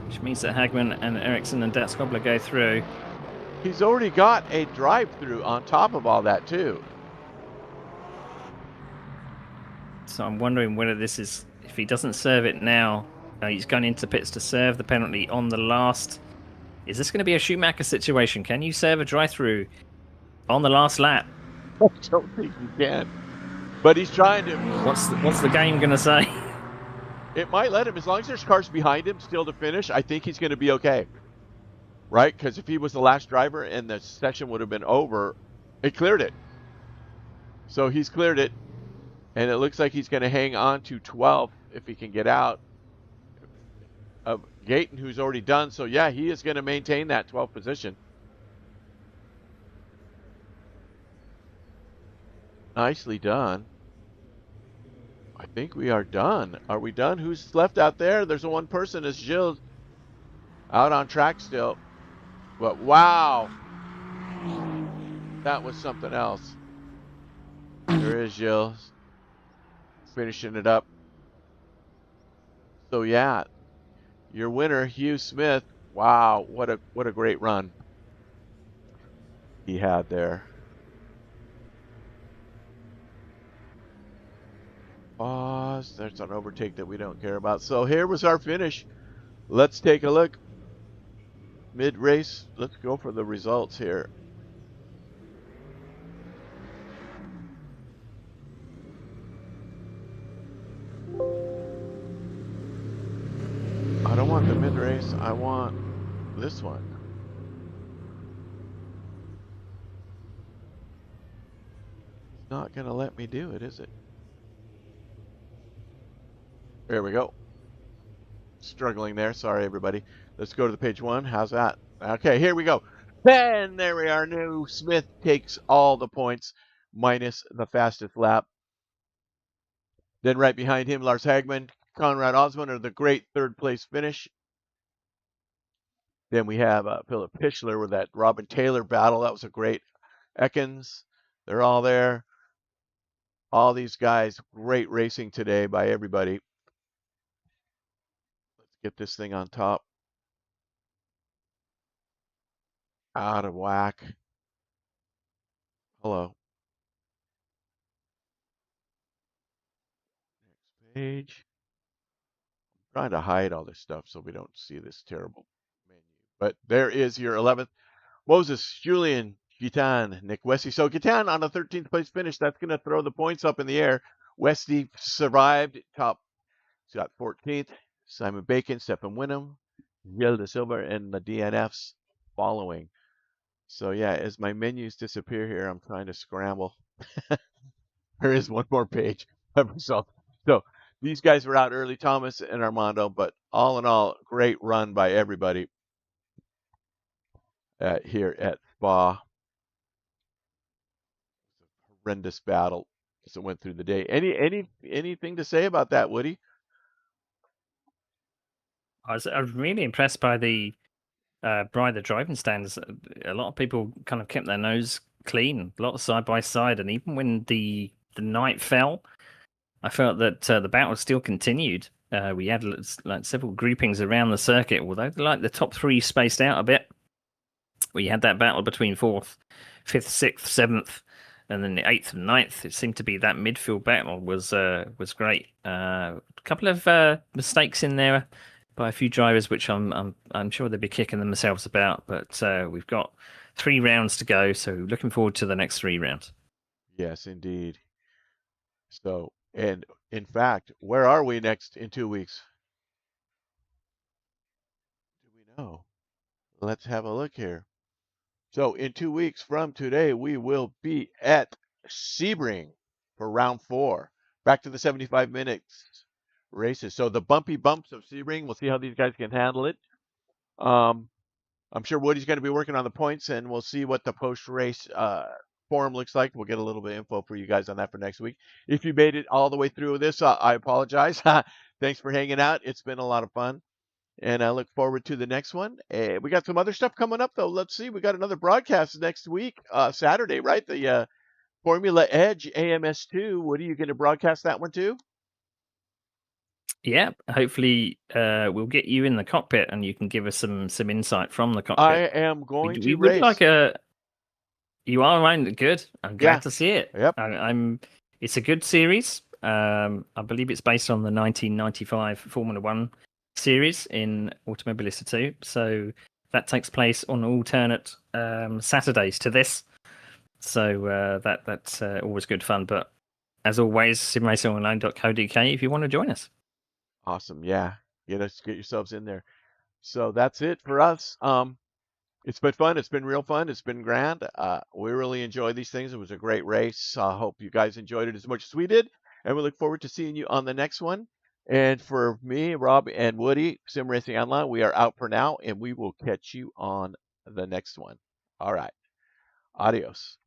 Speaker 2: which means that Hagman and Ericsson and Datskobler go through.
Speaker 1: He's already got a drive-through on top of all that too.
Speaker 2: So I'm wondering whether this is, if he doesn't serve it now, he's going into pits to serve the penalty on the last. Is this going to be a Schumacher situation? Can you serve a drive-through on the last lap?
Speaker 1: I don't think you can. But he's trying to.
Speaker 2: What's the game going to say?
Speaker 1: It might let him, as long as there's cars behind him still to finish. I think he's going to be okay, right? Because if he was the last driver and the session would have been over, it cleared it. So he's cleared it, and it looks like he's going to hang on to 12 if he can get out of Gayton, who's already done. So yeah, he is going to maintain that 12th position. Nicely done. I think we are done. Are we done? Who's left out there? There's one person, is Gilles, out on track still. But wow, that was something else. There is Gilles finishing it up. So yeah, your winner, Hugh Smith. Wow, what a great run he had there. Pause. There's an overtake that we don't care about. So here was our finish. Let's take a look. Mid-race. Let's go for the results here. I don't want the mid-race. I want this one. It's not going to let me do it, is it? There we go. Struggling there. Sorry, everybody. Let's go to the page 1. How's that? Okay, here we go. And there we are. New Smith takes all the points minus the fastest lap. Then right behind him, Lars Hagman, Conrad Osmond are the great 3rd place finish. Then we have Philip Pichler with that Robin Taylor battle. That was a great. Ekins, they're all there. All these guys, great racing today by everybody. Get this thing on top. Out of whack. Hello. Next page. I'm trying to hide all this stuff so we don't see this terrible menu. But there is your 11th. Moses, Julian, Gitan, Nick Westy. So Gitan on a 13th place finish. That's going to throw the points up in the air. Westy survived. Top. He's got 14th. Simon Bacon, Stephen Winham, Gil de Silva, and the DNFs following. So yeah, as my menus disappear here, I'm trying to scramble. There is one more page of results. So these guys were out early, Thomas and Armando, but all in all, great run by everybody here at Spa. Horrendous battle as it went through the day. Anything to say about that, Woody?
Speaker 2: I was really impressed by the driving stands. A lot of people kind of kept their nose clean, a lot of side by side, and even when the night fell, I felt that the battle still continued. We had like several groupings around the circuit, although like the top 3 spaced out a bit. We had that battle between 4th, 5th, 6th, 7th, and then the 8th and 9th. It seemed to be that midfield battle was great. A couple of mistakes in there by a few drivers, which I'm sure they'll be kicking themselves about. But we've got 3 rounds to go, so looking forward to the next 3 rounds.
Speaker 1: Yes, indeed. So, and in fact, where are we next in 2 weeks? Do we know? Let's have a look here. So in 2 weeks from today, we will be at Sebring for round 4. Back to the 75 minutes races. So the bumpy bumps of Sebring, we'll see how these guys can handle it. I'm sure Woody's going to be working on the points, and we'll see what the post-race forum looks like. We'll get a little bit of info for you guys on that for next week. If you made it all the way through this, I apologize. Thanks for hanging out. It's been a lot of fun. And I look forward to the next one. We got some other stuff coming up, though. Let's see. We got another broadcast next week, Saturday, right? The Formula Edge AMS2. What are you going to broadcast that one too?
Speaker 2: Yeah, hopefully we'll get you in the cockpit and you can give us some insight from the cockpit.
Speaker 1: I am going to
Speaker 2: would
Speaker 1: race.
Speaker 2: like a. You are right. Good. I'm glad to see it.
Speaker 1: Yep.
Speaker 2: It's a good series. I believe it's based on the 1995 Formula One series in Automobilista 2. So that takes place on alternate Saturdays to this. So that's always good fun. But as always, SimRacingOnline.co.uk if you want to join us.
Speaker 1: Awesome. Yeah. Get yourselves in there. So that's it for us. It's been fun. It's been real fun. It's been grand. We really enjoyed these things. It was a great race. I hope you guys enjoyed it as much as we did. And we look forward to seeing you on the next one. And for me, Rob, and Woody, Sim Racing Online, we are out for now, and we will catch you on the next one. All right. Adios.